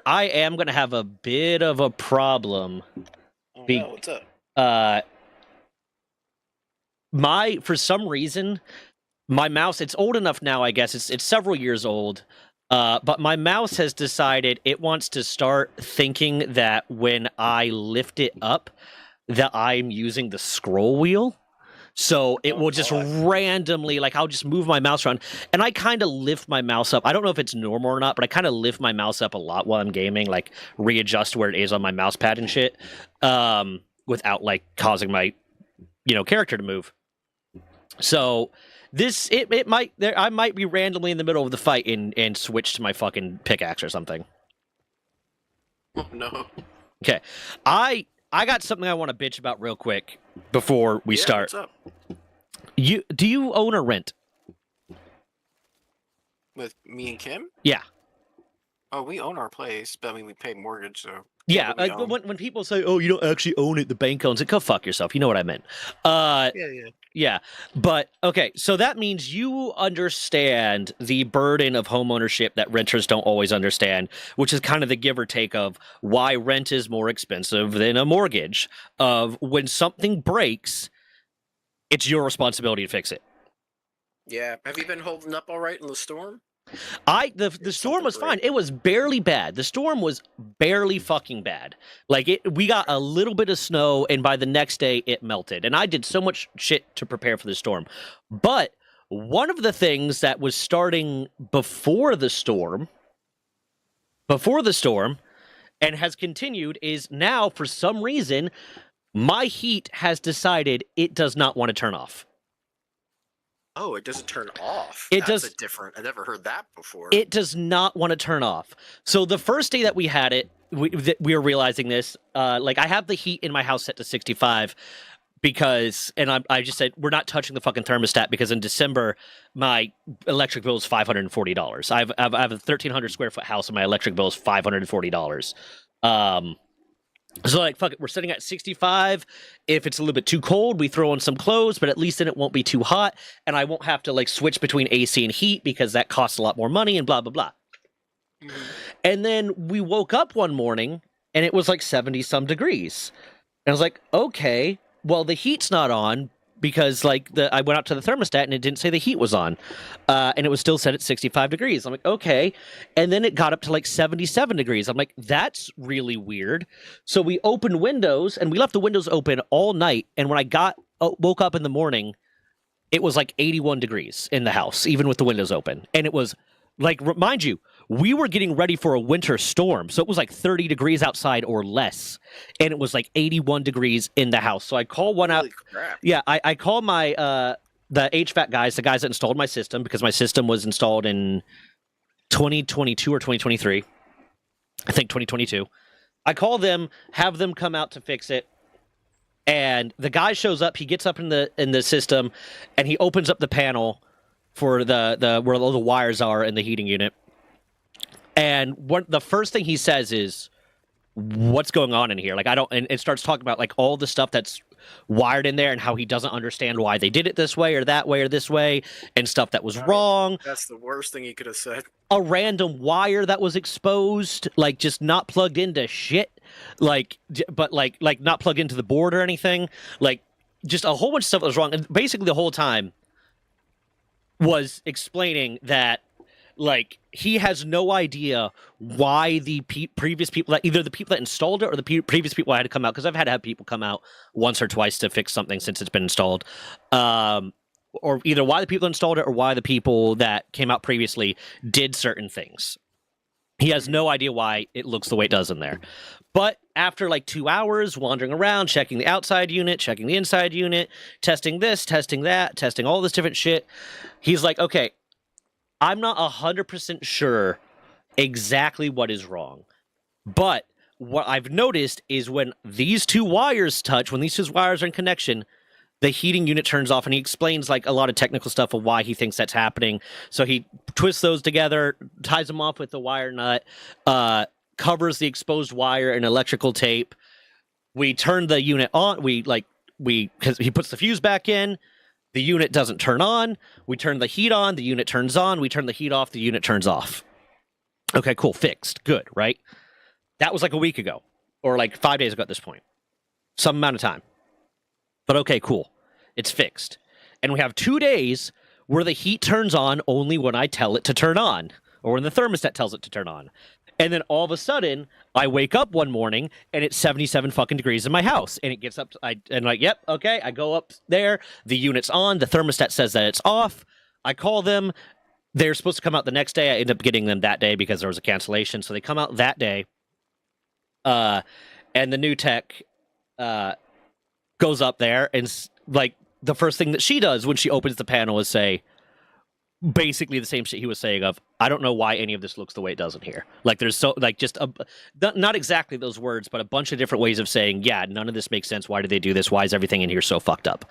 I am going to have a bit of a problem. Oh Be- no, what's up? For some reason, my mouse, it's old enough now, I guess. It's several years old. But my mouse has decided it wants to start thinking that when I lift it up, that I'm using the scroll wheel. So it will just randomly, like, I'll just move my mouse around, and I kind of lift my mouse up. I don't know if it's normal or not, but I kind of lift my mouse up a lot while I'm gaming, like readjust where it is on my mouse pad and shit, without like causing my, character to move. So it might I might be randomly in the middle of the fight and switch to my fucking pickaxe or something. Oh no. Okay, I got something I want to bitch about real quick before we start. What's up? Do you own or rent? With me and Kim? Yeah. Oh, we own our place, but I mean we pay mortgage, so Yeah, we like own. when people say, "Oh, you don't actually own it," the bank owns it. Go fuck yourself. You know what I meant. Yeah. Yeah, but okay, so that means you understand the burden of homeownership that renters don't always understand, which is kind of the give or take of why rent is more expensive than a mortgage. Of when something breaks, it's your responsibility to fix it. Yeah. Have you been holding up all right in the storm? The storm was fine. It was barely bad. The storm was barely fucking bad. Like we got a little bit of snow, and by the next day it melted. And I did so much shit to prepare for the storm. But one of the things that was starting before the storm, and has continued is now for some reason my heat has decided it does not want to turn off. Oh, it doesn't turn off. That's different. I never heard that before. It does not want to turn off. So the first day that we had it, we were realizing this. Like I have the heat in my house set to 65 because, and I just said we're not touching the fucking thermostat because in December my electric bill is $540. I have a 1,300 square foot house and my electric bill is $540. So like, fuck it, we're sitting at 65. If it's a little bit too cold, we throw on some clothes, but at least then it won't be too hot, and I won't have to like switch between AC and heat because that costs a lot more money and blah, blah, blah. Mm-hmm. And then we woke up one morning and it was like 70 some degrees. And I was like, okay, well, the heat's not on because like I went out to the thermostat and it didn't say the heat was on. And it was still set at 65 degrees. I'm like, okay. And then it got up to like 77 degrees. I'm like, that's really weird. So we opened windows and we left the windows open all night. And when I woke up in the morning, it was like 81 degrees in the house, even with the windows open. And it was like, mind you, we were getting ready for a winter storm. So it was like 30 degrees outside or less. And it was like 81 degrees in the house. So I call one out. Crap. Yeah, I called my the HVAC guys, the guys that installed my system, because my system was installed in 2022 or 2023. I think 2022. I call them, have them come out to fix it. And the guy shows up, he gets up in the system, and he opens up the panel for the where all the wires are in the heating unit. And the first thing he says is, what's going on in here? Like, and it starts talking about like all the stuff that's wired in there and how he doesn't understand why they did it this way or that way or this way and stuff that was wrong. That's the worst thing he could have said. A random wire that was exposed, like just not plugged into shit, like, but like not plugged into the board or anything. Like, just a whole bunch of stuff that was wrong. And basically the whole time was explaining that like he has no idea why the previous people, either the people that installed it or the previous people had to come out, because I've had to have people come out once or twice to fix something since it's been installed, or either why the people installed it or why the people that came out previously did certain things. He has no idea why it looks the way it does in there. But after like 2 hours wandering around, checking the outside unit, checking the inside unit, testing this, testing that, testing all this different shit, he's like, okay, I'm not 100% sure exactly what is wrong. But what I've noticed is when these two wires touch, when these two wires are in connection, the heating unit turns off, and he explains like a lot of technical stuff of why he thinks that's happening. So he twists those together, ties them off with the wire nut, covers the exposed wire in electrical tape. We turn the unit on. Because he puts the fuse back in. The unit doesn't turn on. We turn the heat on. The unit turns on. We turn the heat off. The unit turns off. Okay, cool, fixed, good, right? That was like a week ago, or like 5 days ago at this point, some amount of time. But okay, cool, it's fixed, and we have 2 days where the heat turns on only when I tell it to turn on, or when the thermostat tells it to turn on. And then all of a sudden, I wake up one morning and it's 77 fucking degrees in my house, and it gets up. And like, yep, okay. I go up there. The unit's on. The thermostat says that it's off. I call them. They're supposed to come out the next day. I end up getting them that day because there was a cancellation. So they come out that day. And the new tech goes up there, and like the first thing that she does when she opens the panel is say, basically the same shit he was saying of, I don't know why any of this looks the way it does in here. Like there's so like just not exactly those words, but a bunch of different ways of saying, yeah, none of this makes sense. Why did they do this? Why is everything in here so fucked up?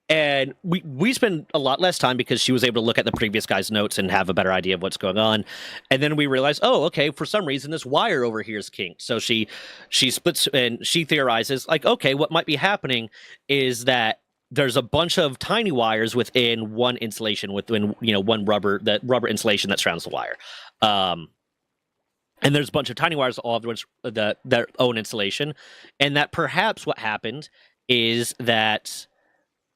And we spend a lot less time because she was able to look at the previous guy's notes and have a better idea of what's going on. And then we realize, oh, okay, for some reason this wire over here is kinked. So she splits and she theorizes like, okay, what might be happening is that there's a bunch of tiny wires within one insulation, within one rubber insulation that surrounds the wire, and there's a bunch of tiny wires all of their own insulation, and that perhaps what happened is that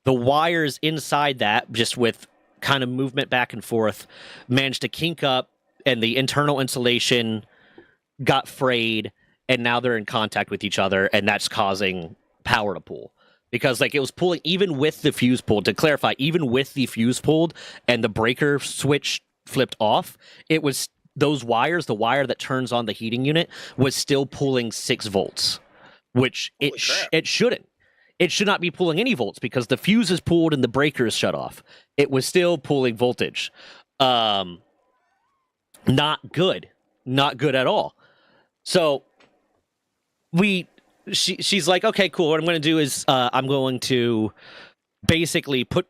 the wires inside that, just with kind of movement back and forth, managed to kink up, and the internal insulation got frayed, and now they're in contact with each other, and that's causing power to pull. Because like it was pulling even with the fuse pulled. To clarify, even with the fuse pulled and the breaker switch flipped off, it was those wires, the wire that turns on the heating unit, was still pulling 6 volts, which it shouldn't. It should not be pulling any volts because the fuse is pulled and the breaker is shut off. It was still pulling voltage. Not good. Not good at all. So she's like, okay, cool. What I'm going to do is I'm going to basically put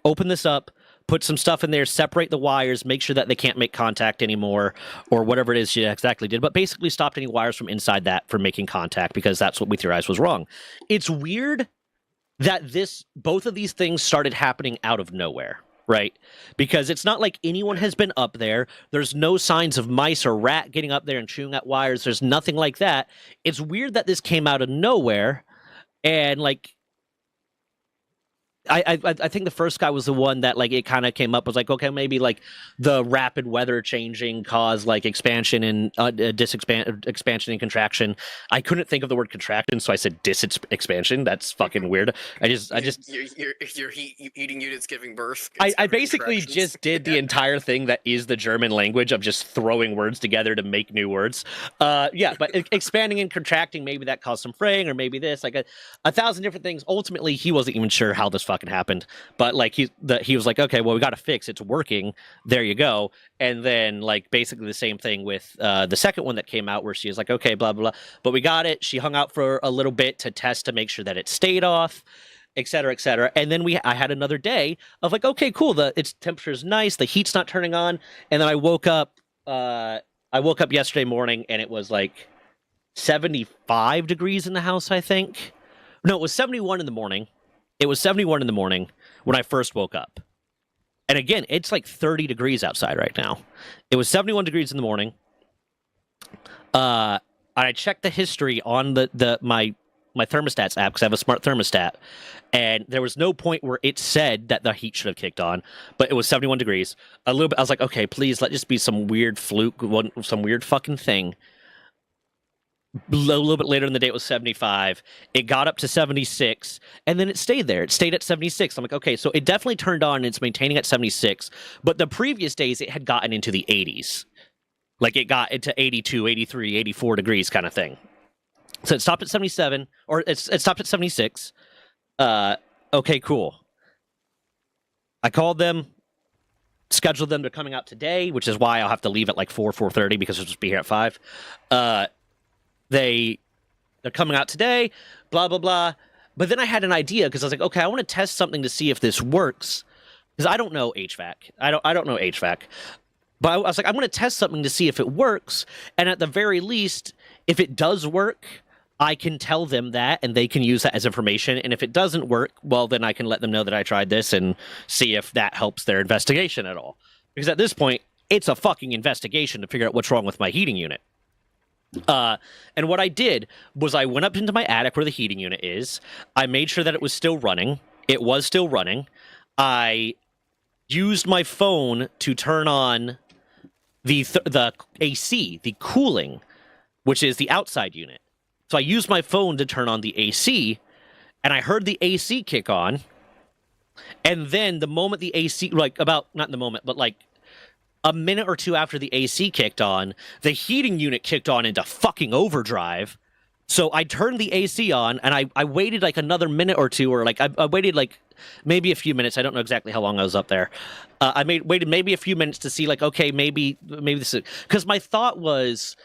open this up, put some stuff in there, separate the wires, make sure that they can't make contact anymore, or whatever it is she exactly did. But basically stopped any wires from inside that from making contact because that's what we theorized was wrong. It's weird that both of these things started happening out of nowhere. Right? Because it's not like anyone has been up there. There's no signs of mice or rat getting up there and chewing at wires. There's nothing like that. It's weird that this came out of nowhere. And like, I think the first guy was the one that like it kind of came up was like, okay, maybe like the rapid weather changing caused like expansion and expansion and contraction. I couldn't think of the word contraction, so I said expansion. That's fucking weird. I just your heating unit's giving birth. I basically just did the entire thing that is the German language of just throwing words together to make new words. Yeah, but expanding and contracting, maybe that caused some fraying, or maybe this, like a thousand different things. Ultimately, he wasn't even sure how this fucking happened, but like he was like, okay, well, we got to fix it's working, there you go. And then like basically the same thing with the second one that came out, where she was like, okay, blah blah blah, but we got it. She hung out for a little bit to test to make sure that it stayed off, etc., etc. And then I had another day of like, okay, cool, its temperature's nice, the heat's not turning on. And then I woke up yesterday morning and it was like 75 degrees in the house, I think. No, it was 71 in the morning. It was 71 in the morning when I first woke up. And again, it's like 30 degrees outside right now. It was 71 degrees in the morning. I checked the history on my thermostats app because I have a smart thermostat, and there was no point where it said that the heat should have kicked on, but it was 71 degrees. A little bit, I was like, okay, please let this be some weird fluke, some weird fucking thing. A little bit later in the day, it was 75. It got up to 76, and then it stayed there. It stayed at 76. I'm like, okay, so it definitely turned on, and it's maintaining at 76. But the previous days, it had gotten into the 80s. Like, it got into 82, 83, 84 degrees kind of thing. So it stopped at 77, or it stopped at 76. Okay, cool. I called them, scheduled them. They're coming out today, which is why I'll have to leave at like 4:30 because I'll just be here at 5. They're coming out today, blah, blah, blah. But then I had an idea because I was like, okay, I want to test something to see if this works. Because I don't know HVAC. I don't know HVAC. But I was like, I'm going to test something to see if it works. And at the very least, if it does work, I can tell them that and they can use that as information. And if it doesn't work, well, then I can let them know that I tried this and see if that helps their investigation at all. Because at this point, it's a fucking investigation to figure out what's wrong with my heating unit. And what I did was I went up into my attic where the heating unit is. I made sure that it was still running. It was still running. I used my phone to turn on the AC, the cooling, which is the outside unit. So I used my phone to turn on the AC, and I heard the AC kick on. And then the moment the AC, like about, not in the moment, but like a minute or two after the AC kicked on, the heating unit kicked on into fucking overdrive. So I turned the AC on, and I waited like another minute or two, or like I waited like maybe a few minutes. I don't know exactly how long I was up there. I waited maybe a few minutes to see like, okay, maybe this is, because my thought was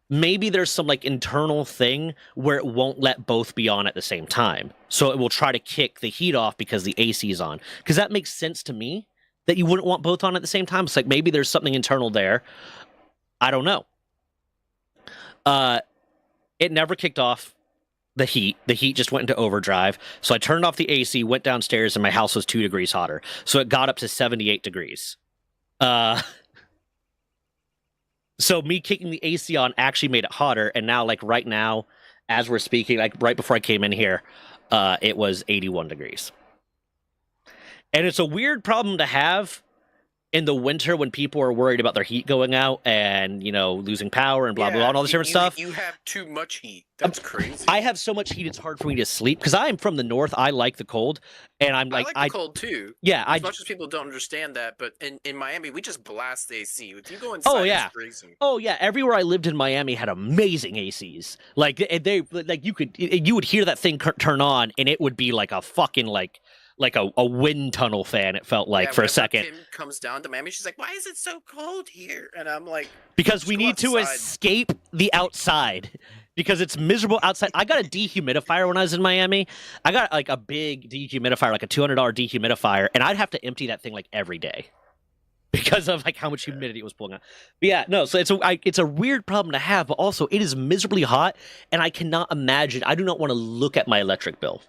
maybe there's some like internal thing where it won't let both be on at the same time. So it will try to kick the heat off because the AC is on. Because that makes sense to me that you wouldn't want both on at the same time. It's like maybe there's something internal there. I don't know. It never kicked off the heat. The heat just went into overdrive. So I turned off the AC, went downstairs, and my house was 2 degrees hotter. So it got up to 78 degrees. So me kicking the AC on actually made it hotter. And now, like right now, as we're speaking, like right before I came in here, it was 81 degrees. And it's a weird problem to have in the winter when people are worried about their heat going out and, you know, losing power and blah, blah, blah, and all this different stuff. You have too much heat. That's crazy. I have so much heat, it's hard for me to sleep. Because I'm from the north, I like the cold. And I'm like... I like the cold, too. Yeah. As much as people don't understand that, but in Miami, we just blast the AC. If you go inside, it's freezing. Oh, yeah. Everywhere I lived in Miami had amazing ACs. Like, they like you would hear that thing turn on, and it would be like a fucking, like a wind tunnel fan, it felt like, for a second. Kim comes down to Miami, she's like, why is it so cold here? And I'm like... Because we need to escape the outside. Because it's miserable outside. I got a dehumidifier when I was in Miami. I got like a big dehumidifier, like a $200 dehumidifier, and I'd have to empty that thing like every day. Because of like how much humidity it was pulling out. But yeah, no, so it's a weird problem to have, but also it is miserably hot, and I cannot imagine, I do not want to look at my electric bill.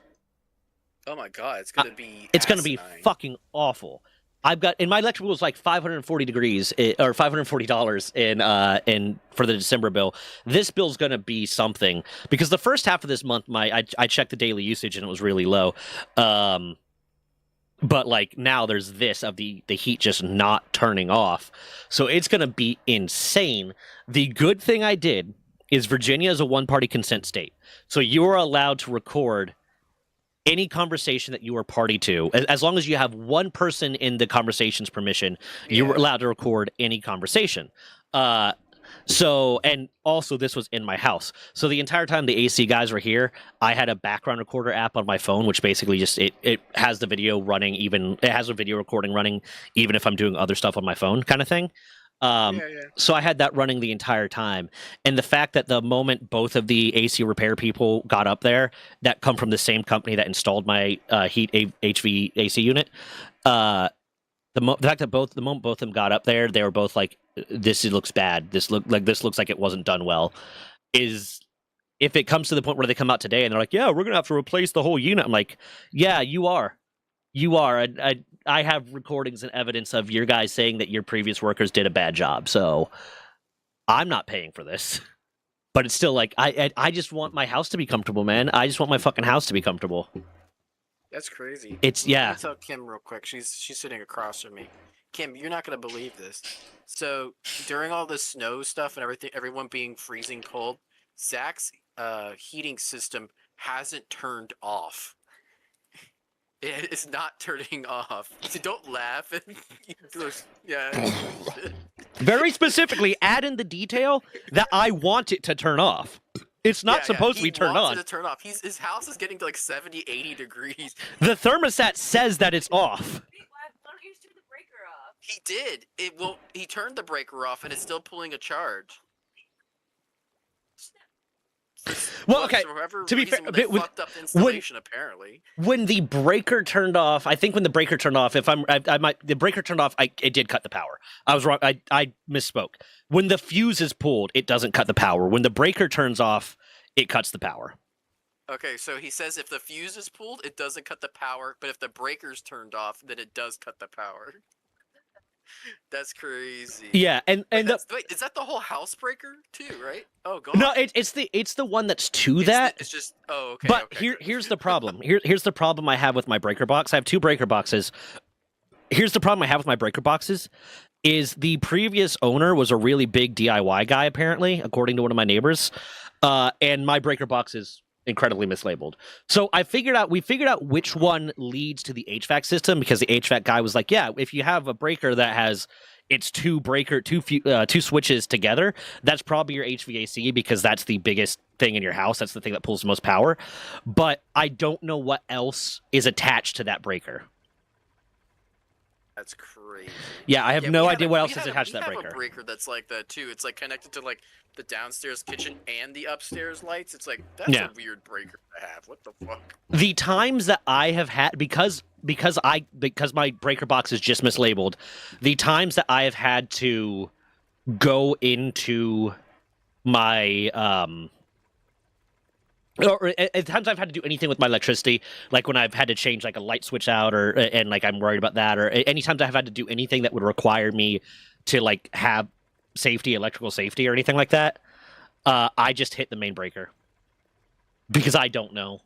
Oh my god, it's gonna be it's gonna be fucking awful. I've got, and my electric bill was like 540 degrees or $540 in for the December bill. This bill's gonna be something because the first half of this month, I checked the daily usage and it was really low. But like now there's this of the heat just not turning off, so it's gonna be insane. The good thing I did is Virginia is a one-party consent state, so you are allowed to record any conversation that you are party to, as long as you have one person in the conversation's permission, you're allowed to record any conversation. So, and also this was in my house. So the entire time the AC guys were here, I had a background recorder app on my phone, which basically just, it has the video running, it has a video recording running, even if I'm doing other stuff on my phone kind of thing. So I had that running the entire time. And the fact that the moment both of the AC repair people got up there, that come from the same company that installed my HVAC unit, the fact that the moment both of them got up there, they were both like, this looks bad. This looks like it wasn't done well. Is if it comes to the point where they come out today and they're like, yeah, we're gonna have to replace the whole unit. I'm like, yeah, you are. I have recordings and evidence of your guys saying that your previous workers did a bad job, so I'm not paying for this. But it's still like, I just want my house to be comfortable, man. I just want my fucking house to be comfortable. That's crazy. It's, yeah. Let me tell Kim real quick. She's sitting across from me. Kim, you're not going to believe this. So during all this snow stuff and everything, everyone being freezing cold, Zach's heating system hasn't turned off. It is not turning off. So don't laugh. Yeah. Very specifically, add in the detail that I want it to turn off. It's not supposed to be turned on. It to turn off. His house is getting to like 70, 80 degrees. The thermostat says that it's off. Why don't you turn the breaker off? He did. He turned the breaker off, and it's still pulling a charge. Well, okay. To be fair, fucked up installation apparently. When the breaker turned off, I think when the breaker turned off, the breaker turned off, it did cut the power. I was wrong. I misspoke. When the fuse is pulled, it doesn't cut the power. When the breaker turns off, it cuts the power. Okay, so he says if the fuse is pulled, it doesn't cut the power, but if the breaker's turned off, then it does cut the power. That's crazy. Yeah, and wait, is that the whole house breaker too, right? Oh god. No, it's the one that's to that. It's just okay. But okay, here's the problem. Here's the problem I have with my breaker box. I have 2 breaker boxes. Here's the problem I have with my breaker boxes is the previous owner was a really big DIY guy, apparently, according to one of my neighbors. And my breaker box is incredibly mislabeled. So we figured out which one leads to the HVAC system, because the HVAC guy was like, yeah, if you have a breaker that has its two switches together, that's probably your HVAC, because that's the biggest thing in your house. That's the thing that pulls the most power. But I don't know what else is attached to that breaker. That's crazy. Yeah, I have no idea what else is attached to that breaker. We have a breaker that's like that too. It's like connected to like the downstairs kitchen and the upstairs lights. It's like, that's a weird breaker to have. What the fuck? The times that I have had, because my breaker box is just mislabeled, the times that I have had to go into my or at times I've had to do anything with my electricity, like when I've had to change like a light switch out, and like I'm worried about that, or anytime I've had to do anything that would require me to like have electrical safety or anything like that, I just hit the main breaker because I don't know.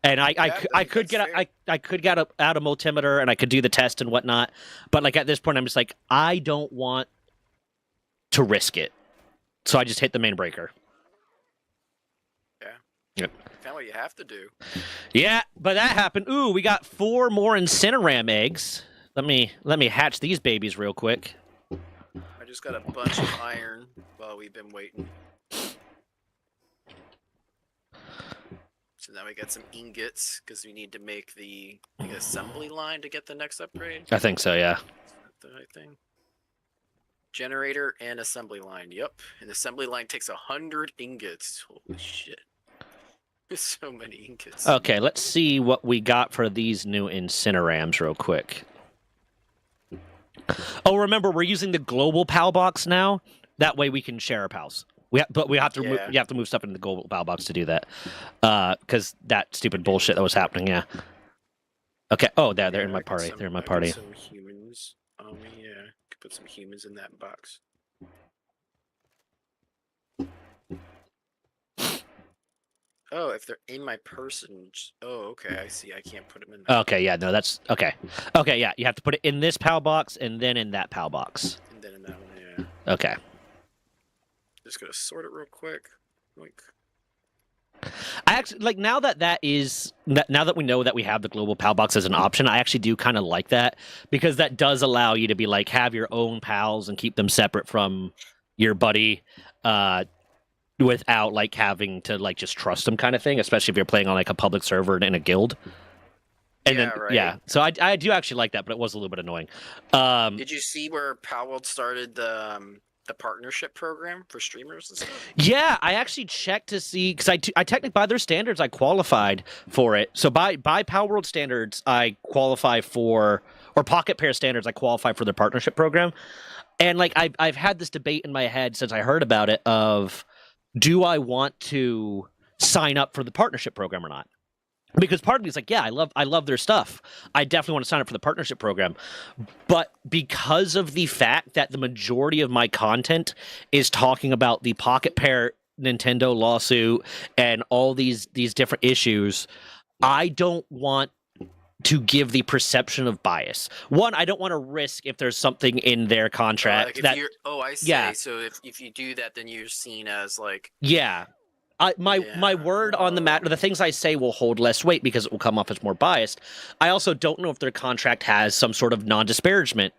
And I could get out a multimeter and I could do the test and whatnot, but like at this point I'm just like, I don't want to risk it, so I just hit the main breaker. Yep. Kind of what you have to do. Yeah, but that happened. Ooh, we got 4 more Incineram eggs. Let me hatch these babies real quick. I just got a bunch of iron while we've been waiting. So now we got some ingots because we need to make the assembly line to get the next upgrade. I think so, yeah. Is that the right thing? Generator and assembly line. Yep. And the assembly line takes 100 ingots. Holy shit. So many ingots. Okay, let's see what we got for these new Incinerams real quick. Oh, remember, we're using the global PAL box now. That way we can share our PALs. But we have to you have to move stuff into the global PAL box to do that. Because that stupid bullshit that was happening, yeah. Okay, oh, they're in my party. They're in my party. Some humans. Yeah, could put some humans in that box. Oh, if they're in my person. Oh, okay. I see. I can't put them in there. Okay, yeah, no, that's okay. Okay, yeah, you have to put it in this PAL box and then in that PAL box. And then in that one, yeah. Okay. Just gonna sort it real quick. Like, I actually like now that we know that we have the global PAL box as an option. I actually do kind of like that, because that does allow you to be like have your own PALs and keep them separate from your buddy. Without like having to like just trust them, kind of thing, especially if you're playing on like a public server in a guild. And yeah, then right. Yeah, so I do actually like that, but it was a little bit annoying. Did you see where Palworld started the partnership program for streamers and stuff? Yeah, I actually checked to see, because I technically by their standards I qualified for it. So by Palworld standards I qualify for, or Pocket Pair standards I qualify for their partnership program. And like I've had this debate in my head since I heard about it of, do I want to sign up for the partnership program or not? Because part of me is like, yeah, I love their stuff. I definitely want to sign up for the partnership program. But because of the fact that the majority of my content is talking about the Pocket Pair Nintendo lawsuit and all these different issues, I don't want to give the perception of bias. One, I don't want to risk if there's something in their contract like that. I see. Yeah. So if you do that, then you're seen as like. Yeah. My word on the matter, the things I say will hold less weight because it will come off as more biased. I also don't know if their contract has some sort of non-disparagement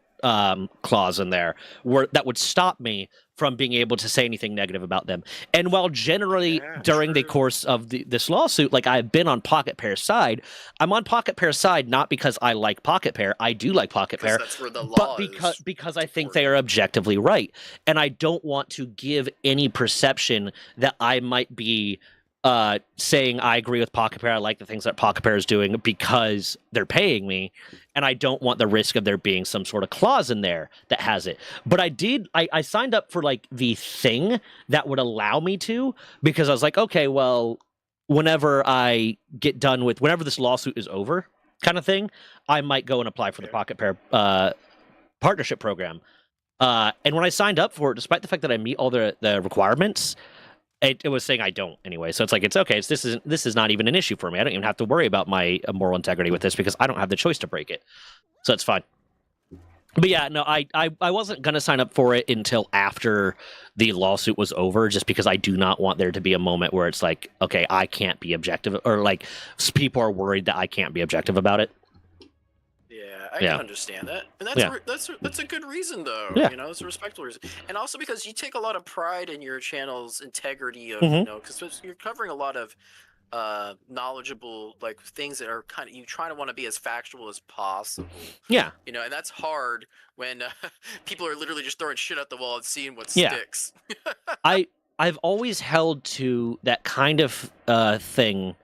clause in there that would stop me from being able to say anything negative about them. And while generally during the course of this lawsuit, like I've been on Pocket Pair's side, I'm on Pocket Pair's side not because I like Pocket Pair. I do like Pocket Pair, that's where the law but because I think they are objectively right, and I don't want to give any perception that I might be saying I agree with Pocket Pair. I like the things that Pocket Pair is doing because they're paying me, and I don't want the risk of there being some sort of clause in there that has it. But I signed up for like the thing that would allow me to, because I was like, okay, well, whenever I get done with, whenever this lawsuit is over, kind of thing, I might go and apply for the Pocket Pair partnership program. And when I signed up for it, despite the fact that I meet all the requirements, it was saying I don't anyway. So it's like, it's okay. This is not even an issue for me. I don't even have to worry about my moral integrity with this because I don't have the choice to break it. So it's fine. But yeah, no, I wasn't going to sign up for it until after the lawsuit was over, just because I do not want there to be a moment where it's like, okay, I can't be objective, or like people are worried that I can't be objective about it. I can understand that, and that's a good reason, though. Yeah. You know, it's a respectful reason, and also because you take a lot of pride in your channel's integrity of Mhm. you know, because you're covering a lot of knowledgeable like things that are kind of you try to want to be as factual as possible. Yeah. You know, and that's hard when people are literally just throwing shit at the wall and seeing what Yeah. sticks. I've always held to that kind of thing.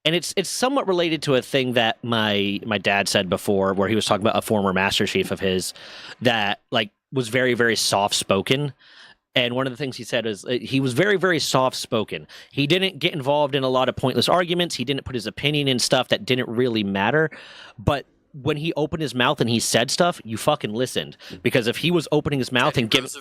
And it's somewhat related to a thing that my dad said before, where he was talking about a former Master Chief of his that like was very, very soft spoken. And one of the things he said is he was very, very soft spoken. He didn't get involved in a lot of pointless arguments. He didn't put his opinion in stuff that didn't really matter. But when he opened his mouth and he said stuff, you fucking listened. Because if he was opening his mouth and giving,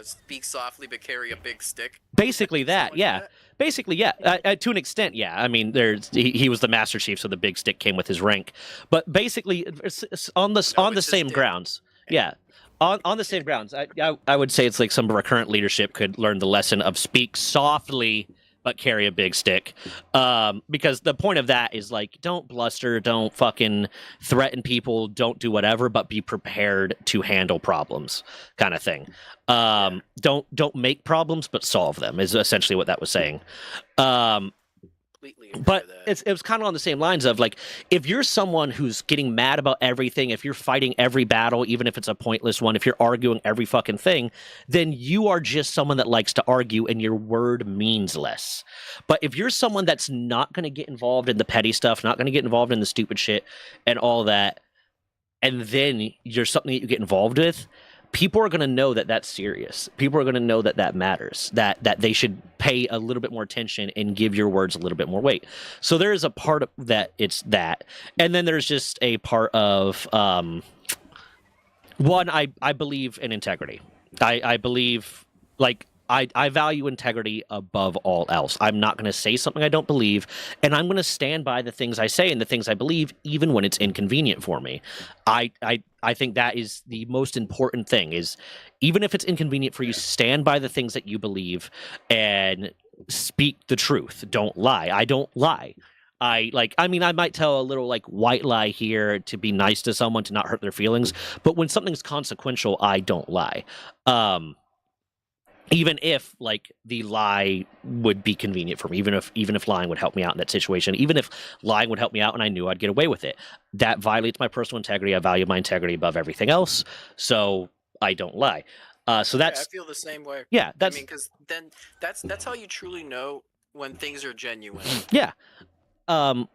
Speak softly but carry a big stick. Basically that, yeah. Like basically, yeah. To an extent, yeah. I mean, he was the Master Chief, so the big stick came with his rank. But basically, it's on the same grounds. Yeah. On the same grounds. I would say it's like some of our current leadership could learn the lesson of speak softly but carry a big stick. Because the point of that is like, don't bluster, don't fucking threaten people, don't do whatever, but be prepared to handle problems, kind of thing. Don't make problems, but solve them is essentially what that was saying. But it was kind of on the same lines of like, if you're someone who's getting mad about everything, if you're fighting every battle, even if it's a pointless one, if you're arguing every fucking thing, then you are just someone that likes to argue and your word means less. But if you're someone that's not going to get involved in the petty stuff, not going to get involved in the stupid shit and all that, and then you're something that you get involved with, people are going to know that that's serious. People are going to know that that matters, that they should pay a little bit more attention and give your words a little bit more weight. So there is a part of that, it's that. And then there's just a part of, one, I believe in integrity. I believe, like, I value integrity above all else. I'm not going to say something I don't believe, and I'm going to stand by the things I say and the things I believe, even when it's inconvenient for me. I think that is the most important thing, is even if it's inconvenient for you, stand by the things that you believe and speak the truth. Don't lie. I don't lie. I might tell a little like white lie here to be nice to someone, to not hurt their feelings, but when something's consequential, I don't lie. Even if like the lie would be convenient for me, even if lying would help me out in that situation, even if lying would help me out and I knew I'd get away with it, that violates my personal integrity. I value my integrity above everything else, so I don't lie. So that's, I feel the same way. Yeah, that's, I mean, because then that's how you truly know when things are genuine. Yeah, and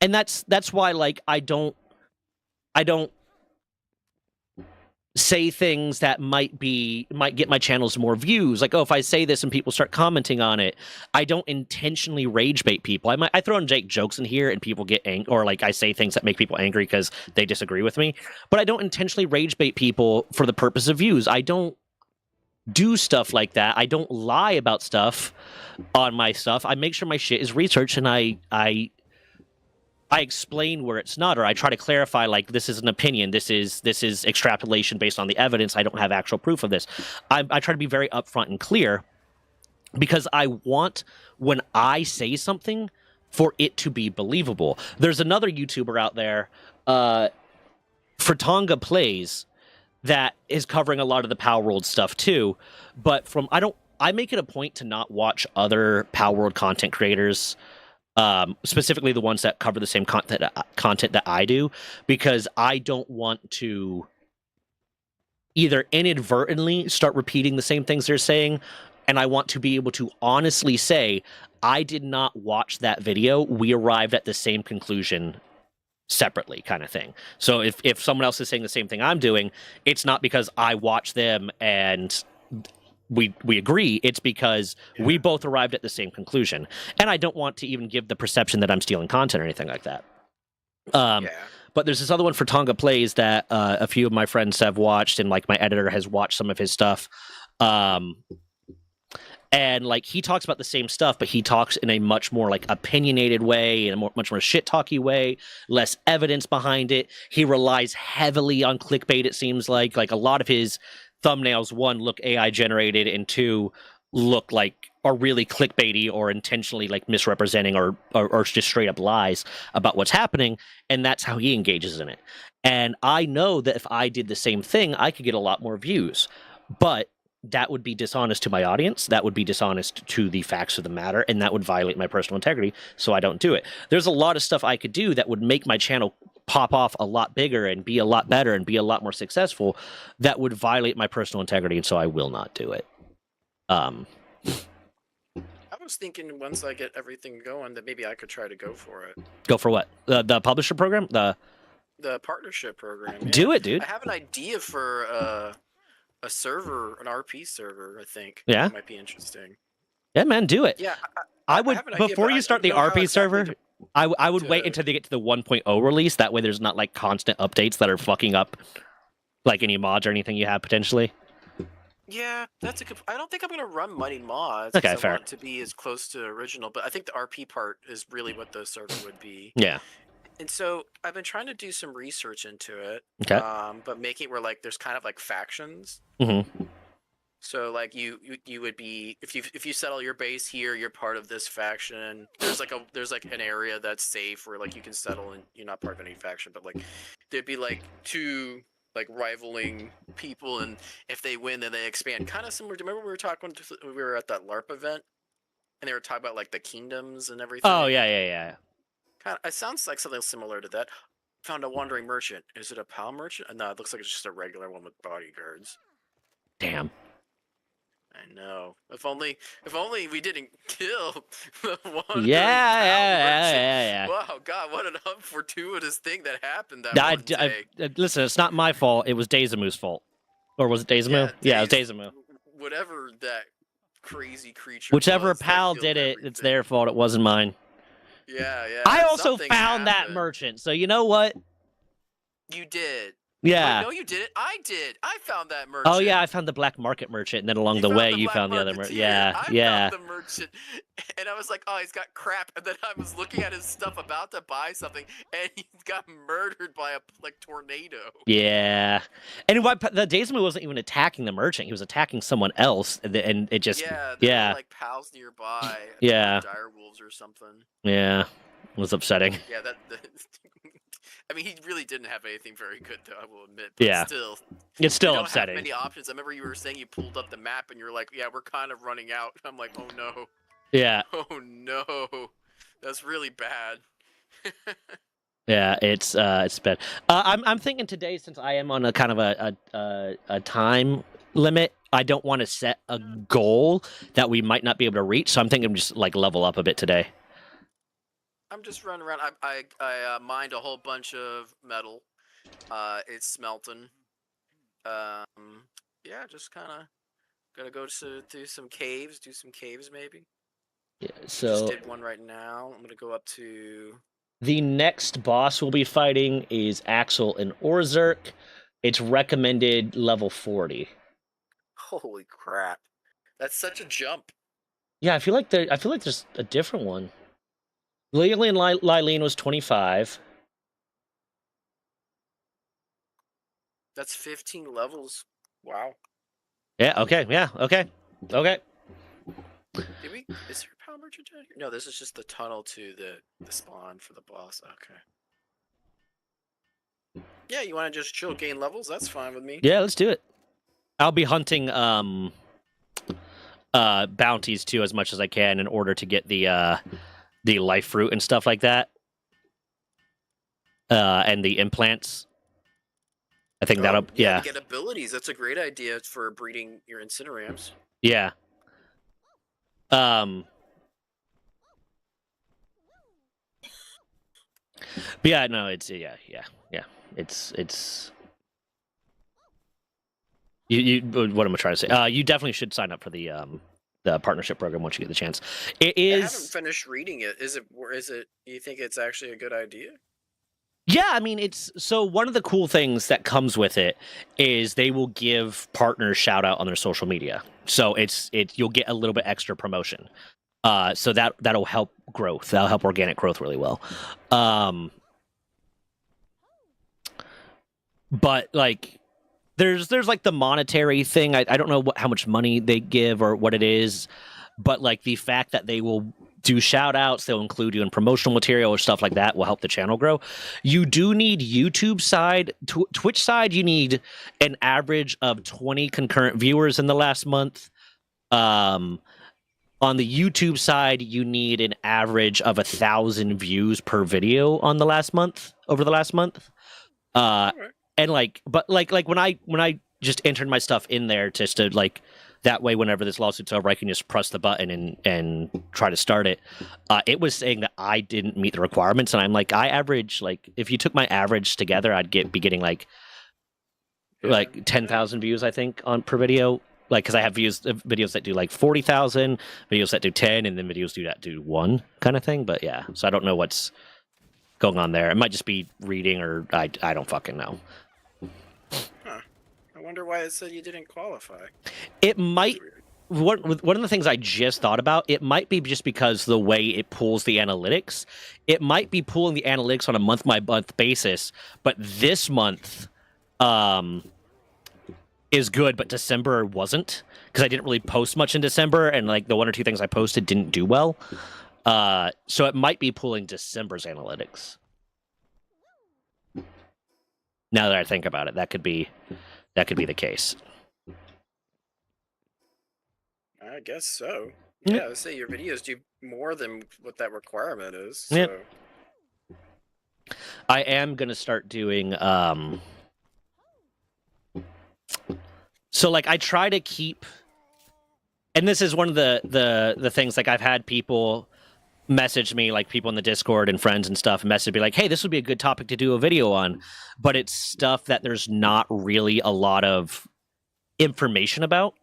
that's why like I don't say things that might get my channels more views. Like, oh, if I say this and people start commenting on it, I don't intentionally rage bait people. I throw in jokes in here and people get angry, or like I say things that make people angry because they disagree with me. But I don't intentionally rage bait people for the purpose of views. I don't do stuff like that. I don't lie about stuff on my stuff. I make sure my shit is researched, and I explain where it's not, or I try to clarify, like, this is an opinion, this is extrapolation based on the evidence, I don't have actual proof of this. I try to be very upfront and clear, because I want, when I say something, for it to be believable. There's another YouTuber out there, Fratanga Plays, that is covering a lot of the Power World stuff too, but I make it a point to not watch other Power World content creators, specifically the ones that cover the same content that I do, because I don't want to either inadvertently start repeating the same things they're saying, and I want to be able to honestly say, I did not watch that video, we arrived at the same conclusion separately, kind of thing. So if someone else is saying the same thing I'm doing, it's not because I watched them and we agree, it's because we both arrived at the same conclusion. And I don't want to even give the perception that I'm stealing content or anything like that. But there's this other one for Tonga Plays that a few of my friends have watched, and like my editor has watched some of his stuff. And like he talks about the same stuff, but he talks in a much more like opinionated way, in a much more shit talky way, less evidence behind it. He relies heavily on clickbait. It seems like a lot of his thumbnails, one, look AI generated, and two, look like are really clickbaity or intentionally like misrepresenting or just straight up lies about what's happening. And that's how he engages in it. And I know that if I did the same thing, I could get a lot more views, but that would be dishonest to my audience. That would be dishonest to the facts of the matter, and that would violate my personal integrity, so I don't do it. There's a lot of stuff I could do that would make my channel pop off a lot bigger and be a lot better and be a lot more successful that would violate my personal integrity, and so I will not do it. I was thinking once I get everything going that maybe I could try to go for it. Go for what? The publisher program? The partnership program. Yeah. Do it, dude. I have an idea for a server, an RP server, I think. Yeah. That might be interesting. Yeah, man, do it. Yeah. I would, before you start the RP server, I would wait until they get to the 1.0 release. That way there's not like constant updates that are fucking up like any mods or anything you have potentially. Yeah, that's a good. I don't think I'm gonna run money mods. Okay, fair. I want to be as close to original, but I think the RP part is really what the server would be. Yeah. And so I've been trying to do some research into it. Okay. But making it where like there's kind of like factions. Mm-hmm. So like you would be if you settle your base here, you're part of this faction. There's like an area that's safe where like you can settle and you're not part of any faction, but like there'd be like two like rivaling people, and if they win, then they expand. Kind of similar to, remember we were talking when we were at that LARP event, and they were talking about like the kingdoms and everything. Oh yeah. Kind of, it sounds like something similar to that. Found a wandering merchant. Is it a PAL merchant? No, it looks like it's just a regular one with bodyguards. Damn. I know. If only we didn't kill the one. Yeah. Wow, God, what an unfortuitous thing that happened that one day. Listen, it's not my fault. It was Daisamu's fault. Or was it Daisamu? Yeah, it was Daisamu. Whatever that crazy creature Whichever PAL did it, it's their fault. It wasn't mine. Yeah. I also found that merchant, so you know what? You did. Yeah. Wait, no, you didn't. I did. I found that merchant. Oh yeah, I found the black market merchant, and then along the way you found the other merchant. Yeah. I found the merchant, and I was like, oh, he's got crap. And then I was looking at his stuff, about to buy something, and he got murdered by a tornado. Yeah. And the Daisamu wasn't even attacking the merchant; he was attacking someone else, and it just there were, like PALs nearby. Yeah. Dire wolves or something. Yeah. It was upsetting. Yeah, I mean, he really didn't have anything very good, though, I will admit. But still, it's still you don't upsetting. Have many options. I remember you were saying you pulled up the map and you're like, "Yeah, we're kind of running out." I'm like, "Oh no." Yeah. Oh no, that's really bad. Yeah, it's bad. I'm thinking today, since I am on a kind of a time limit, I don't want to set a goal that we might not be able to reach. So I'm thinking just like level up a bit today. I'm just running around. I mined a whole bunch of metal. It's smelting. Yeah, just kind of gonna go do some caves. Do some caves maybe. Yeah. So just did one right now. I'm gonna go up to. The next boss we'll be fighting is Axel and Orzerk. It's recommended level 40. Holy crap! That's such a jump. Yeah, I feel like there's a different one. Lilian Lylene was 25. That's 15 levels. Wow. Yeah, okay, okay. Is there a PAL merchant down here? No, this is just the tunnel to the spawn for the boss. Okay. Yeah, you want to just chill, gain levels? That's fine with me. Yeah, let's do it. I'll be hunting bounties too as much as I can in order to get the life fruit and stuff like that, and the implants. I think that'll to get abilities. That's a great idea for breeding your Incinerams. Yeah. But yeah, no, it's yeah. It's you. What am I trying to say? You definitely should sign up for the partnership program once you get the chance. It is. I haven't finished reading it. Is it? You think it's actually a good idea? Yeah, I mean, it's so one of the cool things that comes with it is they will give partners shout out on their social media. So you'll get a little bit extra promotion. So that'll help growth. That'll help organic growth really well. But like there's like the monetary thing. I don't know how much money they give or what it is, but like the fact that they will do shout outs, they'll include you in promotional material or stuff like that will help the channel grow. You do need YouTube side, Twitch side, you need an average of 20 concurrent viewers in the last month. On the YouTube side, you need an average of 1,000 views per video on the last month, over the last month. And like, but like when I just entered my stuff in there just to like, that way, whenever this lawsuit's over, I can just press the button and try to start it. It was saying that I didn't meet the requirements, and I'm like, I average like if you took my average together, I'd be getting like 10,000 views, I think, on per video. Like, because I have videos that do like 40,000, videos that do 10, and then videos that do 1 kind of thing. But yeah, so I don't know what's going on there. It might just be reading, or I don't fucking know. I wonder why it said you didn't qualify. It might. One of the things I just thought about, it might be just because the way it pulls the analytics. It might be pulling the analytics on a month-by-month basis, but this month is good, but December wasn't, because I didn't really post much in December, and like the 1 or 2 things I posted didn't do well. So it might be pulling December's analytics. Now that I think about it, that could be the case. I guess so. Yeah, let's say your videos do more than what that requirement is. So. Yep. I am gonna start doing so like I try to keep, and this is one of the things, like I've had people message me, like people in the Discord and friends and stuff, message me like, hey, this would be a good topic to do a video on, but it's stuff that there's not really a lot of information about,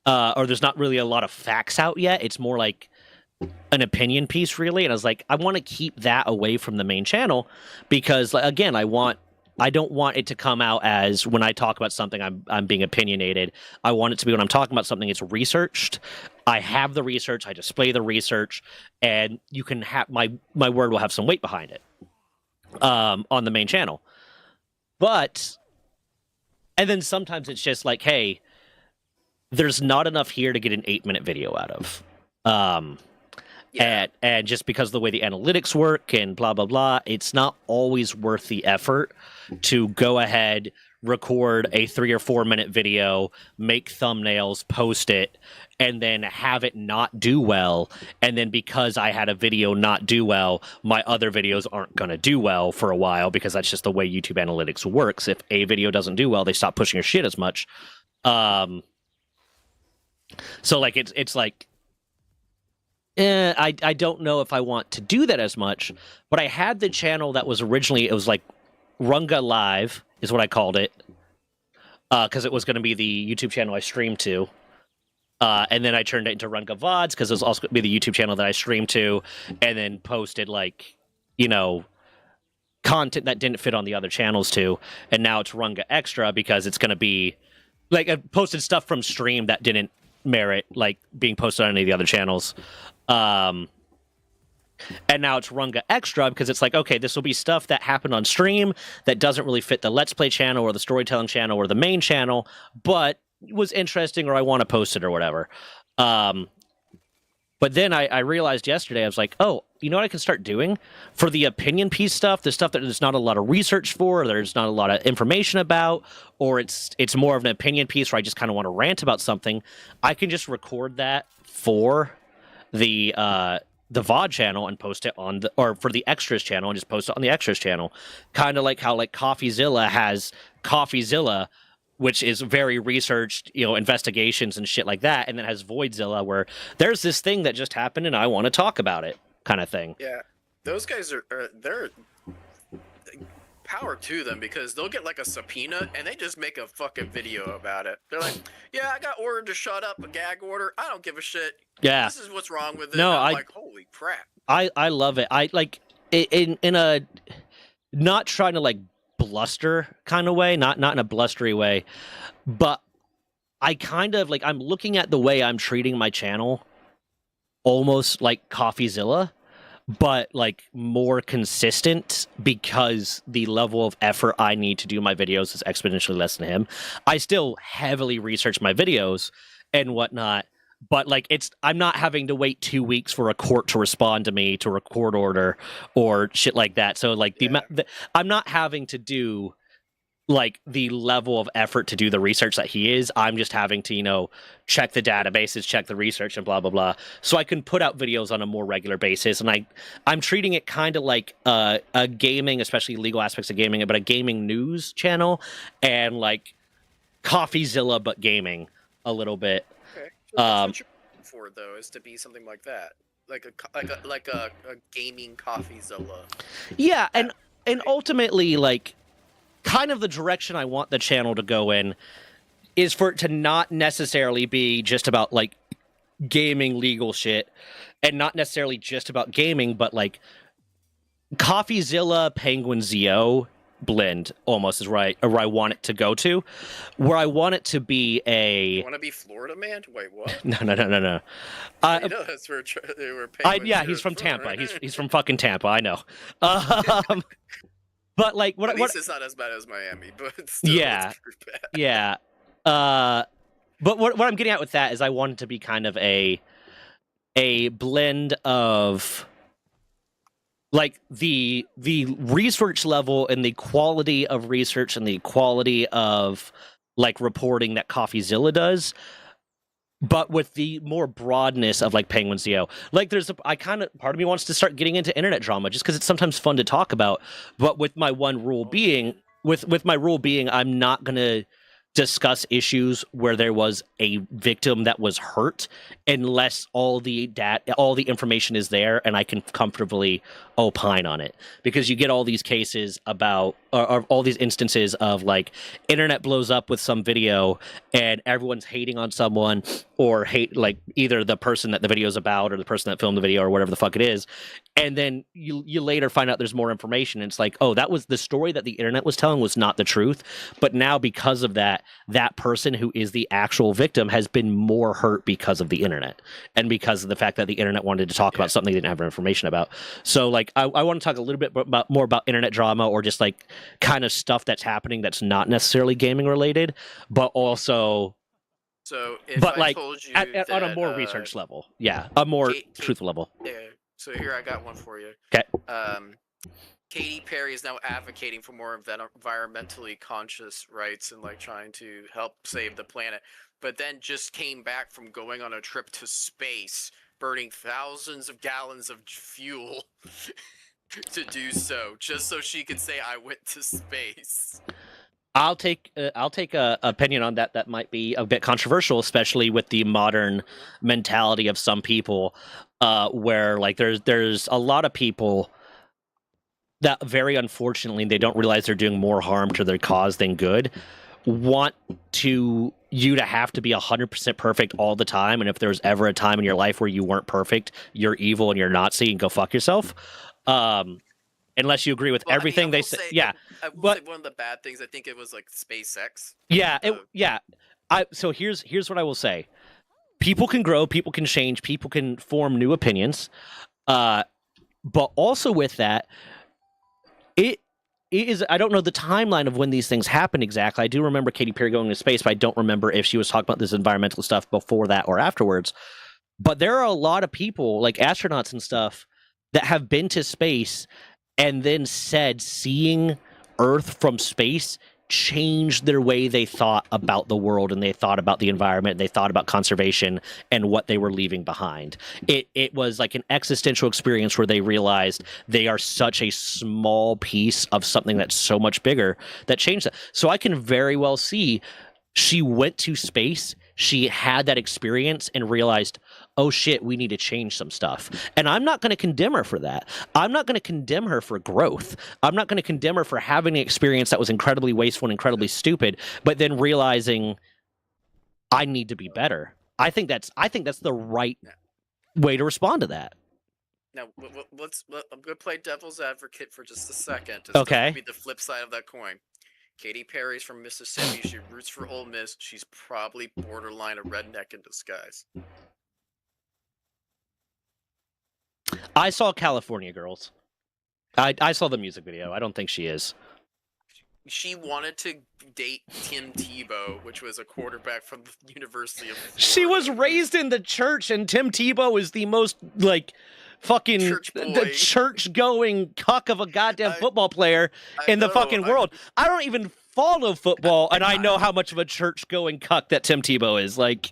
or there's not really a lot of facts out yet. It's more like an opinion piece, really. And I was like, I want to keep that away from the main channel because, like, again, I don't want it to come out as when I talk about something, I'm being opinionated. I want it to be when I'm talking about something, it's researched. I have the research, I display the research, and you can have my word will have some weight behind it on the main channel. But, and then sometimes it's just like, hey, there's not enough here to get an 8-minute video out of. And just because of the way the analytics work and blah, blah, blah, it's not always worth the effort to go ahead, record a 3 or 4 minute video, make thumbnails, post it, and then have it not do well. And then because I had a video not do well, my other videos aren't going to do well for a while, because that's just the way YouTube analytics works. If a video doesn't do well, they stop pushing your shit as much. So like, it's like, I don't know if I want to do that as much, but I had the channel that was originally, it was like Runga Live is what I called it, because it was going to be the YouTube channel I streamed to, and then I turned it into Runga VODs because it was also going to be the YouTube channel that I streamed to, and then posted, like, you know, content that didn't fit on the other channels too, and now it's Runga Extra because it's going to be, like, I posted stuff from stream that didn't merit, like, being posted on any of the other channels. And now it's Runga Extra because it's like, okay, this will be stuff that happened on stream that doesn't really fit the Let's Play channel or the storytelling channel or the main channel, but was interesting, or I want to post it or whatever. But then I realized yesterday, I was like, oh, you know what I can start doing? For the opinion piece stuff, the stuff that there's not a lot of research for, or there's not a lot of information about, or it's more of an opinion piece where I just kind of want to rant about something, I can just record that for the VOD channel and post it on the, or for the extras channel and just post it on the extras channel. Kind of like how like CoffeeZilla has CoffeeZilla, which is very researched, you know, investigations and shit like that, and then has Voidzilla, where there's this thing that just happened and I want to talk about it, kind of thing. Yeah, those guys they're power to them, because they'll get like a subpoena and they just make a fucking video about it. They're like, yeah, I got ordered to shut up, a gag order. I don't give a shit. Yeah, this is what's wrong with it. No, I'm like, holy crap. I love it. I like in a not trying to like bluster kind of way, not in a blustery way, but I kind of like, I'm looking at the way I'm treating my channel almost like CoffeeZilla, but like more consistent, because the level of effort I need to do my videos is exponentially less than him. I still heavily research my videos and whatnot, but like I'm not having to wait 2 weeks for a court to respond to me to a court order or shit like that. So like I'm not having to do like the level of effort to do the research that he is. I'm just having to, you know, check the databases, check the research, and blah blah blah, so I can put out videos on a more regular basis. And I'm treating it kind of like a gaming, especially legal aspects of gaming, but a gaming news channel, and like CoffeeZilla but gaming a little bit. Okay. So that's what you're looking for, though, is to be something like that, like a gaming CoffeeZilla. Yeah, and ultimately, like, kind of the direction I want the channel to go in is for it to not necessarily be just about like gaming legal shit, and not necessarily just about gaming, but like CoffeeZilla Penguin ZO blend almost is where I want it to go to, where I want it to be a. You want to be Florida man? Wait, what? No. You know that's where they were. Yeah, he's from Tampa. He's from fucking Tampa. I know. But like, at least it's not as bad as Miami, but still, yeah, it's bad. Yeah. But what I'm getting at with that is I want it to be kind of a blend of like the research level and the quality of research and the quality of like reporting that CoffeeZilla does, but with the more broadness of like Penguin ZO. Like part of me wants to start getting into internet drama just because it's sometimes fun to talk about. But with my one rule being, with my rule being, I'm not gonna discuss issues where there was a victim that was hurt unless all the information is there and I can comfortably opine on it. Because you get all these cases about, or all these instances of like internet blows up with some video and everyone's hating on someone, or hate like either the person that the video is about or the person that filmed the video or whatever the fuck it is. And then you later find out there's more information. And it's like, oh, that was the story that the internet was telling was not the truth. But now because of that person who is the actual victim has been more hurt because of the internet and because of the fact that the internet wanted to talk about something they didn't have information about. So like, I want to talk a little bit more about internet drama, or just like kind of stuff that's happening that's not necessarily gaming related, but also. So if I told you on a more research level, a more truthful level. Yeah. So here I got one for you. Okay. Katy Perry is now advocating for more environmentally conscious rights and like trying to help save the planet, but then just came back from going on a trip to space, burning thousands of gallons of fuel to do so, just so she could say I went to space. I'll take a opinion on that. That might be a bit controversial, especially with the modern mentality of some people, where like there's a lot of people that very unfortunately they don't realize they're doing more harm to their cause than good. Want you to have to be 100% perfect all the time, and if there's ever a time in your life where you weren't perfect, you're evil and you're Nazi and go fuck yourself. Unless you agree with everything they say. Yeah. I will say one of the bad things, I think it was like SpaceX. Yeah. So here's what I will say. People can grow, people can change, people can form new opinions. But also with that, it is, I don't know the timeline of when these things happen exactly. I do remember Katy Perry going to space, but I don't remember if she was talking about this environmental stuff before that or afterwards. But there are a lot of people, like astronauts and stuff, that have been to space and then said seeing Earth from space changed their way they thought about the world, and they thought about the environment, and they thought about conservation and what they were leaving behind. It was like an existential experience where they realized they are such a small piece of something that's so much bigger that changed that. So I can very well see she went to space, she had that experience and realized, oh shit, we need to change some stuff. And I'm not going to condemn her for that. I'm not going to condemn her for growth. I'm not going to condemn her for having an experience that was incredibly wasteful and incredibly stupid, but then realizing I need to be better. I think that's the right way to respond to that. Now, I'm going to play devil's advocate for just a second. Okay. Be the flip side of that coin. Katy Perry's from Mississippi. She roots for Ole Miss. She's probably borderline a redneck in disguise. I saw California Girls. I saw the music video. I don't think she is. She wanted to date Tim Tebow, which was a quarterback from the University of Florida. She was raised in the church, and Tim Tebow is the most, like, fucking the church-going cuck of a goddamn football player in the fucking world. I don't even follow football, and I know how much of a church-going cuck that Tim Tebow is. Like,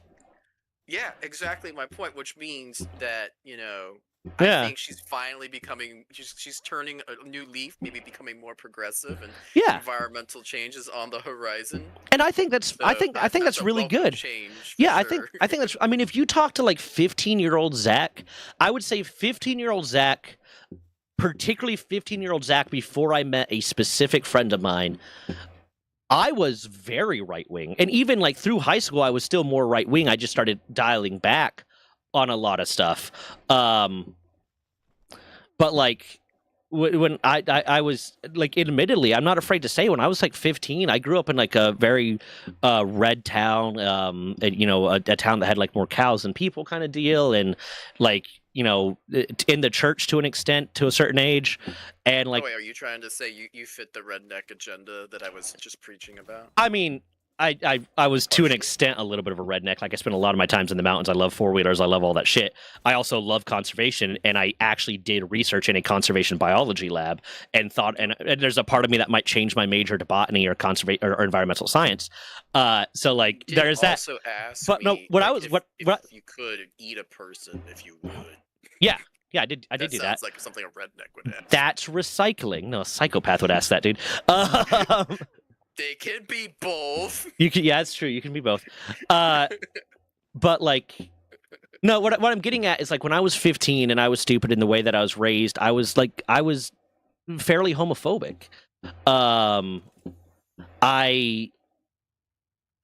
yeah, exactly my point, which means that, yeah. I think she's finally becoming, she's turning a new leaf, maybe becoming more progressive, and environmental changes on the horizon. And I think that's, I think that's really good. Yeah, I think that's, I mean, if you talk to like 15-year-old Zach, I would say 15-year-old Zach, particularly 15-year-old Zach, before I met a specific friend of mine, I was very right-wing. And even like through high school, I was still more right-wing. I just started dialing back on a lot of stuff. But like when I was like, admittedly, I'm not afraid to say, when I was like 15, I grew up in like a very red town, a town that had like more cows than people kind of deal. And like, in the church to an extent, to a certain age. And like, wait, are you trying to say you fit the redneck agenda that I was just preaching about? I mean, I was to an extent a little bit of a redneck. Like, I spent a lot of my times in the mountains. I love four-wheelers. I love all that shit. I also love conservation, and I actually did research in a conservation biology lab and thought, and there's a part of me that might change my major to botany or or environmental science. So like, there's that. Also ask but no, what I was, if you could eat a person, if you would. Yeah, I did do that. Sounds like something a redneck would ask. That's recycling. No, a psychopath would ask that, dude. They can be both. Yeah, it's true. You can be both. But like, no, what I'm getting at is like, when I was 15 and I was stupid in the way that I was raised, I was fairly homophobic. I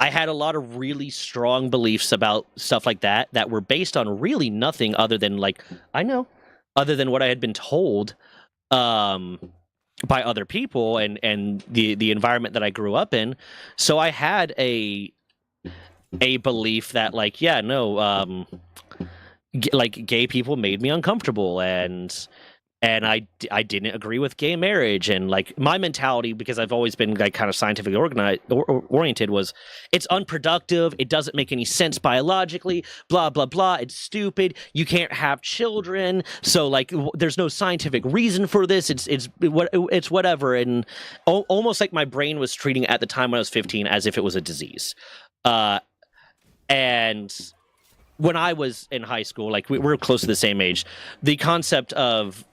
had a lot of really strong beliefs about stuff like that were based on really nothing other than what I had been told by other people and the environment that I grew up in. So I had a belief that like, yeah, no, like gay people made me uncomfortable, and I didn't agree with gay marriage. And like, my mentality, because I've always been like kind of scientifically oriented, was it's unproductive, it doesn't make any sense biologically, blah blah blah, it's stupid, you can't have children, so like there's no scientific reason for this, it's whatever. And almost like my brain was treating it at the time when I was 15 as if it was a disease. And when I was in high school, like we're close to the same age, the concept of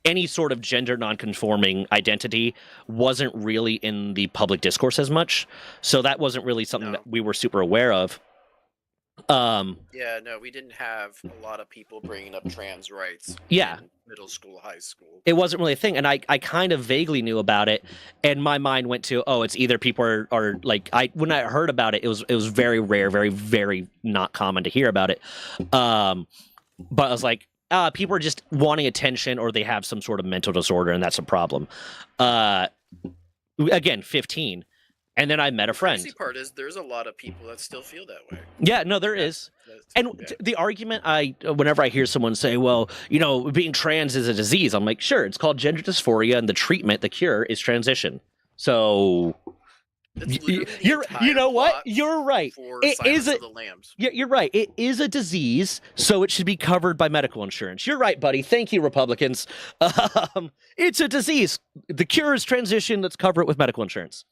any sort of gender nonconforming identity wasn't really in the public discourse as much. So that wasn't really something that we were super aware of. Yeah, no, we didn't have a lot of people bringing up trans rights in middle school, high school. It wasn't really a thing. And I kind of vaguely knew about it. And my mind went to, it's either people are like, when I heard about it, it was very rare, very, very not common to hear about it. But I was like, people are just wanting attention, or they have some sort of mental disorder, and that's a problem. Again, 15. And then I met a friend. The crazy part is there's a lot of people that still feel that way. Yeah, no, there is. And the argument whenever I hear someone say, well, being trans is a disease, I'm like, sure, it's called gender dysphoria, and the treatment, the cure, is transition. So you know what? You're right. It is you're right. It is a disease, so it should be covered by medical insurance. You're right, buddy. Thank you, Republicans. It's a disease. The cure is transition. Let's cover it with medical insurance.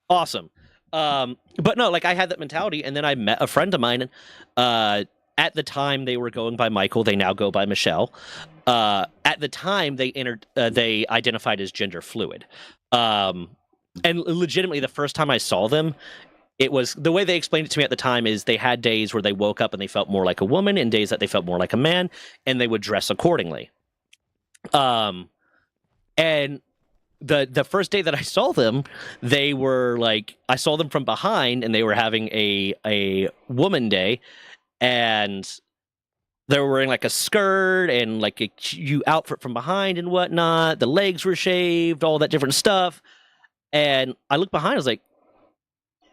Awesome. But no, like, I had that mentality, and then I met a friend of mine. At the time, they were going by Michael. They now go by Michelle. At the time, they identified as gender fluid. And legitimately, the first time I saw them, it was the way they explained it to me at the time is they had days where they woke up and they felt more like a woman, and days that they felt more like a man, and they would dress accordingly. And the first day that I saw them, they were like, I saw them from behind, and they were having a woman day, and they were wearing like a skirt and like a outfit from behind and whatnot. The legs were shaved, all that different stuff. And I looked behind, I was like,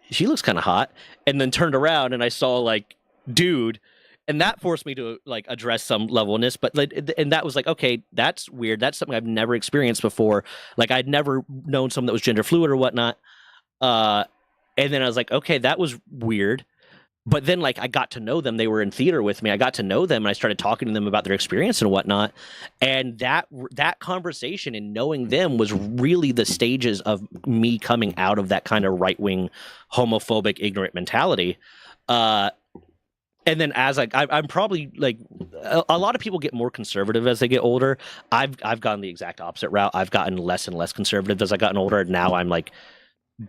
she looks kind of hot. And then turned around and I saw like, dude. And that forced me to like address some levelness. But and that was like, okay, that's weird. That's something I've never experienced before. Like I'd never known someone that was gender fluid or whatnot. And then I was like, okay, that was weird. But then, like, I got to know them. They were in theater with me. I got to know them, and I started talking to them about their experience and whatnot. And that conversation and knowing them was really the stages of me coming out of that kind of right-wing, homophobic, ignorant mentality. And then as I'm probably like a lot of people get more conservative as they get older. I've gone the exact opposite route. I've gotten less and less conservative as I gotten older. Now I'm like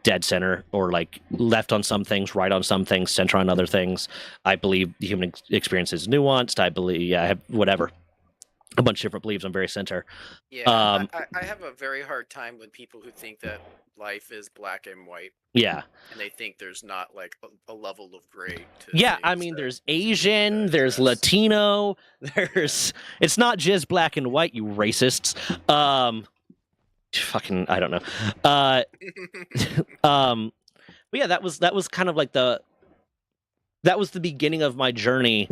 dead center, or like left on some things, right on some things, center on other things. I believe the human experience is nuanced. I believe, I have whatever, a bunch of different beliefs. I'm very center. Yeah, I have a very hard time with people who think that life is black and white. Yeah. And they think there's not like a level of gray to yeah, I mean, there's Asian, there's Latino, there's it's not just black and white, you racists. Fucking, I don't know. But yeah, that was kind of like that was the beginning of my journey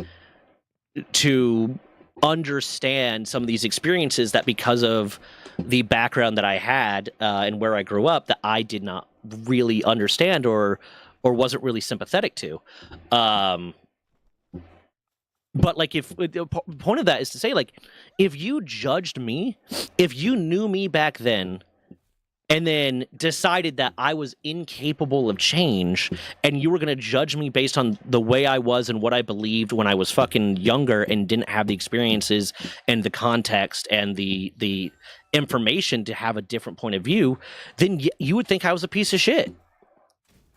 to understand some of these experiences that, because of the background that I had and where I grew up, that I did not really understand or wasn't really sympathetic to. But like, if the point of that is to say, like, if you judged me, if you knew me back then, and then decided that I was incapable of change, and you were going to judge me based on the way I was and what I believed when I was fucking younger and didn't have the experiences and the context and the information to have a different point of view, then you would think I was a piece of shit.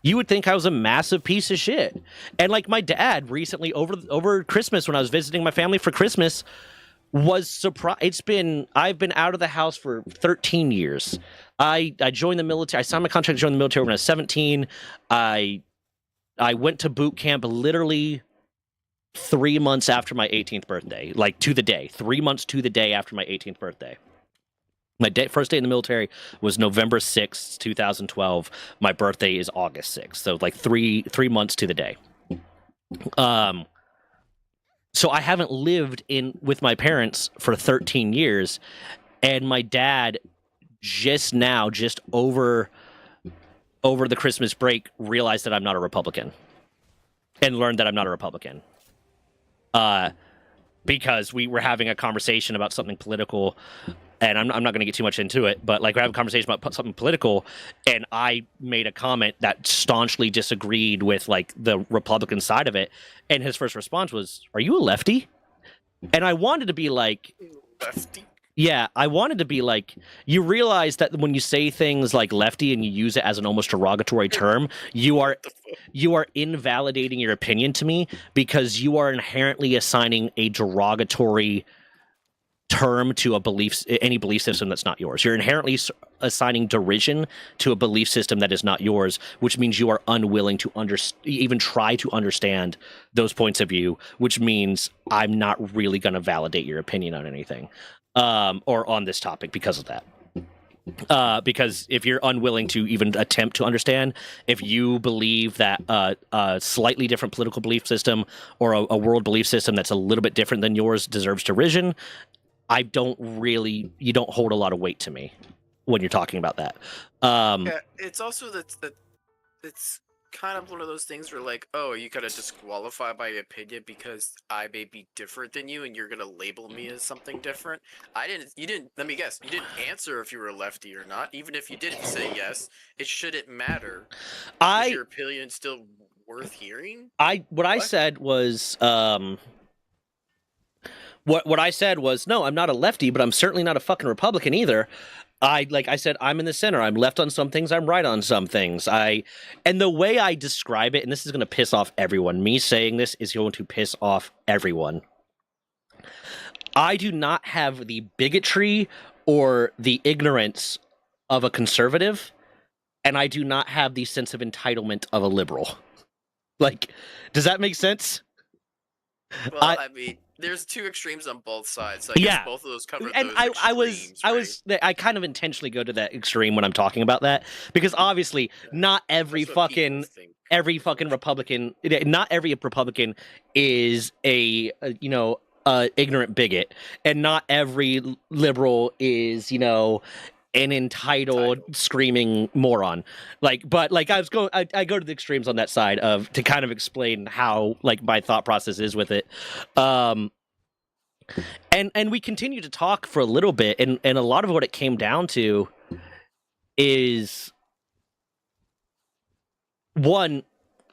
You would think I was a massive piece of shit. And like my dad recently over Christmas, when I was visiting my family for Christmas, was surprised. I've been out of the house for 13 years. I joined the military. I signed my contract to join the military when I was 17. I went to boot camp literally 3 months after my 18th birthday, like to the day, 3 months to the day after my 18th birthday. My first day in the military was November 6th, 2012. My birthday is August 6th. So like three months to the day. So I haven't lived with my parents for 13 years. And my dad just over the Christmas break realized that I'm not a Republican and learned that I'm not a Republican. Because we were having a conversation about something political. And I'm not going to get too much into it, but like we're having a conversation about something political, and I made a comment that staunchly disagreed with like the Republican side of it, and his first response was, "Are you a lefty?" And I wanted to be like, lefty? Yeah, I wanted to be like, you realize that when you say things like lefty and you use it as an almost derogatory term, you are invalidating your opinion to me, because you are inherently assigning a derogatory term to any belief system that's not yours. You're inherently assigning derision to a belief system that is not yours, which means you are unwilling to even try to understand those points of view, which means I'm not really going to validate your opinion on anything or on this topic because of that. Because if you're unwilling to even attempt to understand, if you believe that a slightly different political belief system or a world belief system that's a little bit different than yours deserves derision, you don't hold a lot of weight to me when you're talking about that. Yeah, it's also that it's kind of one of those things where like, oh, you gotta disqualify my opinion because I may be different than you and you're gonna label me as something different. You didn't, let me guess, you didn't answer if you were a lefty or not. Even if you didn't say yes, it shouldn't matter. Is your opinion still worth hearing? What I said was, What I said was, no, I'm not a lefty, but I'm certainly not a fucking Republican either. I said, I'm in the center. I'm left on some things. I'm right on some things. And the way I describe it, and this is going to piss off everyone. Me saying this is going to piss off everyone. I do not have the bigotry or the ignorance of a conservative, and I do not have the sense of entitlement of a liberal. Like, does that make sense? Well, I mean, there's two extremes on both sides. So I guess both of those cover and those extremes, I kind of intentionally go to that extreme when I'm talking about that, because obviously not every fucking Republican, not every Republican is a ignorant bigot, and not every liberal is an entitled screaming moron. I go to the extremes on that side to kind of explain how my thought process is with it. And we continue to talk for a little bit, and a lot of what it came down to is one,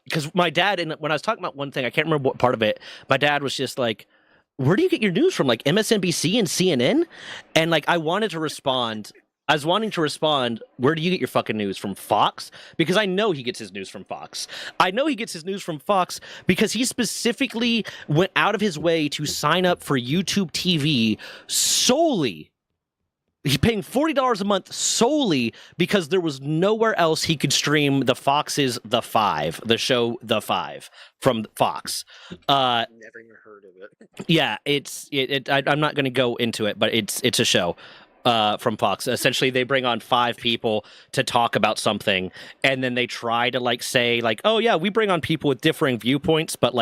because my dad, and when I was talking about one thing, I can't remember what part of it, my dad was just like, where do you get your news from? MSNBC and CNN? And I wanted to respond. I was wanting to respond, where do you get your fucking news? From Fox? Because I know he gets his news from Fox. I know he gets his news from Fox because he specifically went out of his way to sign up for YouTube TV solely. He's paying $40 a month solely because there was nowhere else he could stream the Fox's The Five, the show The Five from Fox. Never even heard of it. Yeah, I'm not going to go into it, but it's a show from Fox. Essentially, they bring on 5 people to talk about something, and then they try to say oh yeah, we bring on people with differing viewpoints, but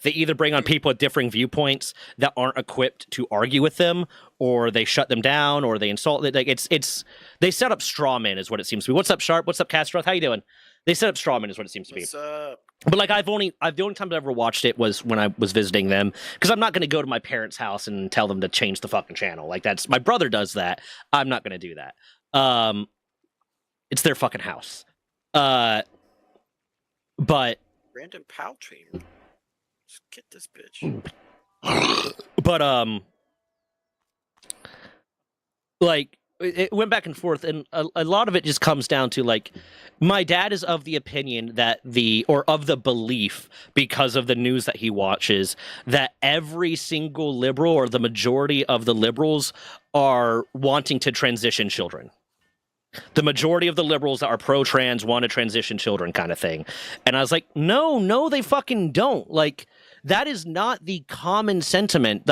they either bring on people with differing viewpoints that aren't equipped to argue with them, or they shut them down, or they insult. It's they set up straw men is what it seems to be. What's up, Sharp? What's up, Castro? How you doing? They set up straw men is what it seems to be. What's up? But the only time I ever watched it was when I was visiting them, because I'm not going to go to my parents' house and tell them to change the fucking channel. That's my brother does that. I'm not going to do that. It's their fucking house. But random pal trainer. Just get this bitch. But it went back and forth, and a lot of it just comes down to my dad is of the opinion of the belief, because of the news that he watches, that every single liberal, or the majority of the liberals, are wanting to transition children. The majority of the liberals that are pro-trans want to transition children, kind of thing. And I was like, no, they fucking don't. That is not the common sentiment.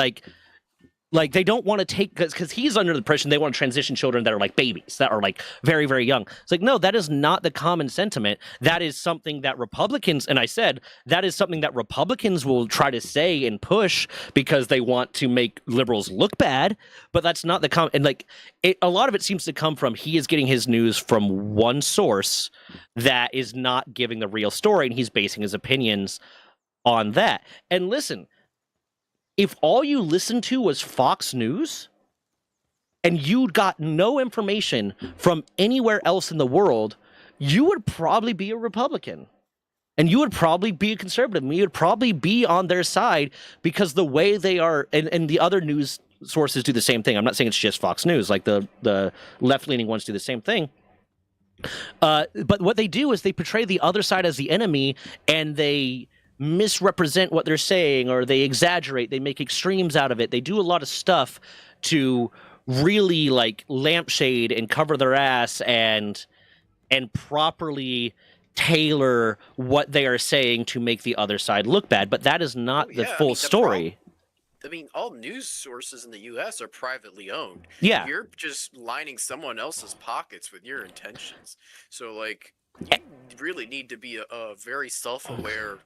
They don't want to take, because he's under the impression they want to transition children that are babies, that are very, very young. It's no, that is not the common sentiment. That is something that Republicans, and I said, that is something that Republicans will try to say and push because they want to make liberals look bad, but that's not the and a lot of it seems to come from, he is getting his news from one source that is not giving the real story, and he's basing his opinions on that. And listen, if all you listened to was Fox News and you got no information from anywhere else in the world, you would probably be a Republican. And you would probably be a conservative. And you would probably be on their side, because the way they are, and the other news sources do the same thing. I'm not saying it's just Fox News. The left-leaning ones do the same thing. But what they do is they portray the other side as the enemy, and they misrepresent what they're saying, or they exaggerate, they make extremes out of it. They do a lot of stuff to really lampshade and cover their ass and properly tailor what they are saying to make the other side look bad. But that is not the full story. All news sources in the U.S. are privately owned. Yeah. You're just lining someone else's pockets with your intentions. So you really need to be a very self-aware,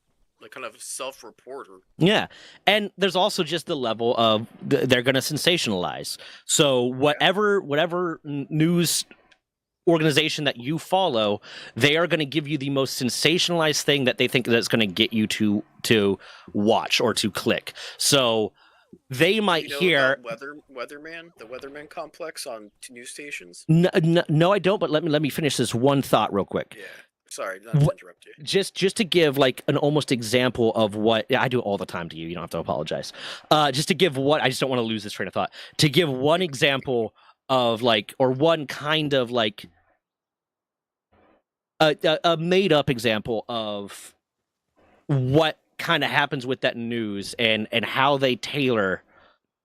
kind of self-reporter. Yeah. And there's also just the level of they're going to sensationalize. So whatever news organization that you follow, they are going to give you the most sensationalized thing that they think that's going to get you to watch or to click. So they might hear the Weatherman complex on news stations. No, I don't. But let me finish this one thought real quick. Yeah. Sorry, not to interrupt you. Just to give an almost example of what I do all the time to you. You don't have to apologize. Just to give I just don't want to lose this train of thought. To give one example of or one kind of a made up example of what kind of happens with that news and how they tailor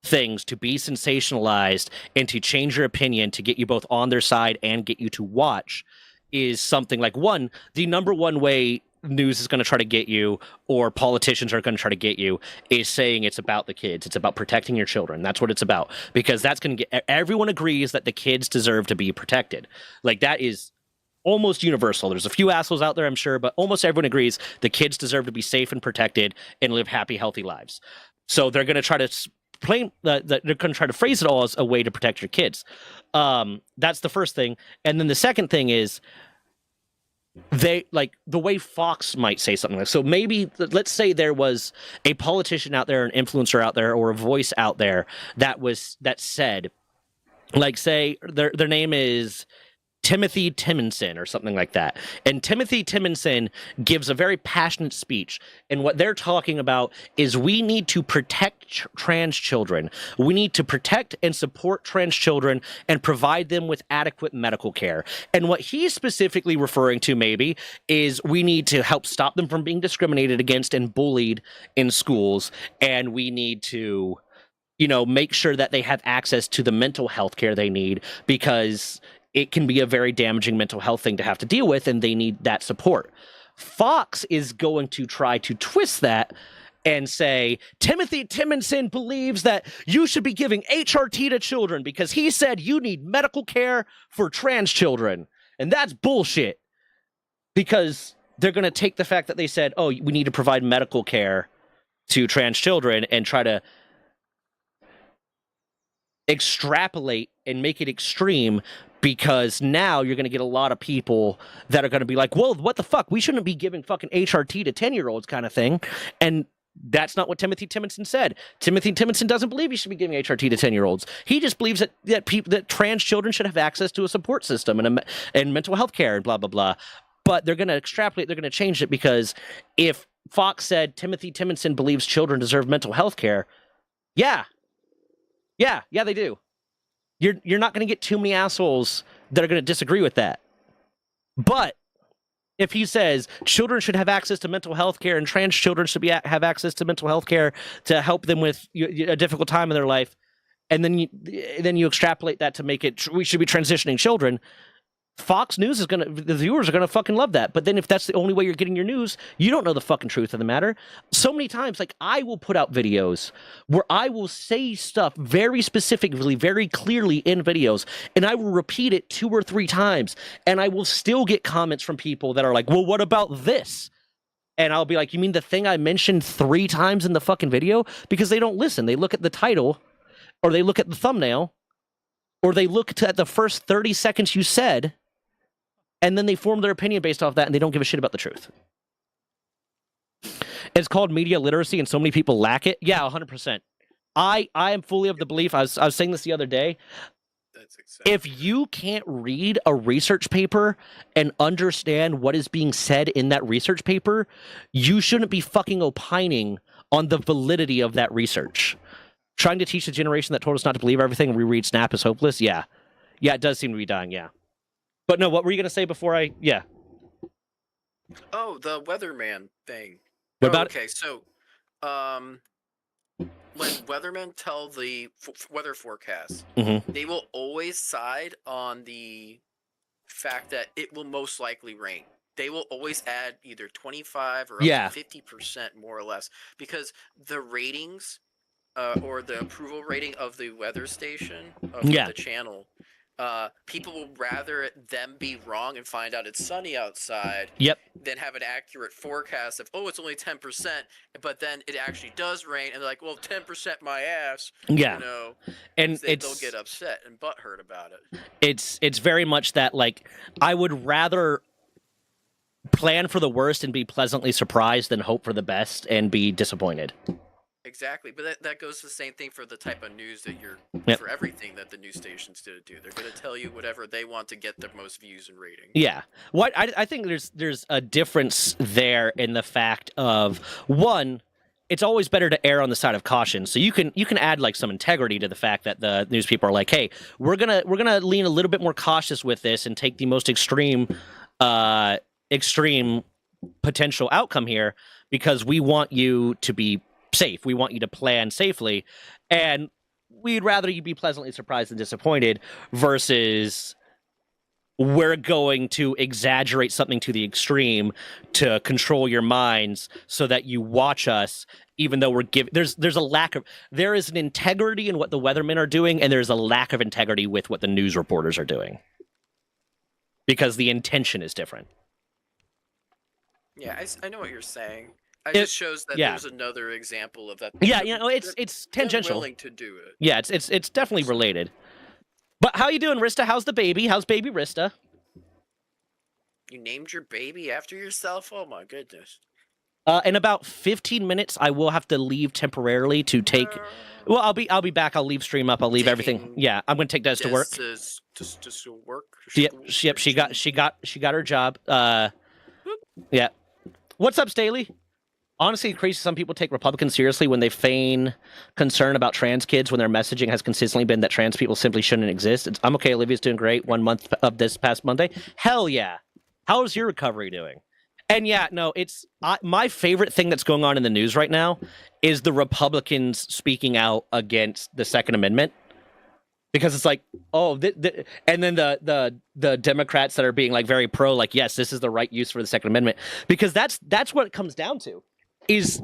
things to be sensationalized and to change your opinion to get you both on their side and get you to watch, is something the number one way news is going to try to get you, or politicians are going to try to get you, is saying it's about the kids. It's about protecting your children. That's what it's about, because that's going to get, everyone agrees that the kids deserve to be protected. Like, that is almost universal. There's a few assholes out there, I'm sure, but almost everyone agrees the kids deserve to be safe and protected and live happy, healthy lives. So they're going to try to they're going to try to phrase it all as a way to protect your kids. That's the first thing. And then the second thing is, they, like, the way Fox might say something like, so maybe let's say there was a politician out there, an influencer out there, or a voice out there that said, like, say their name is Timothy Timonson or something like that. And Timothy Timonson gives a very passionate speech. And what they're talking about is we need to protect trans children. We need to protect and support trans children and provide them with adequate medical care. And what he's specifically referring to maybe is we need to help stop them from being discriminated against and bullied in schools. And we need to, make sure that they have access to the mental health care they need, because it can be a very damaging mental health thing to have to deal with, and they need that support. Fox is going to try to twist that and say, Timothy Timonson believes that you should be giving HRT to children because he said you need medical care for trans children. And that's bullshit, because they're going to take the fact that they said, oh, we need to provide medical care to trans children, and try to extrapolate and make it extreme, because now you're going to get a lot of people that are going to be like, well, what the fuck? We shouldn't be giving fucking HRT to 10-year-olds kind of thing. And that's not what Timothy Timonson said. Timothy Timonson doesn't believe you should be giving HRT to 10-year-olds. He just believes that trans children should have access to a support system and mental health care and blah, blah, blah. But they're going to extrapolate. They're going to change it, because if Fox said Timothy Timonson believes children deserve mental health care, yeah, they do. You're not going to get too many assholes that are going to disagree with that. But if he says children should have access to mental health care and trans children should have access to mental health care to help them with a difficult time in their life, and then you extrapolate that to make it we should be transitioning children, Fox News the viewers are gonna fucking love that. But then if that's the only way you're getting your news, you don't know the fucking truth of the matter. So many times, like, I will put out videos where I will say stuff very specifically, very clearly in videos, and I will repeat it 2 or 3 times, and I will still get comments from people that are like, well, what about this? And I'll be like, you mean the thing I mentioned 3 times in the fucking video? Because they don't listen. They look at the title, or they look at the thumbnail, or they look at the first 30 seconds you said, and then they form their opinion based off that, and they don't give a shit about the truth. It's called media literacy, and so many people lack it. Yeah, 100%. I am fully of the belief, I was saying this the other day, that's exactly. If you can't read a research paper and understand what is being said in that research paper, you shouldn't be fucking opining on the validity of that research. Trying to teach the generation that told us not to believe everything and reread Snap is hopeless? Yeah. Yeah, it does seem to be dying, yeah. But no, what were you going to say before I... Yeah. Oh, the weatherman thing. What about okay, so when weathermen tell the weather forecast, they will always side on the fact that it will most likely rain. They will always add either 25 or up to 50% more or less, because the ratings or the approval rating of the weather station, of the channel, people will rather them be wrong and find out it's sunny outside than have an accurate forecast of, oh, it's only 10%, but then it actually does rain, and they're like, well, 10% my ass. Yeah. You know, and they'll get upset and butthurt about it. It's very much that, like, I would rather plan for the worst and be pleasantly surprised than hope for the best and be disappointed. Exactly, but that goes the same thing for the type of news that you're for everything that the news stations do. They're going to tell you whatever they want to get the most views and ratings. Yeah, what I think there's a difference there in the fact of, one, it's always better to err on the side of caution. So you can add like some integrity to the fact that the news people are like, hey, we're gonna lean a little bit more cautious with this and take the most extreme potential outcome here, because we want you to be safe. We want you to plan safely, and we'd rather you be pleasantly surprised than disappointed versus we're going to exaggerate something to the extreme to control your minds so that you watch us, even though we're giving. There is an integrity in what the weathermen are doing, and there's a lack of integrity with what the news reporters are doing. Because the intention is different. Yeah, I know what you're saying. It just shows that there's another example of that. Yeah, it's tangential. Willing to do it. Yeah, it's definitely related. But how you doing, Rista? How's the baby? How's baby Rista? You named your baby after yourself? Oh my goodness. In about 15 minutes, I will have to leave temporarily to take. Well, I'll be back. I'll leave stream up. I'll leave everything. Yeah, I'm gonna take Des to work. Just to work. Yep. She got her job. Yeah. What's up, Staley? Honestly, it's crazy some people take Republicans seriously when they feign concern about trans kids when their messaging has consistently been that trans people simply shouldn't exist. I'm okay. Olivia's doing great. 1 month of this past Monday. Hell yeah. How's your recovery doing? And yeah, no, it's my favorite thing that's going on in the news right now is the Republicans speaking out against the Second Amendment. Because it's like, oh, and then the Democrats that are being like very pro, like, yes, this is the right use for the Second Amendment. Because that's what it comes down to. Is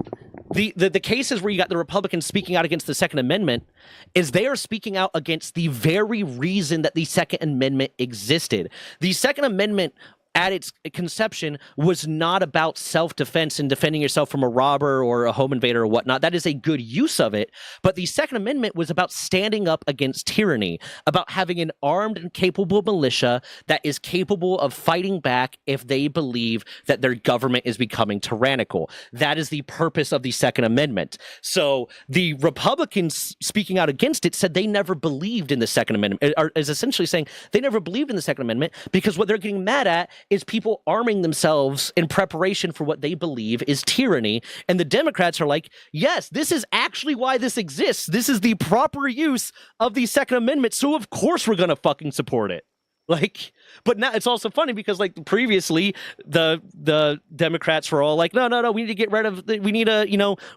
the cases where you got the Republicans speaking out against the Second Amendment is they are speaking out against the very reason that the Second Amendment existed. The Second Amendment at its conception was not about self-defense and defending yourself from a robber or a home invader or whatnot. That is a good use of it. But the Second Amendment was about standing up against tyranny, about having an armed and capable militia that is capable of fighting back if they believe that their government is becoming tyrannical. That is the purpose of the Second Amendment. So the Republicans speaking out against it said they never believed in the Second Amendment, or is essentially saying they never believed in the Second Amendment because what they're getting mad at is people arming themselves in preparation for what they believe is tyranny. And the Democrats are like, yes, this is actually why this exists. This is the proper use of the Second Amendment. So of course we're going to fucking support it. Like, but now it's also funny because like previously the Democrats were all like, no, we need to get rid of, we need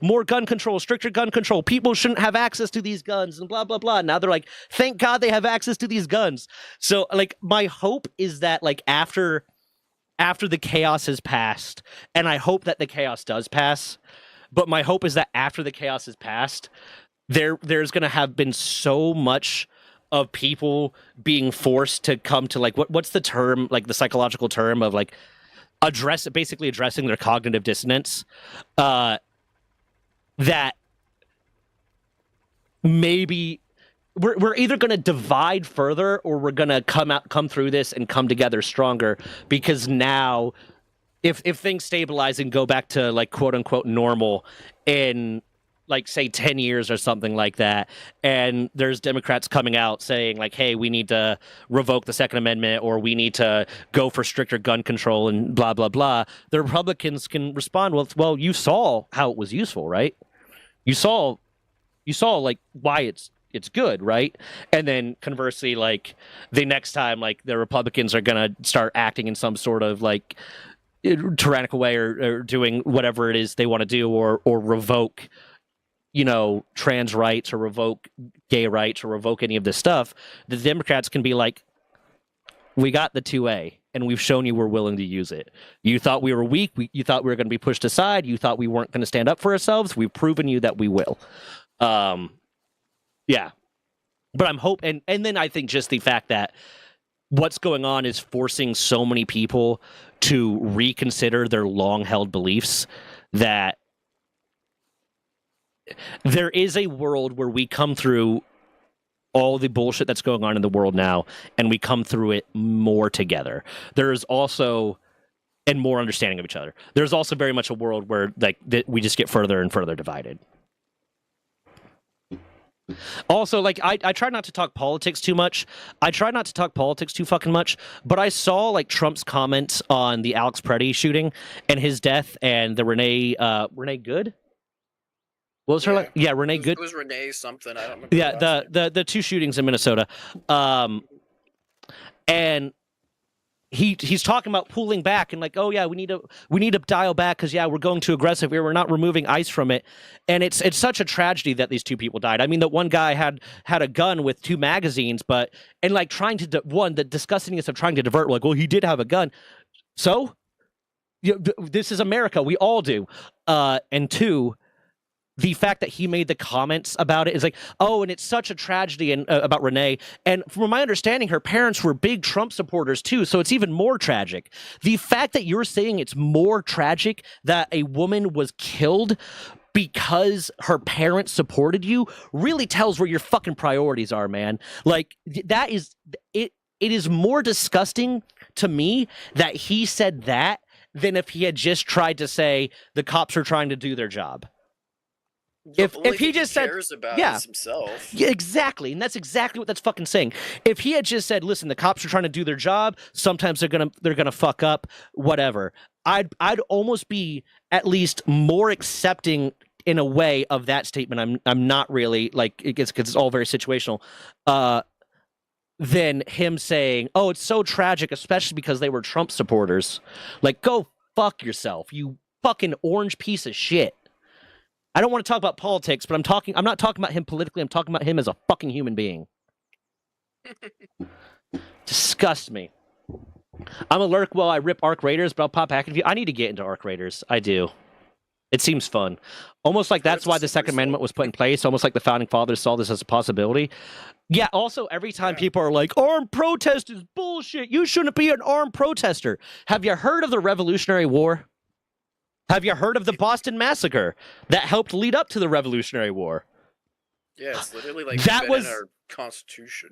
more gun control, stricter gun control. People shouldn't have access to these guns and blah, blah, blah. Now they're like, thank God they have access to these guns. So like my hope is that like after the chaos has passed, and I hope that the chaos does pass, but my hope is that after the chaos has passed, there's going to have been so much of people being forced to come to like, what's the term, like the psychological term of like basically addressing their cognitive dissonance, that maybe we're either going to divide further or we're going to come through this and come together stronger, because now if things stabilize and go back to like quote unquote normal in like say 10 years or something like that, and there's Democrats coming out saying like, hey, we need to revoke the Second Amendment or we need to go for stricter gun control and blah blah blah, the Republicans can respond, well you saw how it was useful, right? You saw like why it's good, right? And then conversely, like the next time, like the Republicans are gonna start acting in some sort of like tyrannical way or doing whatever it is they want to do, or revoke, trans rights, or revoke gay rights, or revoke any of this stuff. The Democrats can be like, we got the 2A and we've shown you we're willing to use it. You thought we were weak. You thought we were going to be pushed aside. You thought we weren't going to stand up for ourselves. We've proven you that we will. Yeah, but I'm hoping, and then I think just the fact that what's going on is forcing so many people to reconsider their long-held beliefs, that there is a world where we come through all the bullshit that's going on in the world now, and we come through it more together. There's also, and more understanding of each other. There's also very much a world where like we just get further and further divided. Also, like, I try not to talk politics too much. I try not to talk politics too fucking much, but I saw, like, Trump's comments on the Alex Preddy shooting and his death and the Renee Good? What was her like? Yeah, Renee Good. It was Renee something. I don't remember. Yeah, the two shootings in Minnesota. And he's talking about pulling back and like, oh yeah, we need to dial back because yeah, we're going too aggressive here. We're not removing ice from it, and it's such a tragedy that these two people died. I mean, that one guy had a gun with 2 magazines, but and like trying to the disgustingness of trying to divert, like, well, he did have a gun, so this is America, we all do, and 2. The fact that he made the comments about it is like, oh, and it's such a tragedy, and about Renee. And from my understanding, her parents were big Trump supporters too, so it's even more tragic. The fact that you're saying it's more tragic that a woman was killed because her parents supported you really tells where your fucking priorities are, man. Like, that is it. It is more disgusting to me that he said that than if he had just tried to say the cops are trying to do their job. If he just said, yeah, himself. Yeah, exactly, and that's exactly what that's fucking saying. If he had just said, "Listen, the cops are trying to do their job. Sometimes they're gonna fuck up, whatever," I'd almost be at least more accepting in a way of that statement. I'm not really like because it's all very situational. Than him saying, "Oh, it's so tragic, especially because they were Trump supporters." Like, go fuck yourself, you fucking orange piece of shit. I don't want to talk about politics, but I'm not talking about him politically. I'm talking about him as a fucking human being. Disgust me. I'm a lurk while I rip Arc Raiders, but I'll pop back. I need to get into Arc Raiders. I do. It seems fun. Almost like that's why the Second Amendment was put in place. Almost like the Founding Fathers saw this as a possibility. Yeah, also, every time people are like, armed protest is bullshit. You shouldn't be an armed protester. Have you heard of the Revolutionary War? Have you heard of the Boston Massacre that helped lead up to the Revolutionary War? Yeah, it's literally like that was in our Constitution.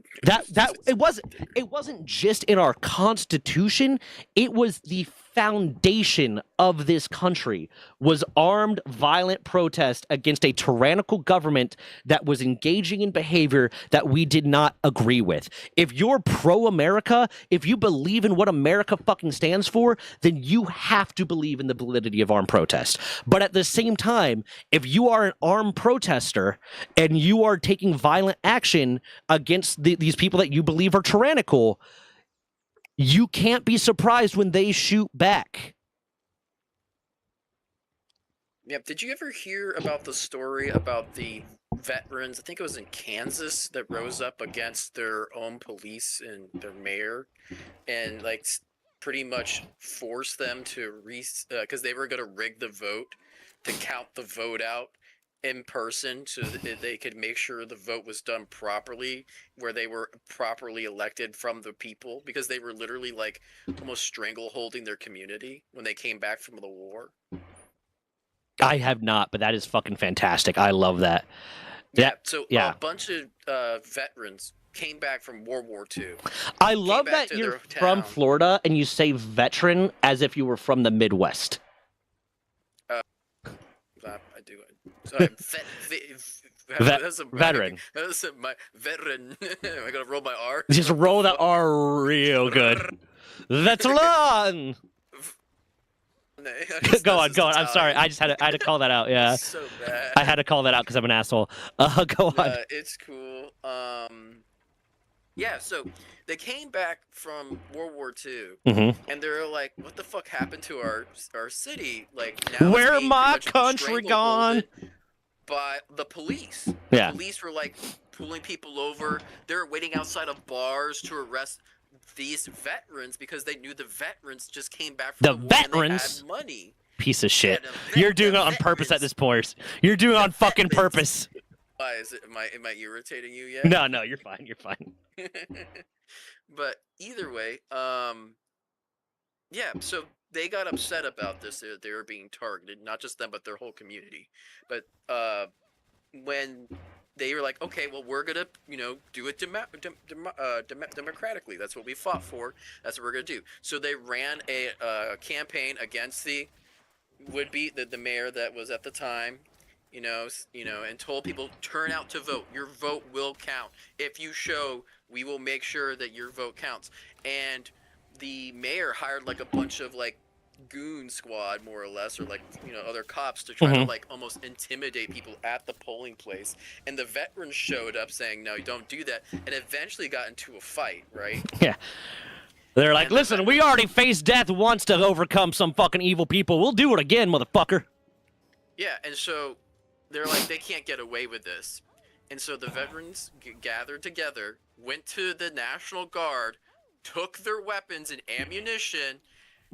It wasn't just in our Constitution. It was the foundation of this country, was armed, violent protest against a tyrannical government that was engaging in behavior that we did not agree with. If you're pro-America, if you believe in what America fucking stands for, then you have to believe in the validity of armed protest. But at the same time, if you are an armed protester and you are taking violent action against these people that you believe are tyrannical, you can't be surprised when they shoot back. Yep. Did you ever hear about the story about the veterans? I think it was in Kansas that rose up against their own police and their mayor, and like pretty much forced them to because they were going to rig the vote to count the vote out in person so that they could make sure the vote was done properly, where they were properly elected from the people, because they were literally like almost strangleholding their community when they came back from the war. I have not, but that is fucking fantastic. I love that. A bunch of veterans came back from World War II. I love that you're from Florida and you say veteran as if you were from the Midwest. I do. Sorry, veteran. That's my veteran. Am I gonna roll my R? Just roll that R real good. Veteran. Go on. I'm sorry. I had to call that out. Yeah. So bad. I had to call that out because I'm an asshole. Go on. It's cool. Yeah. So they came back from World War II, and they're like, "What the fuck happened to our city? Like, now where my country gone?" By the police. Yeah. The police were like pulling people over. They were waiting outside of bars to arrest these veterans because they knew the veterans just came back from the war and they had money. Piece of shit. You're doing it on purpose at this point. You're doing it on fucking purpose. Why is it? Am I irritating you yet? No, you're fine. You're fine. But either way, yeah. So they got upset about this. They were being targeted, not just them, but their whole community. But when they were like, okay, well, we're gonna, do it democratically. That's what we fought for. That's what we're gonna do. So they ran a campaign against the the mayor that was at the time, and told people, turn out to vote. Your vote will count. If you show, we will make sure that your vote counts. And the mayor hired like a bunch of like goon squad, more or less, or like other cops to try to like almost intimidate people at the polling place. And the veterans showed up saying, no, you don't do that, and eventually got into a fight, right? Yeah. They're like, listen, we already faced death once to overcome some fucking evil people. We'll do it again, motherfucker. Yeah, and so they're like, they can't get away with this. And so the veterans gathered together, went to the National Guard, took their weapons and ammunition,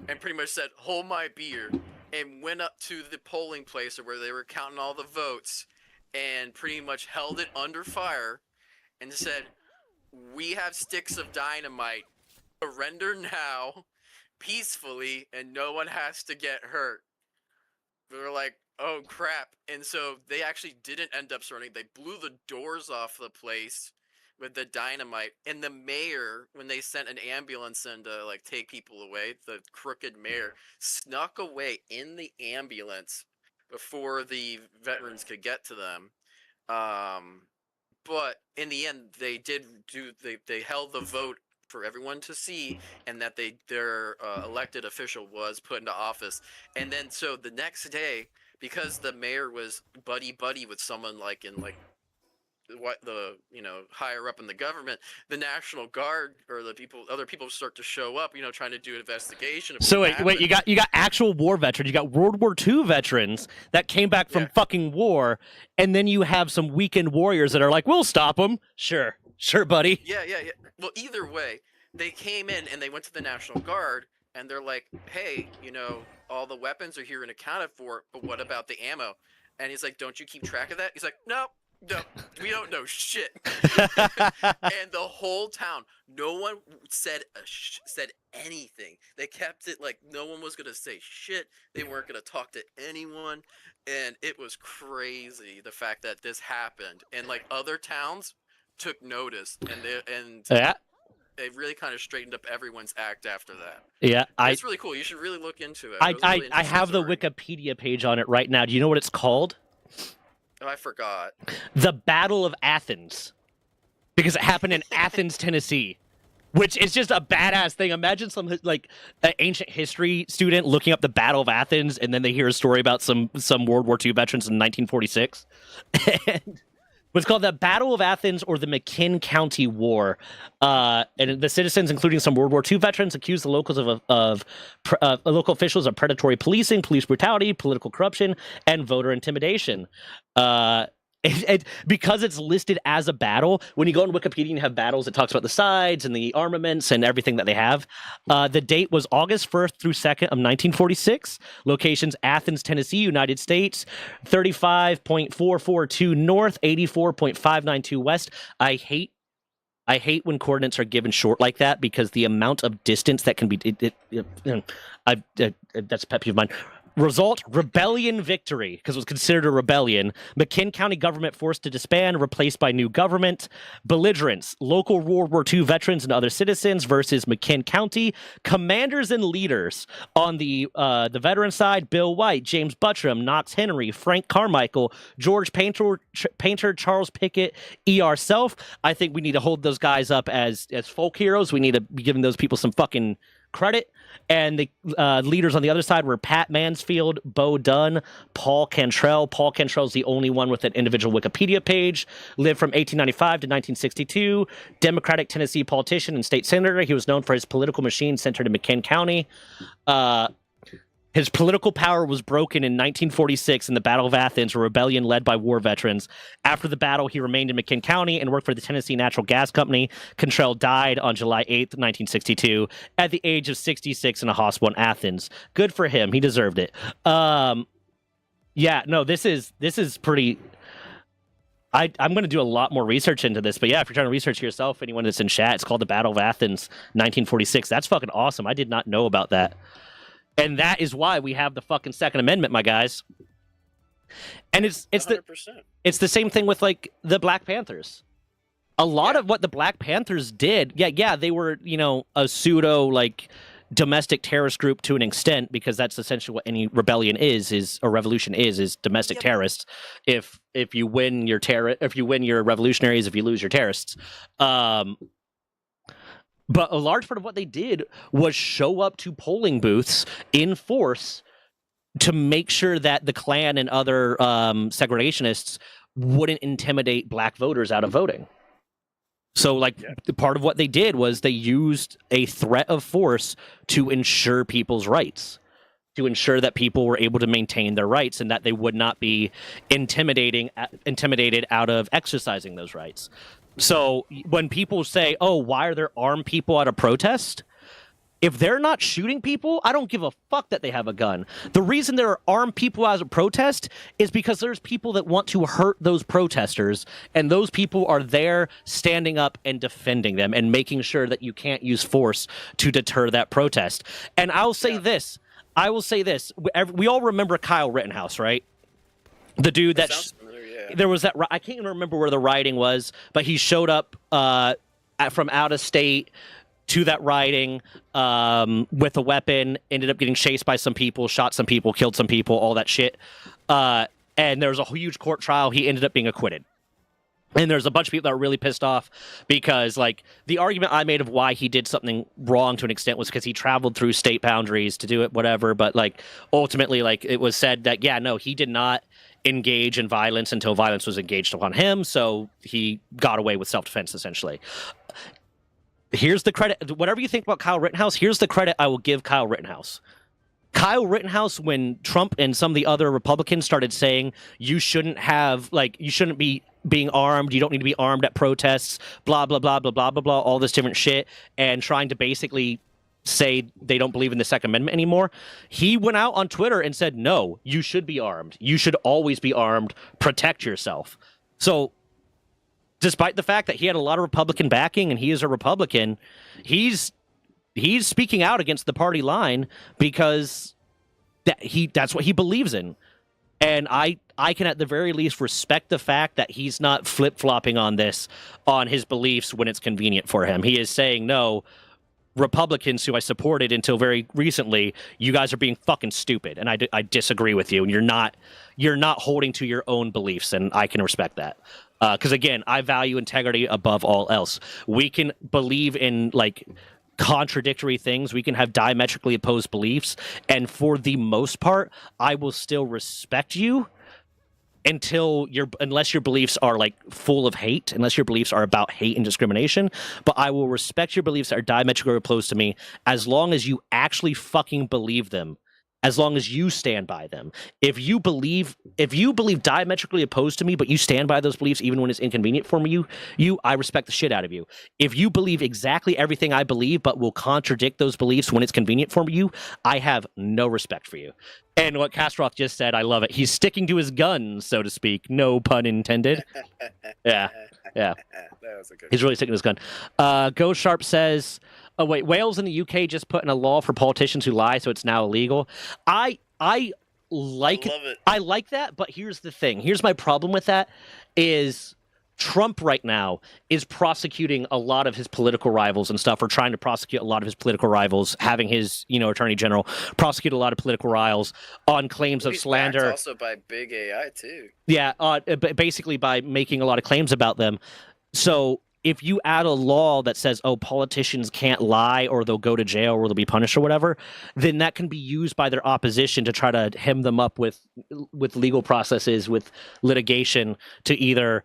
and pretty much said, hold my beer, and went up to the polling place where they were counting all the votes, and pretty much held it under fire, and said, we have sticks of dynamite. Surrender now, peacefully, and no one has to get hurt. We were like, oh crap. And so they actually didn't end up surrendering. They blew the doors off the place with the dynamite. And the mayor, when they sent an ambulance in to like take people away, the crooked mayor snuck away in the ambulance before the veterans could get to them. But in the end, they held the vote for everyone to see, and that their elected official was put into office. And then so the next day, because the mayor was buddy with someone like in like what the higher up in the government, the National Guard or other people start to show up, trying to do an investigation. So wait, you got actual war veterans, you got World War II veterans that came back from fucking war, and then you have some weekend warriors that are like, we'll stop them. Sure, buddy. Yeah. Well, either way, they came in and they went to the National Guard, and they're like, hey, all the weapons are here and accounted for, but what about the ammo? And he's like, don't you keep track of that? He's like, no, we don't know shit. And the whole town, no one said anything. They kept it like no one was gonna say shit. They weren't gonna talk to anyone, and it was crazy the fact that this happened. And like other towns took notice, and they really kind of straightened up everyone's act after that. Yeah, it's really cool. You should really look into it. I have the Wikipedia page on it right now. Do you know what it's called? Oh, I forgot. The Battle of Athens, because it happened in Athens, Tennessee, which is just a badass thing. Imagine some like an ancient history student looking up the Battle of Athens, and then they hear a story about some World War II veterans in 1946. And what's called the Battle of Athens, or the McKinn County War. And the citizens, including some World War II veterans, accused the locals of local officials of predatory policing, police brutality, political corruption, and voter intimidation. Because it's listed as a battle, when you go on Wikipedia and have battles, it talks about the sides and the armaments and everything that they have. The date was August 1st through 2nd of 1946. Locations: Athens, Tennessee, United States, 35.442 north, 84.592 west. I hate when coordinates are given short like that, because the amount of distance that can be that's a pet peeve of mine. Result: rebellion victory, because it was considered a rebellion. McKinn County government forced to disband, replaced by new government. Belligerents: local World War II veterans and other citizens versus McKinn County. Commanders and leaders: on the veteran side, Bill White, James Buttram, Knox Henry, Frank Carmichael, George Painter, Charles Pickett, E.R. Self. I think we need to hold those guys up as folk heroes. We need to be giving those people some fucking credit. And the leaders on the other side were Pat Mansfield, Bo Dunn, Paul Cantrell. Paul Cantrell is the only one with an individual Wikipedia page. Lived from 1895 to 1962. Democratic Tennessee politician and state senator. He was known for his political machine centered in McKinn County. His political power was broken in 1946 in the Battle of Athens, a rebellion led by war veterans. After the battle, he remained in McKinn County and worked for the Tennessee Natural Gas Company. Cantrell died on July 8th, 1962, at the age of 66 in a hospital in Athens. Good for him. He deserved it. This is pretty... I'm going to do a lot more research into this, but yeah, if you're trying to research yourself, anyone that's in chat, it's called the Battle of Athens, 1946. That's fucking awesome. I did not know about that. And that is why we have the fucking Second Amendment, my guys. And it's 100%. It's the same thing with like the Black Panthers. A lot of what the Black Panthers did, they were, a pseudo like domestic terrorist group to an extent, because that's essentially what any rebellion is a revolution is domestic terrorists. If you win your revolutionaries, if you lose your terrorists. But a large part of what they did was show up to polling booths in force to make sure that the Klan and other segregationists wouldn't intimidate black voters out of voting. So, like, part of what they did was they used a threat of force to ensure people's rights, to ensure that people were able to maintain their rights and that they would not be intimidated out of exercising those rights. So when people say, oh, why are there armed people at a protest? If they're not shooting people, I don't give a fuck that they have a gun. The reason there are armed people as a protest is because there's people that want to hurt those protesters, and those people are there standing up and defending them and making sure that you can't use force to deter that protest. And I'll say this. I will say this. We all remember Kyle Rittenhouse, right? The dude that... There was that... I can't even remember where the rioting was, but he showed up from out of state to that rioting with a weapon, ended up getting chased by some people, shot some people, killed some people, all that shit. And there was a huge court trial. He ended up being acquitted. And there's a bunch of people that were really pissed off because, like, the argument I made of why he did something wrong to an extent was because he traveled through state boundaries to do it, whatever. But, like, ultimately, like, it was said that, yeah, no, he did not engage in violence until violence was engaged upon him. So he got away with self-defense, essentially. Here's the credit. Whatever you think about Kyle Rittenhouse, here's the credit I will give Kyle Rittenhouse. Kyle Rittenhouse, when Trump and some of the other Republicans started saying you shouldn't be being armed, you don't need to be armed at protests, blah, blah, blah, blah, blah, blah, blah, all this different shit, and trying to basically say they don't believe in the Second Amendment anymore, he went out on Twitter and said, no, you should be armed. You should always be armed. Protect yourself. So despite the fact that he had a lot of Republican backing and he is a Republican, he's speaking out against the party line because that's what he believes in. And I can at the very least respect the fact that he's not flip-flopping on his beliefs when it's convenient for him. He is saying, no, Republicans who I supported until very recently, you guys are being fucking stupid, and I disagree with you, and you're not holding to your own beliefs, and I can respect that. Because, again, I value integrity above all else. We can believe in, like, contradictory things. We can have diametrically opposed beliefs. And for the most part, I will still respect you unless your beliefs are, like, full of hate, unless your beliefs are about hate and discrimination. But I will respect your beliefs that are diametrically opposed to me as long as you actually fucking believe them. As long as you stand by them. If you believe diametrically opposed to me, but you stand by those beliefs even when it's inconvenient for me, I respect the shit out of you. If you believe exactly everything I believe, but will contradict those beliefs when it's convenient for you, I have no respect for you. And what Kasparov just said, I love it. He's sticking to his guns, so to speak. No pun intended. Yeah. That was a good He's really sticking to his gun. Go Sharp says... Oh, wait, Wales and the UK just put in a law for politicians who lie, so it's now illegal. I like that, but here's the thing. Here's my problem with that is Trump right now is prosecuting a lot of his political rivals and stuff, or trying to prosecute a lot of his political rivals, having his, attorney general prosecute a lot of political rivals on claims of slander. Also by big AI too. Yeah, basically by making a lot of claims about them. So if you add a law that says, oh, politicians can't lie or they'll go to jail or they'll be punished or whatever, then that can be used by their opposition to try to hem them up with legal processes, with litigation, to either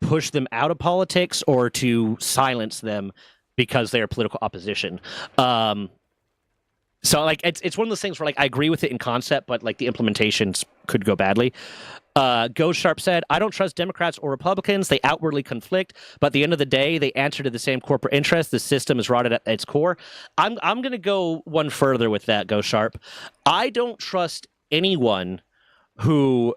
push them out of politics or to silence them because they are political opposition. So, like, it's one of those things where, like, I agree with it in concept, but, like, the implementations could go badly. Go Sharp said, I don't trust Democrats or Republicans. They outwardly conflict, but at the end of the day, they answer to the same corporate interests. The system is rotted at its core. I'm going to go one further with that, Go Sharp. I don't trust anyone who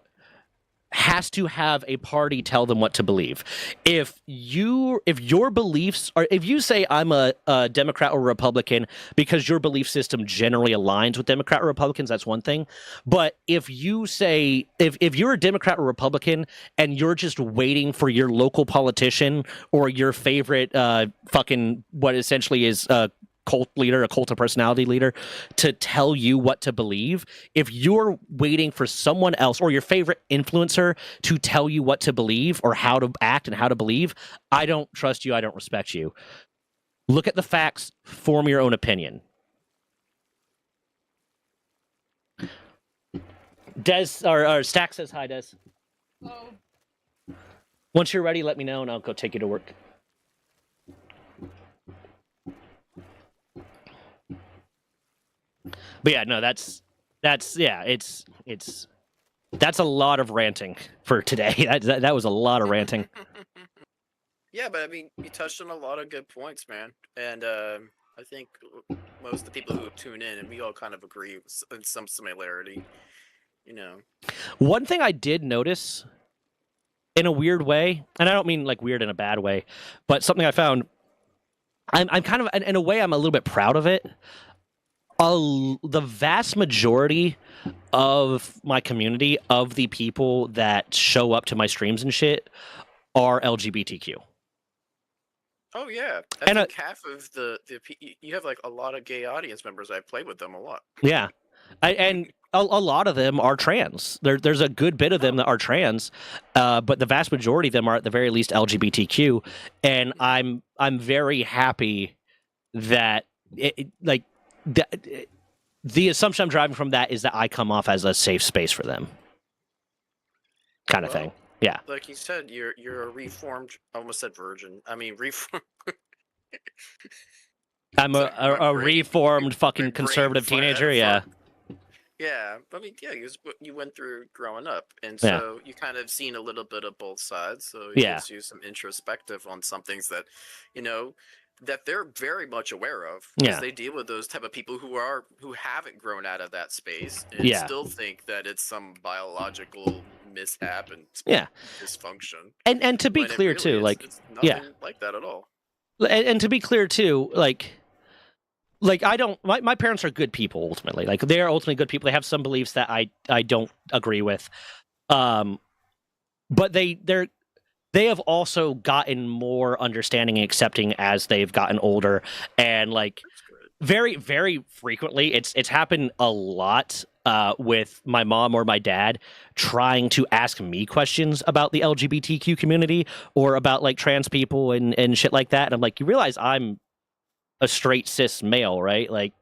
has to have a party tell them what to believe. If your beliefs are, if you say I'm a Democrat or Republican because your belief system generally aligns with Democrat or Republicans, that's one thing. But if you say, if you're a Democrat or Republican and you're just waiting for your local politician or your favorite fucking, what essentially is cult leader, a cult of personality leader, to tell you what to believe, if you're waiting for someone else or your favorite influencer to tell you what to believe or how to act and how to believe, I don't trust you. I don't respect you. Look at the facts, form your own opinion. Des or Stack says hi, Des. Oh. Once you're ready, let me know and I'll go take you to work. But yeah, no, that's yeah, that's a lot of ranting for today. That was a lot of ranting. Yeah, but I mean, you touched on a lot of good points, man, and I think most of the people who tune in, and we all kind of agree in some similarity. You know, one thing I did notice in a weird way, and I don't mean like weird in a bad way, but something I found, I'm kind of, in a way, I'm a little bit proud of it. The vast majority of my community, of the people that show up to my streams and shit, are LGBTQ. Oh yeah, I think half of the you have like a lot of gay audience members. I've played with them a lot. Yeah, and a lot of them are trans. There's a good bit of them that are trans, but the vast majority of them are at the very least LGBTQ, and I'm very happy that the assumption I'm driving from that is that I come off as a safe space for them, kind of thing. Yeah, like you said, you're a reformed. I almost said virgin. I mean reformed. I'm a reformed fucking conservative teenager. Yeah. Yeah, I mean, yeah, you went through growing up, and so you kind of seen a little bit of both sides. So it gives you some introspective on some things that, that they're very much aware of, because they deal with those type of people who haven't grown out of that space and still think that it's some biological mishap and dysfunction. And to be clear too, it's nothing like that at all. And to be clear too, like I don't. My parents are good people ultimately. Like they are ultimately good people. They have some beliefs that I don't agree with, but they have also gotten more understanding and accepting as they've gotten older, and like very very frequently it's happened a lot with my mom or my dad trying to ask me questions about the LGBTQ community or about like trans people and shit like that, and I'm like, you realize I'm a straight cis male, right? Like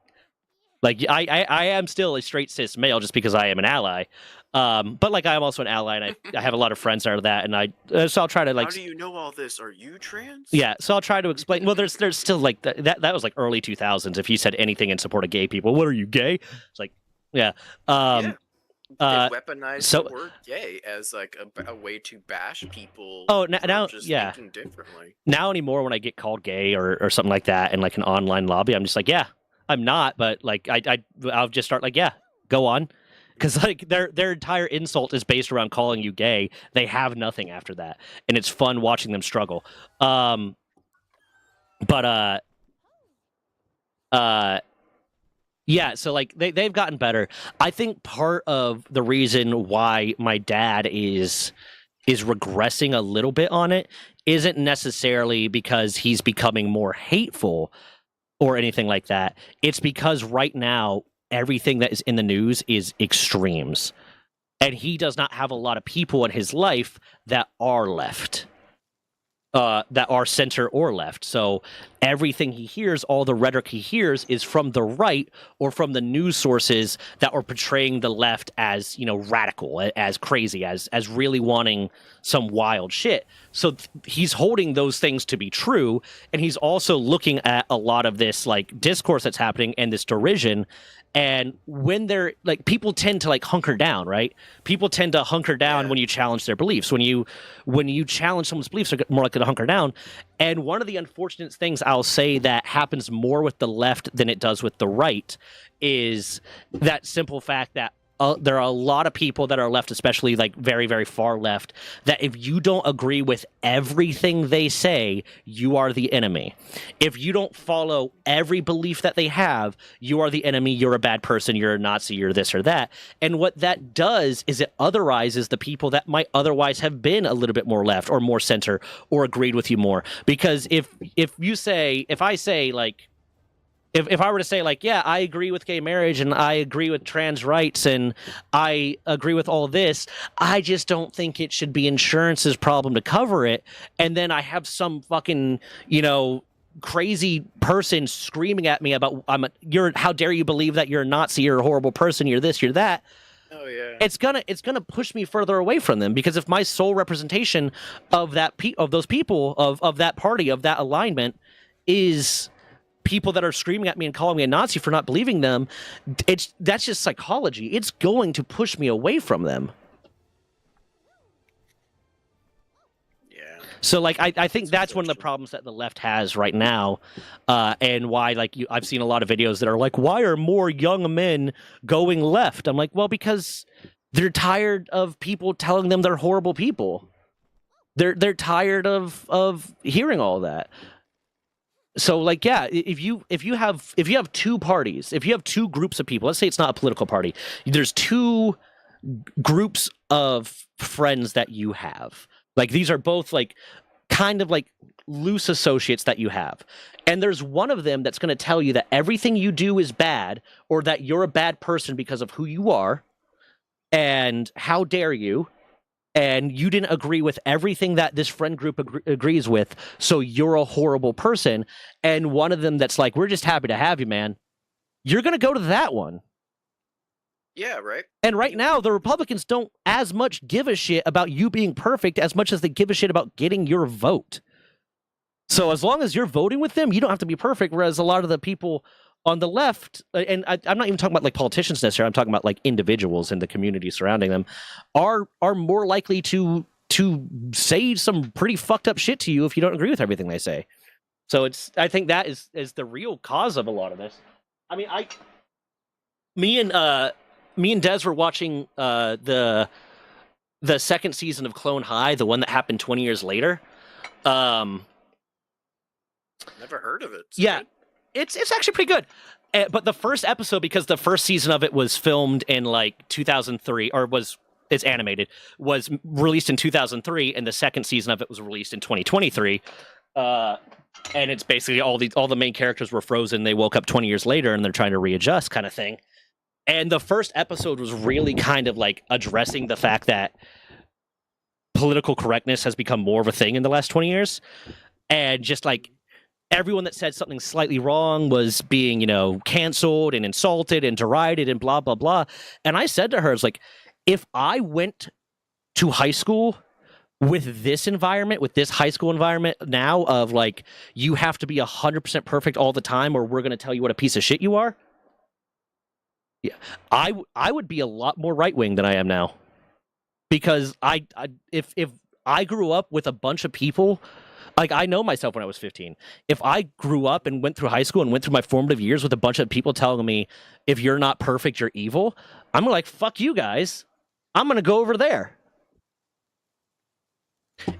I am still a straight cis male just because I am an ally. But like I'm also an ally, and I have a lot of friends that are that, and so I'll try to like. How do you know all this? Are you trans? Yeah, so I'll try to explain. Well, there's still like that was like early 2000s. If you said anything in support of gay people, what are you, gay? It's like, yeah. They weaponize the word gay as like a way to bash people. Oh, now just yeah. thinking differently. Now anymore, when I get called gay or something like that in like an online lobby, I'm just like, yeah, I'm not, but like I'll just start like, yeah, go on, because like their entire insult is based around calling you gay. They have nothing after that, and it's fun watching them struggle. Yeah, so like they've gotten better. I think part of the reason why my dad is regressing a little bit on it isn't necessarily because he's becoming more hateful or anything like that. It's because right now everything that is in the news is extremes. And he does not have a lot of people in his life that are left. That are center or left. So everything he hears, all the rhetoric he hears, is from the right or from the news sources that are portraying the left as, radical, as crazy, as really wanting some wild shit. So he's holding those things to be true, and he's also looking at a lot of this like discourse that's happening and this derision. And when they're like, people tend to like hunker down, right? People tend to hunker down when you challenge their beliefs. When you challenge someone's beliefs, they're more likely to hunker down. And one of the unfortunate things I'll say that happens more with the left than it does with the right is that simple fact that there are a lot of people that are left, especially like very, very far left, that if you don't agree with everything they say, you are the enemy. If you don't follow every belief that they have, you are the enemy, you're a bad person, you're a Nazi, you're this or that. And what that does is it otherizes the people that might otherwise have been a little bit more left or more center or agreed with you more. Because if I were to say, like, yeah, I agree with gay marriage and I agree with trans rights and I agree with all this, I just don't think it should be insurance's problem to cover it. And then I have some fucking, crazy person screaming at me about, how dare you believe that you're a Nazi, you're a horrible person, you're this, you're that. Oh yeah. It's gonna push me further away from them, because if my sole representation of those people, of that party, of that alignment is people that are screaming at me and calling me a Nazi for not believing them, that's just psychology. It's going to push me away from them. So, like, I think that's one of the problems that the left has right now, and why, like, I've seen a lot of videos that are like, why are more young men going left? I'm like, well, because they're tired of people telling them they're horrible people. They're tired of hearing all that. So, like, yeah, if you have two parties, if you have two groups of people, let's say it's not a political party, there's two groups of friends that you have. Like, these are both, like, kind of like loose associates that you have. And there's one of them that's going to tell you that everything you do is bad, or that you're a bad person because of who you are, and how dare you, and you didn't agree with everything that this friend group agrees with, so you're a horrible person. And one of them that's like, we're just happy to have you, man. You're going to go to that one. Yeah, right. And right now, the Republicans don't as much give a shit about you being perfect as much as they give a shit about getting your vote. So as long as you're voting with them, you don't have to be perfect, whereas a lot of the people on the left, and I'm not even talking about like politicians necessarily, I'm talking about like individuals in the community surrounding them, are more likely to say some pretty fucked up shit to you if you don't agree with everything they say. So I think that is the real cause of a lot of this. I mean, me and Des were watching the second season of Clone High, the one that happened 20 years later. Never heard of it. Yeah, it's actually pretty good. But the first episode, because the first season of it was filmed in like 2003, or it's animated, was released in 2003, and the second season of it was released in 2023. And it's basically all the main characters were frozen. They woke up 20 years later, and they're trying to readjust, kind of thing. And the first episode was really kind of like addressing the fact that political correctness has become more of a thing in the last 20 years. And just like everyone that said something slightly wrong was being, canceled and insulted and derided and blah, blah, blah. And I said to her, it's like, if I went to high school with this environment, with this high school environment now of like, you have to be 100% perfect all the time or we're going to tell you what a piece of shit you are. Yeah, I would be a lot more right wing than I am now, because if I grew up with a bunch of people, like I know myself when I was 15. If I grew up and went through high school and went through my formative years with a bunch of people telling me, if you're not perfect, you're evil, I'm like, fuck you guys. I'm gonna go over there.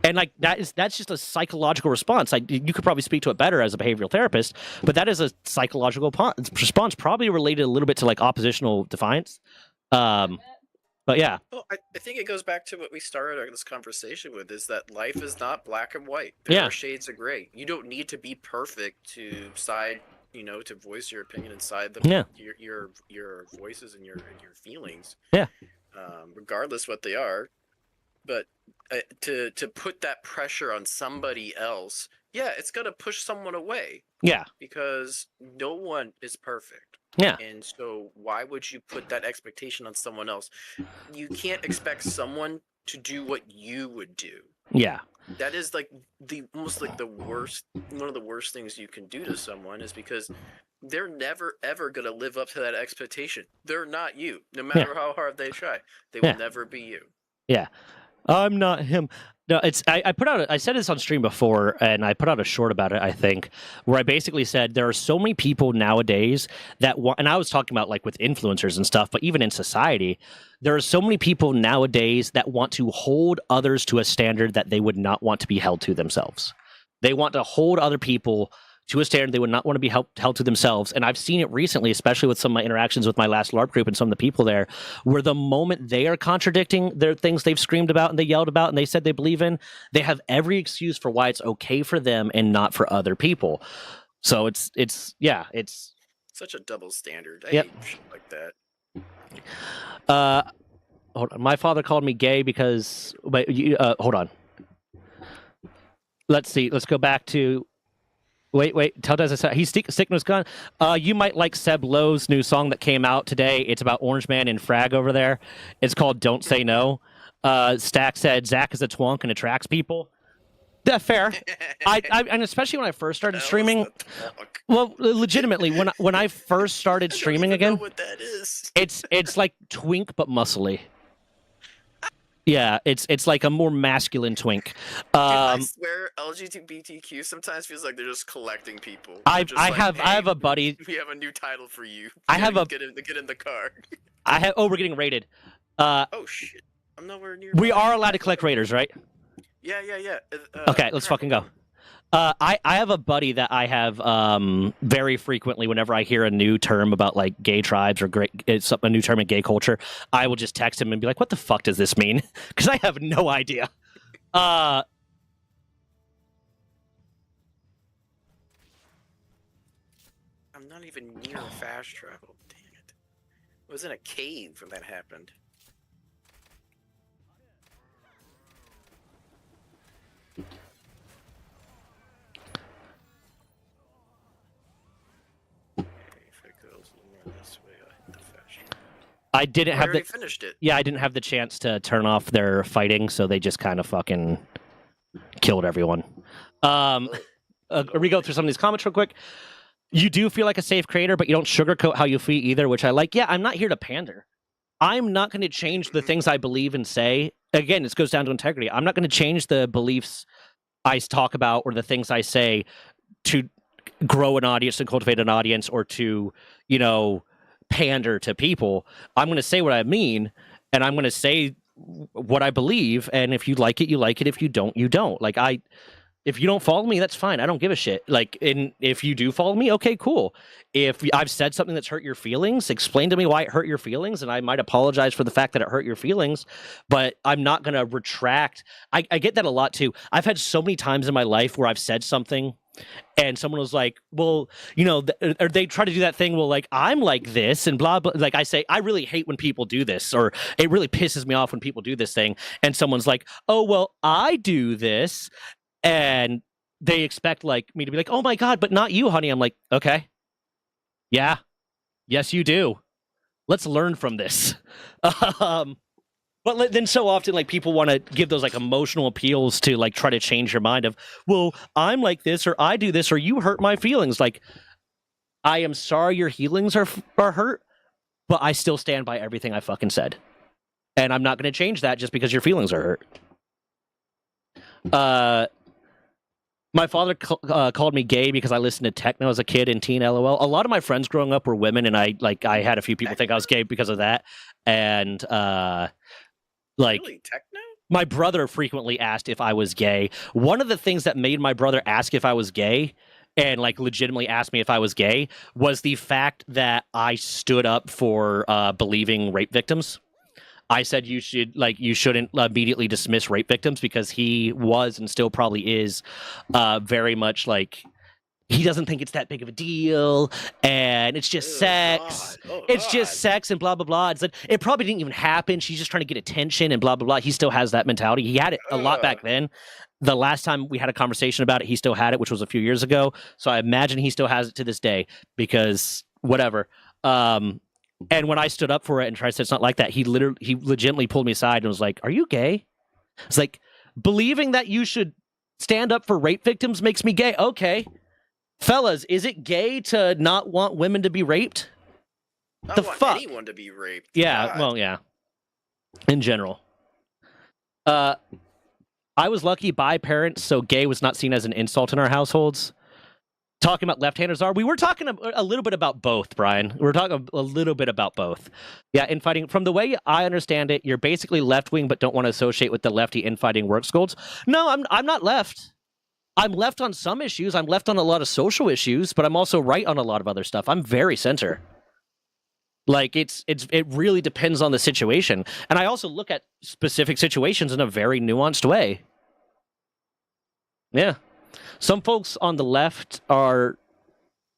And like that's just a psychological response. You could probably speak to it better as a behavioral therapist, but that is a psychological response, probably related a little bit to like oppositional defiance. But yeah. Well, I think it goes back to what we started this conversation with: is that life is not black and white. There are shades of gray. You don't need to be perfect to side, to voice your opinion inside your voices and your feelings. Yeah. Regardless what they are. But to put that pressure on somebody else, yeah, it's going to push someone away. Yeah. Because no one is perfect. Yeah. And so why would you put that expectation on someone else? You can't expect someone to do what you would do. Yeah. That is like almost like one of the worst things you can do to someone, is because they're never ever going to live up to that expectation. They're not you. No matter how hard they try, they will never be you. Yeah. I'm not him. No, I said this on stream before, and I put out a short about it, I think, where I basically said there are so many people nowadays that want, and I was talking about like with influencers and stuff, but even in society, there are so many people nowadays that want to hold others to a standard that they would not want to be held to themselves. They want to hold other people to a standard they would not want to be held to themselves. And I've seen it recently, especially with some of my interactions with my last LARP group and some of the people there, where the moment they are contradicting their things they've screamed about and they yelled about and they said they believe in, they have every excuse for why it's okay for them and not for other people. So it's such a double standard. I hate shit like that. Hold on. My father called me gay because, hold on. Let's see. Let's go back to, Wait, tell Des he's sticking his gun. You might like Seb Lowe's new song that came out today. It's about Orange Man and Frag over there. It's called Don't Say No. Stack said Zach is a twonk and attracts people. Yeah, fair. And especially when I first started streaming, Well, legitimately, when I first started streaming again, know what that is. It's like twink but muscly. Yeah, it's like a more masculine twink. Dude, I swear LGBTQ sometimes feels like they're just collecting people. I have a buddy. We have a new title for you. I have a get in the car. we're getting raided. Oh shit! I'm nowhere near. We are allowed to collect raiders, right? Yeah. Okay, let's fucking go. I have a buddy that I have very frequently whenever I hear a new term about like gay tribes or a new term in gay culture, I will just text him and be like, what the fuck does this mean? Because I have no idea. I'm not even near fast travel. Dang it. I was in a cave when that happened. I didn't have finished it. Yeah, I didn't have the chance to turn off their fighting, so they just kind of fucking killed everyone. We go through some of these comments real quick. You do feel like a safe creator, but you don't sugarcoat how you feel either, which I like. Yeah, I'm not here to pander. I'm not going to change the things I believe and say. Again, this goes down to integrity. I'm not going to change the beliefs I talk about or the things I say to grow an audience and cultivate an audience or to, pander to people. I'm going to say what I mean, and I'm going to say what I believe, and if you like it, you like it. If you don't, you don't. If you don't follow me, that's fine. I don't give a shit. And if you do follow me, okay, cool. If I've said something that's hurt your feelings, explain to me why it hurt your feelings, and I might apologize for the fact that it hurt your feelings, but I'm not going to retract. I get that a lot, too. I've had so many times in my life where I've said something, and someone was like, well, or they try to do that thing, well, like, I'm like this, and blah, blah. Like, I say, I really hate when people do this, or it really pisses me off when people do this thing, and someone's like, oh, well, I do this. And they expect me to be like, oh my God, but not you, honey. I'm like, okay. Yeah. Yes, you do. Let's learn from this. But then so often people want to give those emotional appeals to try to change your mind of, well, I'm like this, or I do this, or you hurt my feelings. I am sorry your feelings are hurt, but I still stand by everything I fucking said. And I'm not going to change that just because your feelings are hurt. My father called me gay because I listened to techno as a kid and teen. LOL. A lot of my friends growing up were women, and I had a few people think I was gay because of that. And really? Techno? My brother frequently asked if I was gay. One of the things that made my brother ask if I was gay and legitimately asked me if I was gay was the fact that I stood up for believing rape victims. I said you shouldn't immediately dismiss rape victims because he was and still probably is very much he doesn't think it's that big of a deal, and it's just sex. It's just sex and blah, blah, blah. It's it probably didn't even happen. She's just trying to get attention and blah, blah, blah. He still has that mentality. He had it a lot back then. The last time we had a conversation about it, he still had it, which was a few years ago. So I imagine he still has it to this day because whatever. And when I stood up for it and tried to say it's not like that, he legitimately pulled me aside and was like, are you gay? It's believing that you should stand up for rape victims makes me gay. Okay. Fellas, is it gay to not want women to be raped? I don't want anyone to be raped. Yeah, God. Well, yeah. In general. I was lucky by parents, so gay was not seen as an insult in our households. Talking about left-handers we were talking a little bit about both, Brian. We're talking a little bit about both. Yeah, infighting, from the way I understand it, you're basically left-wing but don't want to associate with the lefty infighting work schools. No, I'm not left. I'm left on some issues. I'm left on a lot of social issues, but I'm also right on a lot of other stuff. I'm very center. It really depends on the situation. And I also look at specific situations in a very nuanced way. Yeah. Some folks on the left are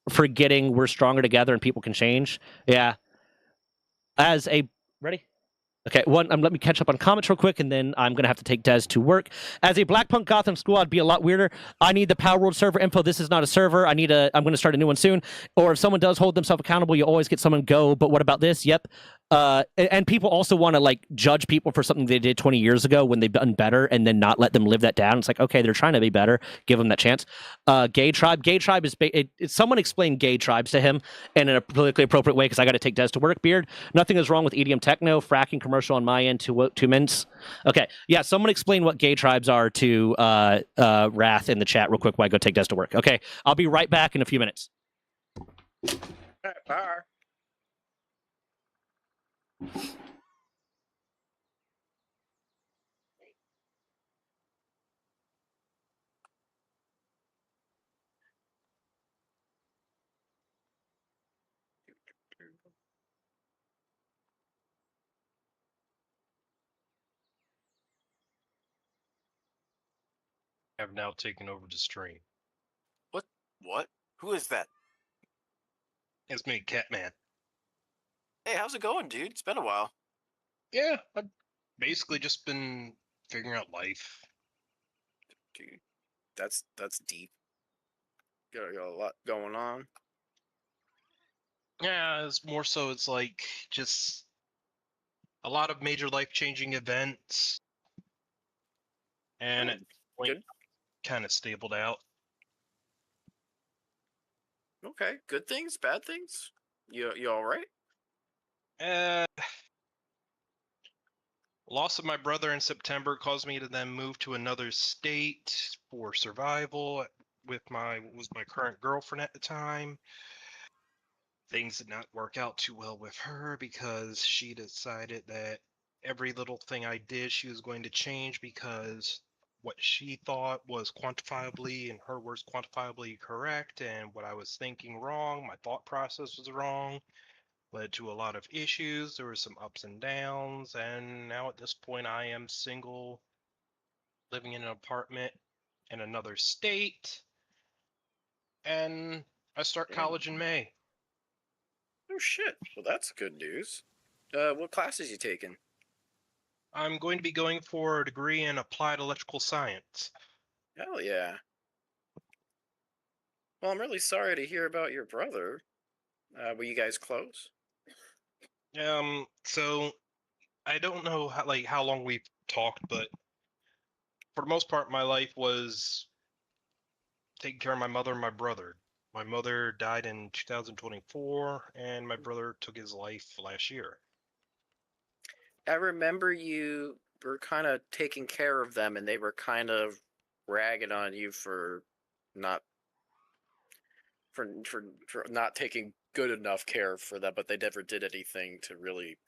forgetting we're stronger together and people can change. Yeah. Ready? Okay, let me catch up on comments real quick, and then I'm going to have to take Des to work. As a Black Punk Gotham squad, be a lot weirder. I need the Power World server info. This is not a server. I'm going to start a new one soon. Or if someone does hold themselves accountable, you always get someone go. But what about this? Yep. And people also want to like judge people for something they did 20 years ago when they've done better, and then not let them live that down. It's like, okay, they're trying to be better, give them that chance. Gay tribe is someone explained gay tribes to him in a politically appropriate way, because I got to take Des to work. Beard, nothing is wrong with EDM techno fracking commercial on my end. 2 minutes. Okay, yeah, someone explain what gay tribes are to Wrath in the chat real quick while I go take Des to work. Okay, I'll be right back in a few minutes. All right, bye. Have now taken over the stream. What? Who is that? It's me, Catman. Hey, how's it going, dude? It's been a while. Yeah, I've basically just been figuring out life. Dude, that's deep. Got a lot going on. Yeah, it's more so it's like just a lot of major life-changing events, and at point kind of stabled out. Okay, good things, bad things. You all right? Loss of my brother in September caused me to then move to another state for survival with my current girlfriend at the time. Things did not work out too well with her because she decided that every little thing I did, she was going to change because what she thought was quantifiably, in her words, quantifiably correct, and what I was thinking wrong, my thought process was wrong, led to a lot of issues. There were some ups and downs, and now at this point I am single, living in an apartment in another state, and I start college in May. Oh shit. Well, that's good news. What classes you taking? I'm going to be going for a degree in applied electrical science. Hell yeah. Well, I'm really sorry to hear about your brother. Were you guys close? So I don't know how long we've talked, but for the most part, my life was taking care of my mother and my brother. My mother died in 2024, and my brother took his life last year. I remember you were kind of taking care of them, and they were kind of ragging on you for not not taking good enough care for them, but they never did anything to really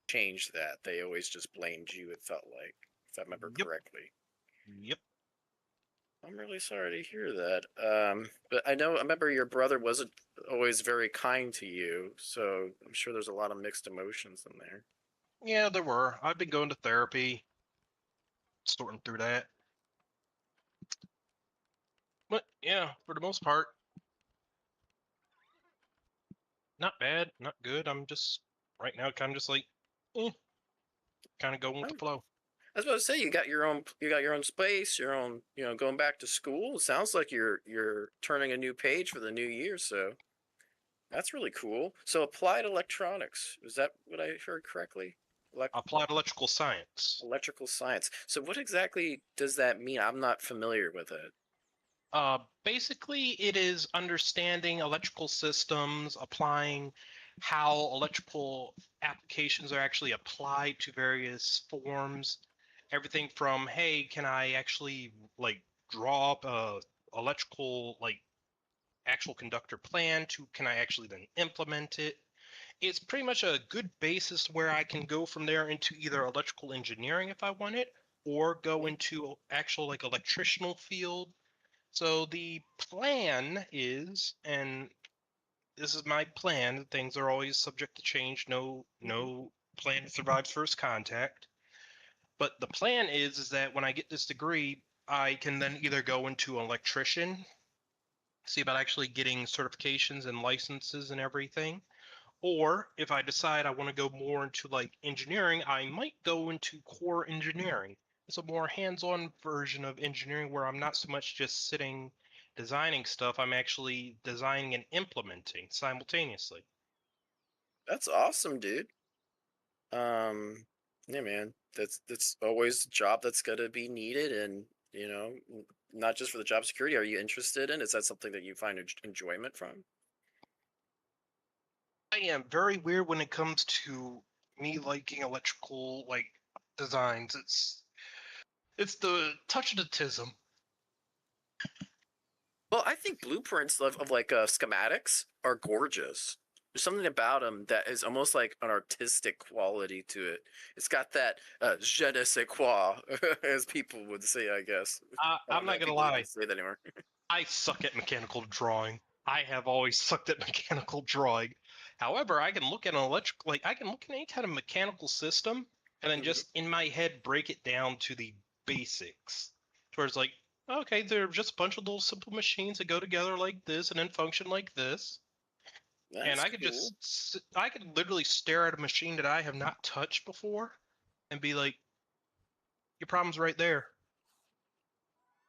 change that. They always just blamed you, it felt like, if I remember correctly. Yep. I'm really sorry to hear that. But I remember your brother wasn't always very kind to you, so I'm sure there's a lot of mixed emotions in there. Yeah, there were. I've been going to therapy, sorting through that. But yeah, for the most part, not bad, not good. I'm just right now kind of just like, kind of going with the flow. I was about to say, you got your own space, your own, going back to school. It sounds like you're turning a new page for the new year, so that's really cool. So applied electronics, is that what I heard correctly? Applied electrical science. Electrical science. So what exactly does that mean? I'm not familiar with it. Basically, it is understanding electrical systems, applying how electrical applications are actually applied to various forms. Everything from, hey, can I actually draw up a electrical actual conductor plan to can I actually then implement it? It's pretty much a good basis where I can go from there into either electrical engineering if I want it, or go into actual electrical field. So the plan is, and this is my plan, things are always subject to change. No plan survives first contact. But the plan is that when I get this degree, I can then either go into an electrician, see about actually getting certifications and licenses and everything. Or if I decide I want to go more into engineering, I might go into core engineering. It's a more hands-on version of engineering where I'm not so much just sitting designing stuff, I'm actually designing and implementing simultaneously. That's awesome, dude. Yeah, man, that's always a job that's gonna be needed, and not just for the job security. Are you interested in? Is that something that you find enjoyment from? I am very weird when it comes to me liking electrical designs. It's the touch of the tism. Well, I think blueprints of like schematics are gorgeous. There's something about them that is almost like an artistic quality to it. It's got that je ne sais quoi, as people would say, I guess. I'm not gonna people lie. even say that anymore. I suck at mechanical drawing. I have always sucked at mechanical drawing. However, I can look at I can look at any kind of mechanical system and then just in my head break it down to the basics. Where it's okay, they're just a bunch of little simple machines that go together like this and then function like this. That's and I could cool. I could literally stare at a machine that I have not touched before and be like, your problem's right there.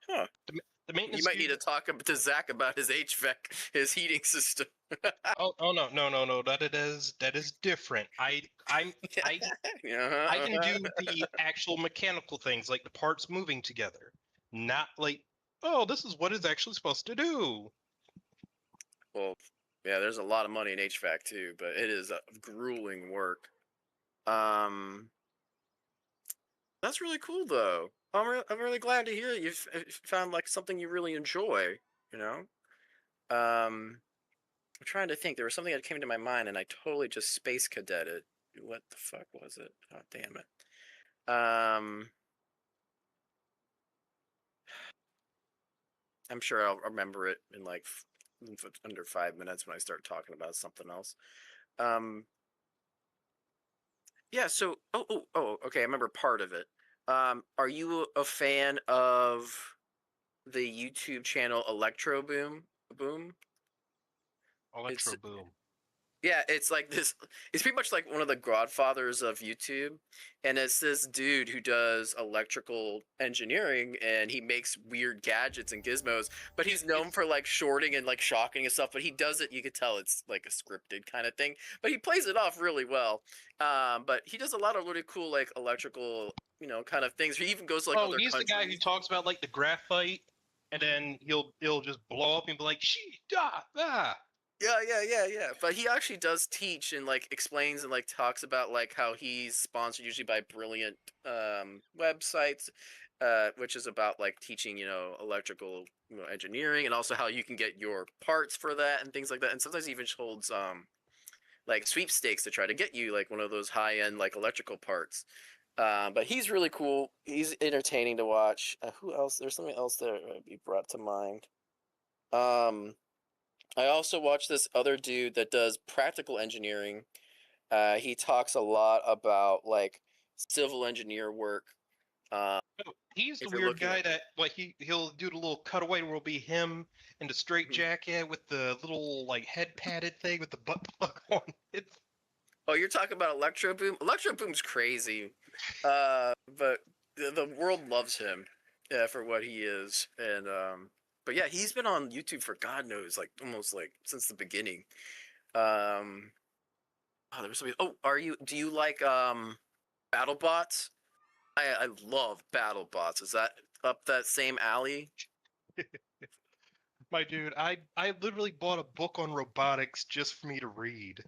Huh. The maintenance. You might need to talk to Zach about his HVAC, his heating system. oh no, that is different. I can do the actual mechanical things like the parts moving together, not this is what it's actually supposed to do. Well, yeah, there's a lot of money in HVAC too, but it is a grueling work. That's really cool though. I'm really glad to hear that you found like something you really enjoy. I'm trying to think. There was something that came to my mind, and I totally just space cadeted. What the fuck was it? Oh, damn it. I'm sure I'll remember it in like under 5 minutes when I start talking about something else. Yeah. So, okay. I remember part of it. Are you a fan of the YouTube channel Electro Boom? Electro Boom. Yeah, it's like this. It's pretty much like one of the godfathers of YouTube, and it's this dude who does electrical engineering, and he makes weird gadgets and gizmos. But he's known for like shorting and like shocking and stuff. But he does it. You could tell it's like a scripted kind of thing. But he plays it off really well. But he does a lot of really cool like electrical, kind of things. He even goes to, like other he's countries. The guy who talks about like the graphite, and then he'll just blow up and be like, "She da ah." Yeah. But he actually does teach and like explains and like talks about like how he's sponsored usually by Brilliant websites, which is about like teaching electrical engineering, and also how you can get your parts for that and things like that. And sometimes he even holds like sweepstakes to try to get you like one of those high end like electrical parts. But he's really cool. He's entertaining to watch. Who else? There's something else that would be brought to mind. I also watch this other dude that does practical engineering. He talks a lot about like civil engineer work. He's the weird guy that like he'll do the little cutaway where it'll be him in the straight jacket with the little like head padded thing with the butt plug on it. Oh, you're talking about Electro Boom? Electro Boom's crazy, but the world loves him for what he is, and but yeah, he's been on YouTube for God knows, like almost like since the beginning. There was somebody. Oh, do you like BattleBots? I love BattleBots. Is that up that same alley? My dude, I literally bought a book on robotics just for me to read.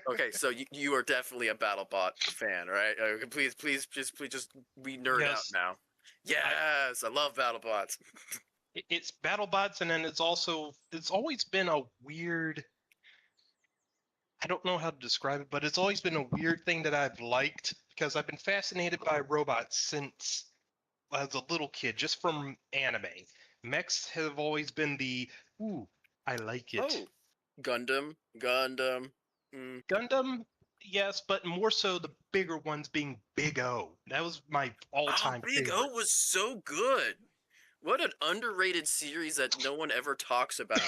Okay, so you are definitely a BattleBot fan, right? Please just we nerd out now. Yes, I love BattleBots. It's BattleBots, and then it's always been a weird. I don't know how to describe it, but it's always been a weird thing that I've liked because I've been fascinated by robots since as a little kid, just from anime. Mechs have always been I like it. Oh, Gundam. Gundam, yes, but more so the bigger ones being Big O. That was my all-time favorite. Big O was so good. What an underrated series that no one ever talks about.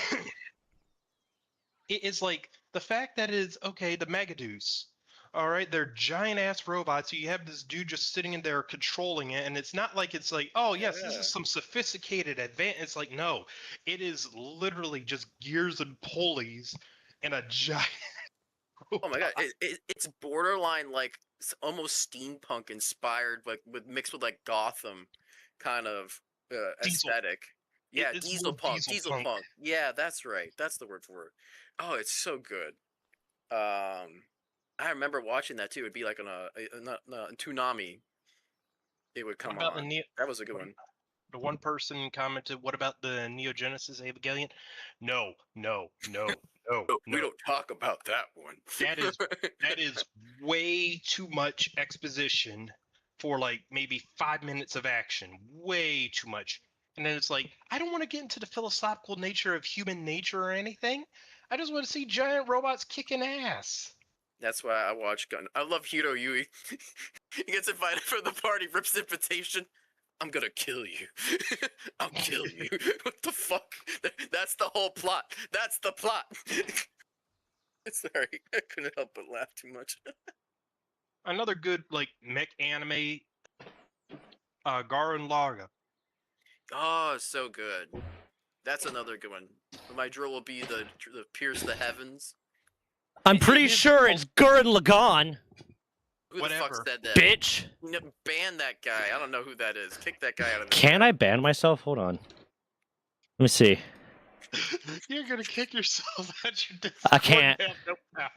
It is like the fact that it's okay, the Megaduce. All right, they're giant ass robots. So you have this dude just sitting in there controlling it, and it's not like it's like, oh yes, this is some sophisticated advance. It's like no, it is literally just gears and pulleys and a giant Oh my god, it's borderline like almost steampunk inspired, like with mixed with like Gotham kind of aesthetic. Yeah, It's diesel more punk, diesel diesel punk. punk. Yeah, that's right. That's the word for it. Oh, it's so good. I remember watching that too. It'd be like on a Toonami. It would What come about the on. Neo? That was a good What, one. the one person commented, "What about the Neo Genesis Evangelion?" No, no, no, no, No, we no. don't talk about that one. That is way too much exposition for like maybe 5 minutes of action. Way too much. And then it's like, I don't want to get into the philosophical nature of human nature or anything. I just want to see giant robots kicking ass. That's why I watch Gun. I love Hiro Yui. He gets invited for the party, rips the invitation. I'm gonna kill you. I'll kill you. What the fuck? That's the whole plot. That's the plot. Sorry, I couldn't help but laugh too much. Another good like mech anime, Gurren Lagann. Oh, so good. That's another good one. My drill will be the pierce the heavens. I'm pretty sure it's Gurren Lagann, Who the Whatever. fuck said that? bitch. No, ban that guy. I don't know who that is. Kick that guy out of the Can I ban myself? Hold on. Let me see. You're gonna kick yourself at your death. I can't. No power.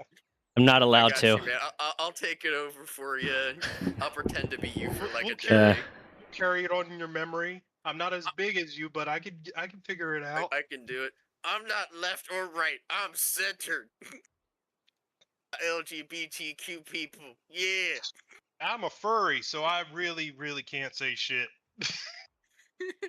I'm not I allowed got to. you, man. I'll take it over for you. I'll pretend to be you for like a We'll day. carry it on in your memory. I'm not as big as you, but I can figure it out. I can do it. I'm not left or right. I'm centered. LGBTQ people. Yeah. I'm a furry, so I really, really can't say shit.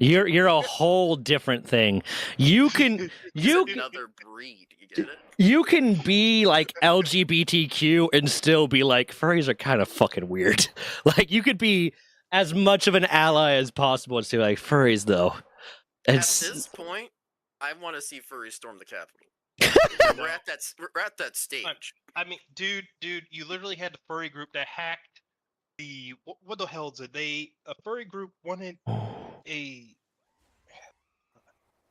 You're a whole different thing. You can you Another breed. You get it? you can be like LGBTQ and still be like furries are kind of fucking weird. Like you could be as much of an ally as possible and say like furries though. At It's this point, I want to see furries storm the Capitol. We're at that stage. I mean, dude, you literally had the furry group that hacked the what the hell is it? A furry group wanted a.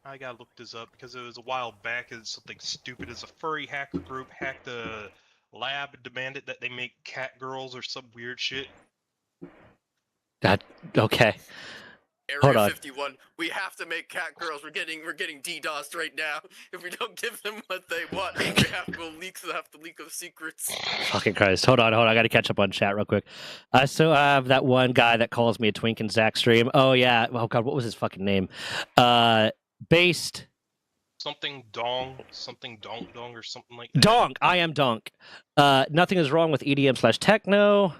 I gotta look this up because it was a while back. It's something stupid. As a furry hacker group hacked the lab and demanded that they make cat girls or some weird shit. that okay. Hold Area on. 51. We have to make cat girls. We're getting DDoSed right now. If we don't give them what they want, we have to leak of secrets. Fucking Christ. Hold on. I gotta catch up on chat real quick. I still have that one guy that calls me a twink in Zach stream. Oh yeah. Oh god, what was his fucking name? Based Something dong or something like that. Donk. I am Donk. Nothing is wrong with EDM/techno.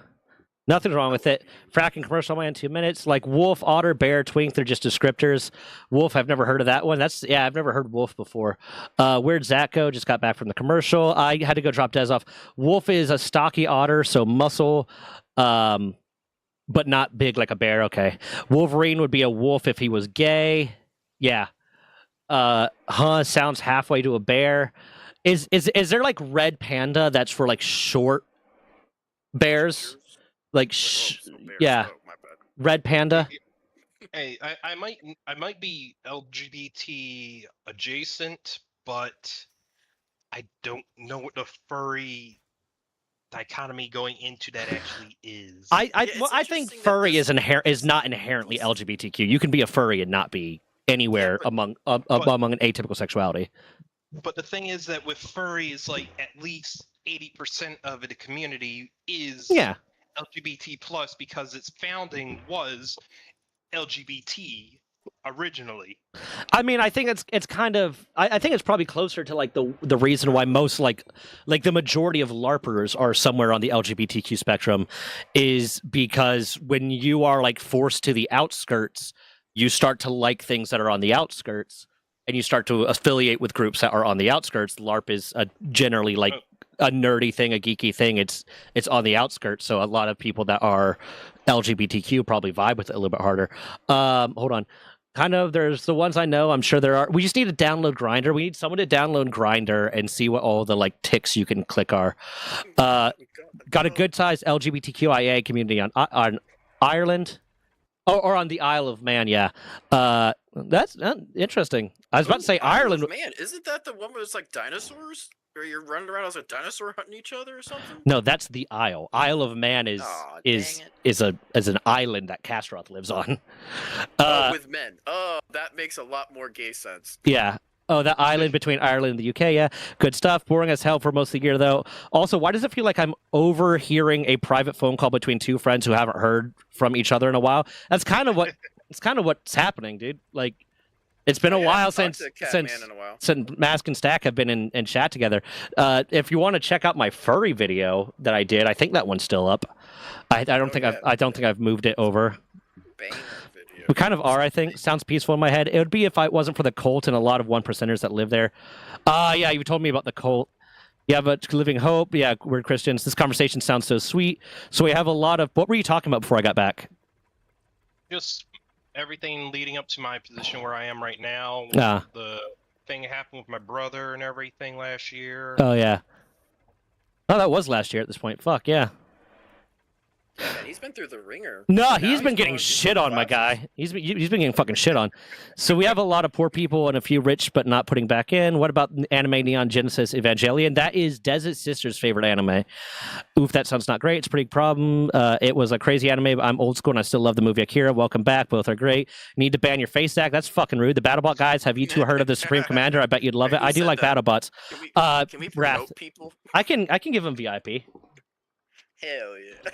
Nothing's wrong with it. Fracking commercial man 2 minutes. Like wolf, otter, bear, twink, they're just descriptors. Wolf, I've never heard of that one. I've never heard wolf before. Where'd Zach go? Just got back from the commercial. I had to go drop Des off. Wolf is a stocky otter, so muscle, but not big like a bear. Okay. Wolverine would be a wolf if he was gay. Yeah. Sounds halfway to a bear. Is there like red panda that's for like short bears? Like yeah, Oh, my bad. red panda. Hey, I might be LGBT adjacent, but I don't know what the furry dichotomy going into that actually is. I think interesting that furry this- is not inherently LGBTQ. You can be a furry and not be anywhere but- among an atypical sexuality. But the thing is that with furry, it's like at least 80% of the community is Yeah. LGBT plus because its founding was LGBT originally. I mean, I think it's kind of I think it's probably closer to like the reason why most like the majority of LARPers are somewhere on the LGBTQ spectrum is because when you are like forced to the outskirts, you start to like things that are on the outskirts and you start to affiliate with groups that are on the outskirts. LARP is generally like a nerdy thing, a geeky thing. It's on the outskirts, so a lot of people that are LGBTQ probably vibe with it a little bit harder. Hold on. Kind of, there's the ones I know. I'm sure there are. We just need to download Grindr. We need someone to download Grindr and see what all the like ticks you can click are. Got a good sized LGBTQIA community on Ireland, or on the Isle of Man. Yeah, that's interesting. I was about to say Ireland. Man, isn't that the one where it's like dinosaurs? Or you're running around as a dinosaur hunting each other or something? No, that's the Isle. Isle of Man is Aw, is dang it. is an island that Kastroth lives on. With men. Oh, that makes a lot more gay sense. Yeah. Oh, that island between Ireland and the UK. Yeah, good stuff. Boring as hell for most of the year, though. Also, why does it feel like I'm overhearing a private phone call between two friends who haven't heard from each other in a while? That's kind of what it's kind of what's happening, dude. Like, it's been a while since Mask and Stack have been in chat together. If you want to check out my furry video that I did, I think that one's still up. I don't think I've moved it over. Banger. We kind of are, I think. Sounds peaceful in my head. It would be if I wasn't for the cult and a lot of 1%ers that live there. Yeah, you told me about the cult. Yeah, but Living Hope. Yeah, we're Christians. This conversation sounds so sweet. So we have a lot of... What were you talking about before I got back? Just everything leading up to my position where I am right now. The thing that happened with my brother and everything last year. Oh, yeah. Oh, that was last year at this point. Fuck, yeah. Yeah, man, he's been through the ringer. No, he's been getting shit on, my guy. He's been getting fucking shit on. So we have a lot of poor people and a few rich, but not putting back in. What about anime Neon Genesis Evangelion? That is Desert Sister's favorite anime. Oof, that sounds not great. It's a pretty problem. It was a crazy anime, but I'm old school and I still love the movie Akira. Welcome back. Both are great. Need to ban your face act. That's fucking rude. The BattleBot guys, have you two heard of the Supreme Commander? I bet you'd love it. I do like BattleBots. Can we promote people? I can give them VIP. Hell yeah.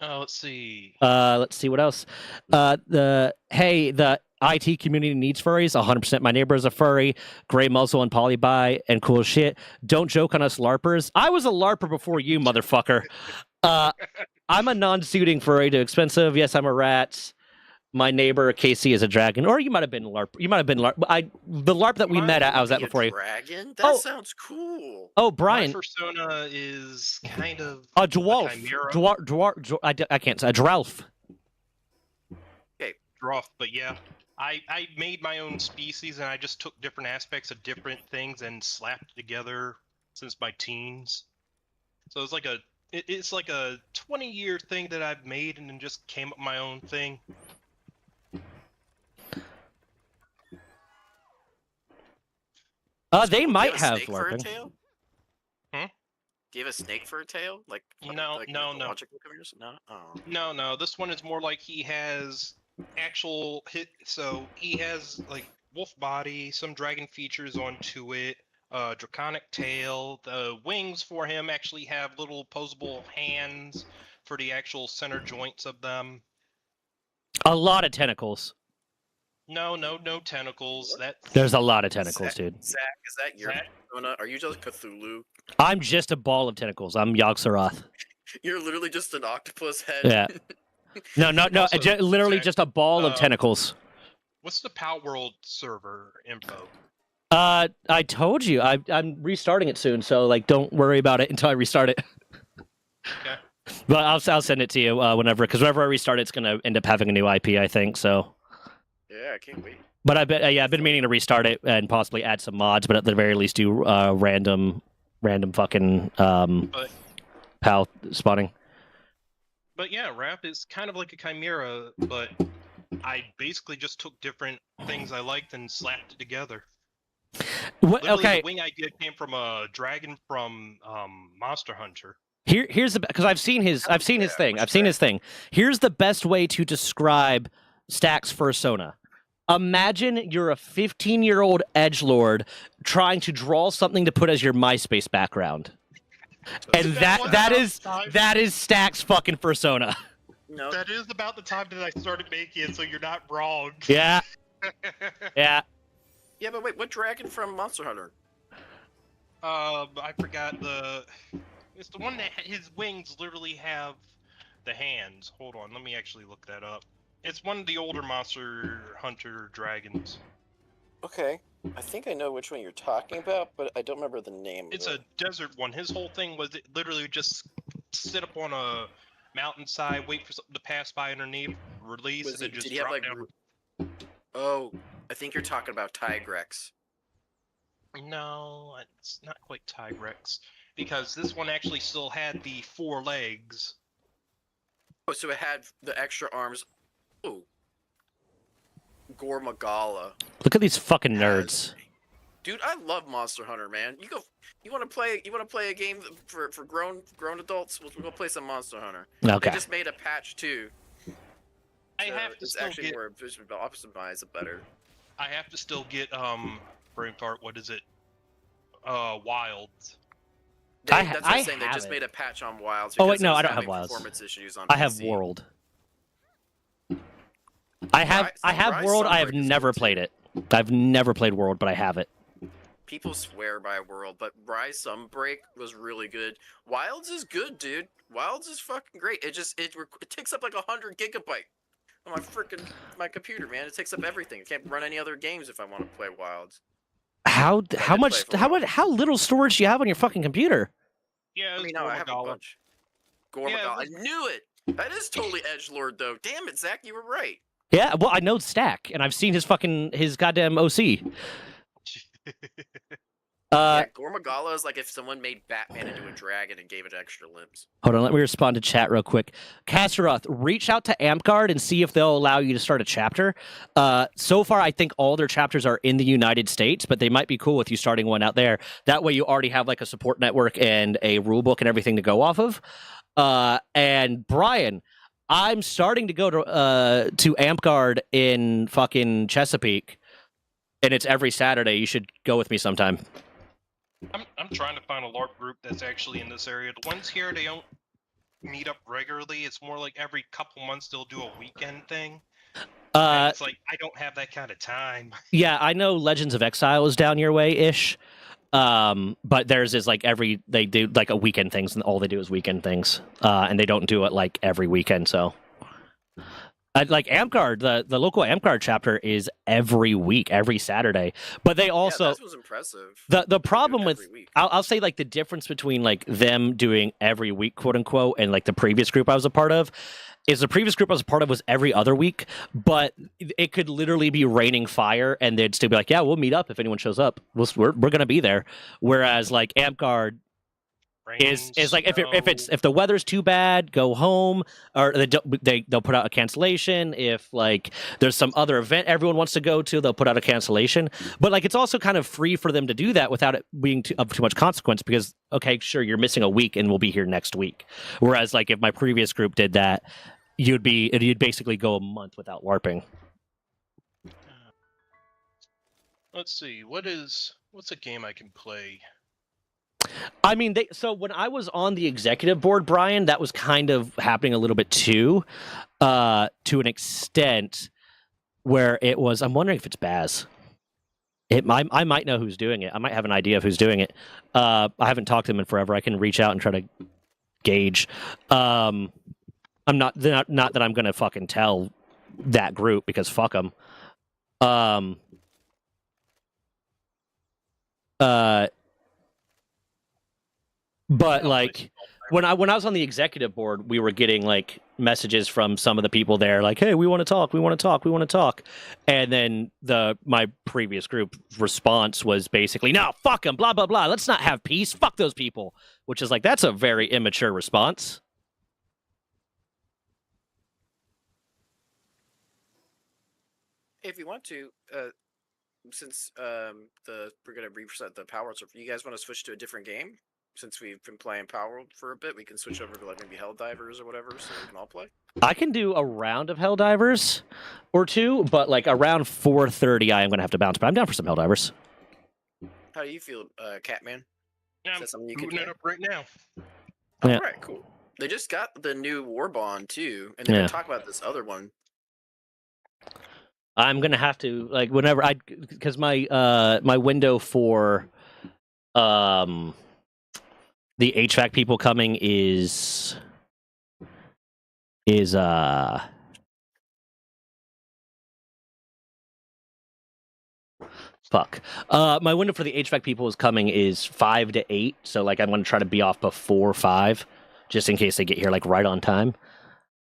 Let's see. Let's see what else. The IT community needs furries. 100%. My neighbor is a furry. Gray muzzle and polybi and cool shit. Don't joke on us LARPers. I was a LARPer before you, motherfucker. I'm a non-suiting furry to expensive. Yes, I'm a rat. My neighbor Casey is a dragon, or you might have been LARP. You might have been LARP. The LARP that we met at, I was at before you. Dragon? That sounds cool. Oh, Brian. My persona is kind of a dwarf. I can't say a dwarf. Okay, dwarf. But yeah, I made my own species, and I just took different aspects of different things and slapped it together since my teens. So it's like a 20-year thing that I've made, and then just came up with my own thing. They might have LARPing. Hmm? Do you have a snake for a tail? No. Logical comparison? No. Oh. No. This one is more like he has actual hit. So he has like wolf body, some dragon features onto it, draconic tail. The wings for him actually have little opposable hands for the actual center joints of them. A lot of tentacles. No tentacles. There's a lot of tentacles, dude. Zach, is that your persona? Are you just Cthulhu? I'm just a ball of tentacles. I'm Yogg-Saroth. You're literally just an octopus head. Yeah. No. Also, literally Zach, just a ball of tentacles. What's the Pal World server info? I told you. I'm restarting it soon, so don't worry about it until I restart it. Okay. But I'll send it to you whenever, because whenever I restart it, it's gonna end up having a new IP, I think. So. Yeah, I can't wait. But I've been meaning to restart it and possibly add some mods, but at the very least do random fucking PAL spawning. But yeah, rap is kind of like a chimera, but I basically just took different things I liked and slapped it together. Okay. The wing idea came from a dragon from Monster Hunter. Here's because I've seen his thing. Here's the best way to describe Stack's fursona. Imagine you're a 15-year-old edgelord trying to draw something to put as your MySpace background. And that is Stack's fucking fursona. No. That is about the time that I started making it, so you're not wrong. Yeah. Yeah. Yeah, but wait, what dragon from Monster Hunter? I forgot it's the one that his wings literally have the hands. Hold on, let me actually look that up. It's one of the older Monster Hunter dragons. Okay. I think I know which one you're talking about, but I don't remember the name. It's a desert one. His whole thing was it literally just sit up on a mountainside, wait for something to pass by underneath, release, and then just drop down. Oh, I think you're talking about Tigrex. No, it's not quite Tigrex. Because this one actually still had the 4 legs. Oh, so it had the extra arms. Oh. Gore Magala. Look at these fucking nerds. Dude, I love Monster Hunter, man. You want to play a game for grown adults? We'll go play some Monster Hunter. Okay. They just made a patch too. I have to it's still actually get. more optimized better. I have to still get brain fart. What is it? Wilds. That's what I I'm saying. They have just it. made a patch on Wilds. Oh, wait, because no, it was I don't have having Wilds. Performance issues on I have PC. World. I have Rise World. I have Sunbreak is never good, too. played it. I've never played World, but I have it. People swear by World, but Rise Sunbreak was really good. Wilds is good, dude. Wilds is fucking great. It takes up like 100 gigabyte on my computer, man. It takes up everything. I can't run any other games if I want to play Wilds. How did much play for a how little storage do you have on your fucking computer? Yeah, I mean, no, I have a Gormagala. bunch. Gormagala. Yeah, I knew it. That is totally edgelord, though. Damn it, Zach, you were right. Yeah, well, I know Stack, and I've seen his goddamn OC. Yeah, Gormagala is like if someone made Batman into a dragon and gave it extra limbs. Hold on, let me respond to chat real quick. Kasteroth, reach out to AmpGuard and see if they'll allow you to start a chapter. So far, I think all their chapters are in the United States, but they might be cool with you starting one out there. That way, you already have like a support network and a rule book and everything to go off of. And Brian, I'm starting to go to AmpGuard in fucking Chesapeake, and it's every Saturday. You should go with me sometime. I'm trying to find a LARP group that's actually in this area. The ones here, they don't meet up regularly. It's more like every couple months they'll do a weekend thing. And it's like I don't have that kind of time. Yeah, I know Legends of Exile is down your way ish. But theirs is like they do like a weekend things, and all they do is weekend things. And they don't do it like every weekend. So, like AmpGuard, the local AmpGuard chapter is every week, every Saturday. But they also that was impressive. the problem with every week. I'll say like the difference between like them doing every week, quote unquote, and like the previous group I was a part of. Is the previous group I was a part of was every other week, but it could literally be raining fire, and they'd still be like, "Yeah, we'll meet up if anyone shows up. We're gonna be there." Whereas like AmpGuard is like if the weather's too bad, go home, or they'll put out a cancellation. If like there's some other event everyone wants to go to, they'll put out a cancellation. But like it's also kind of free for them to do that without it being of too much consequence, because okay, sure, you're missing a week and we'll be here next week. Whereas like if my previous group did that, you'd basically go a month without LARPing. Let's see, what's a game I can play? I mean, so when I was on the executive board, Brian, that was kind of happening a little bit too, to an extent where it was. I'm wondering if it's Baz. I might know who's doing it. I might have an idea of who's doing it. I haven't talked to him in forever. I can reach out and try to gauge. I'm not that I'm gonna fucking tell that group, because fuck them. But like when I was on the executive board, we were getting like messages from some of the people there, like, "Hey, we want to talk, we want to talk, we want to talk," and then my previous group response was basically, "No, fuck them, blah blah blah. Let's not have peace. Fuck those people," which is like that's a very immature response. If you want to, since we're gonna reset the Power World, so if you guys want to switch to a different game, since we've been playing Power World for a bit, we can switch over to like maybe Helldivers or whatever, so we can all play. I can do a round of Helldivers or two, but like around 4:30, I am gonna have to bounce. But I'm down for some Helldivers. How do you feel, Catman? Yeah, Is that something you can booting it play? up right now. Yeah. All right, cool. They just got the new War Bond too, and they're Yeah. gonna talk about this other one. I'm gonna have to like whenever because my my window for the HVAC people coming is fuck. My window for the HVAC people is coming is 5 to 8, so like I'm gonna try to be off before 5, just in case they get here like right on time.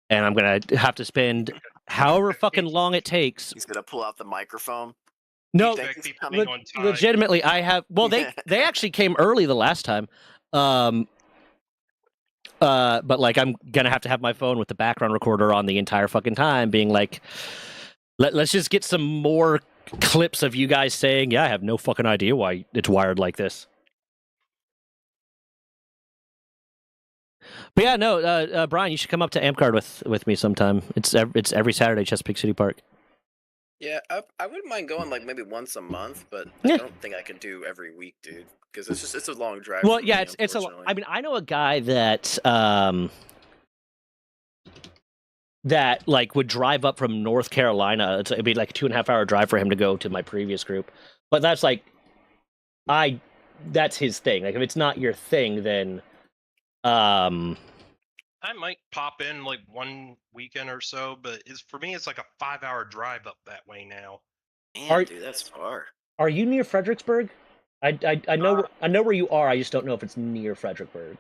And I'm gonna have to spend however fucking long it takes. He's gonna pull out the microphone. No, think Expect he's people coming on time. legitimately, I have. Well, they actually came early the last time. But like I'm gonna have to have my phone with the background recorder on the entire fucking time, being like, let's just get some more clips of you guys saying, "Yeah, I have no fucking idea why it's wired like this." But yeah, no, Brian, you should come up to Amcard with me sometime. It's every Saturday, Chesapeake City Park. Yeah, I wouldn't mind going like maybe once a month, but Yeah. I don't think I could do every week, dude. Because it's a long drive. Well, for yeah, me, it's a. unfortunately. I mean, I know a guy that that like would drive up from North Carolina. It'd be like a 2.5 hour drive for him to go to my previous group. But that's like, that's his thing. Like if it's not your thing, then I might pop in like one weekend or so, but for me, it's like a 5-hour drive up that way now. Man, dude, that's far. Are you near Fredericksburg? I know where you are. I just don't know if it's near Fredericksburg.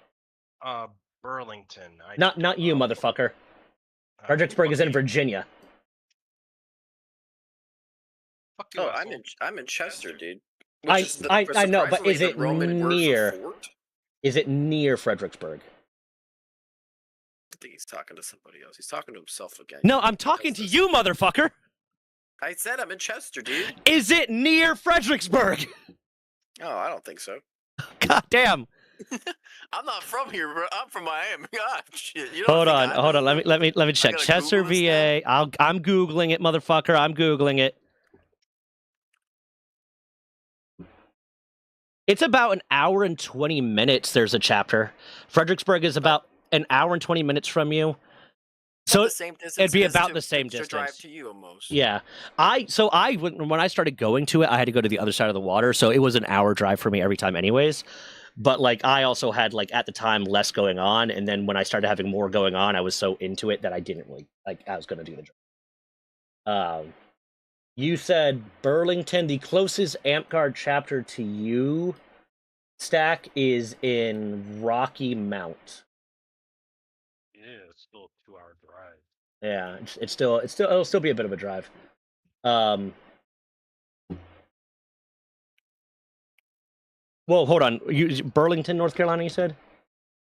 Burlington. Not you, motherfucker. Fredericksburg is in Virginia. Fuck you, Oh, asshole. I'm in Chester, dude. I know, but surprisingly is the it Roman word for near? fort? Is it near Fredericksburg? I think he's talking to somebody else. He's talking to himself again. No, I'm talking to you, motherfucker. I said I'm in Chester, dude. Is it near Fredericksburg? Oh, I don't think so. God damn. I'm not from here, bro. I'm from Miami. God, shit. You Hold on. Let me check. gotta Chester, Google this VA. I'm googling it, motherfucker. I'm googling it. It's about an hour and 20 minutes. There's a chapter. Fredericksburg is about an hour and 20 minutes from you. So the same distance it'd be as about to- the same to distance. drive to you almost. Yeah, when I started going to it, I had to go to the other side of the water, so it was an hour drive for me every time, anyways. But like, I also had like at the time less going on, and then when I started having more going on, I was so into it that I didn't really like. I was going to do the drive. You said Burlington. The closest Amcard chapter to you, Stack, is in Rocky Mount. Yeah, it's still a 2-hour drive. Yeah, it'll still be a bit of a drive. Well, hold on. Burlington, North Carolina, you said?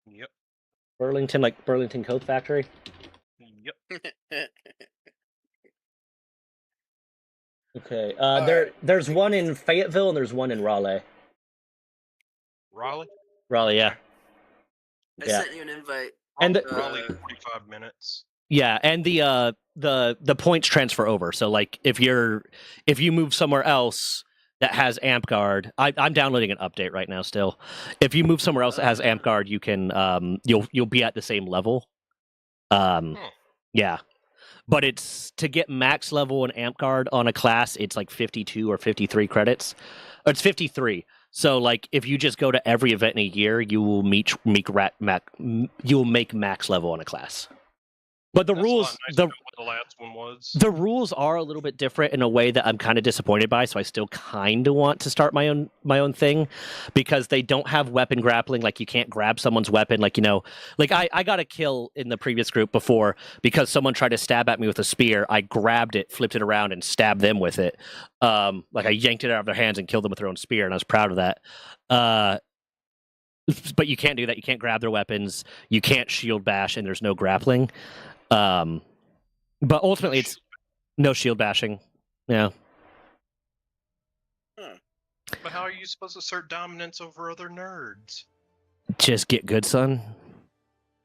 Yep. Burlington, like Burlington Coat Factory? Yep. Okay. right. There's one in Fayetteville and there's one in Raleigh. Raleigh? Raleigh, yeah. I Yeah. sent you an invite. And Raleigh, 45 minutes. yeah, and the points transfer over. So like if you move somewhere else that has Amcard, I'm downloading an update right now still. If you move somewhere else that has Amcard, you can you'll be at the same level. Yeah. But it's to get max level in Amcard on a class, it's like 52 or 53 credits. Or it's 53. So like if you just go to every event in a year, you will make max level on a class. But the That's a lot rules nicer than what the last one was. the rules are a little bit different in a way that I'm kind of disappointed by, so I still kind of want to start my own thing, because they don't have weapon grappling. Like you can't grab someone's weapon. Like, you know, like I got a kill in the previous group before because someone tried to stab at me with a spear. I grabbed it, flipped it around, and stabbed them with it. Like I yanked it out of their hands and killed them with their own spear, and I was proud of that. But you can't do that. You can't grab their weapons. You can't shield bash, and there's no grappling. But ultimately, it's no shield bashing. Yeah. But how are you supposed to assert dominance over other nerds? Just get good, son.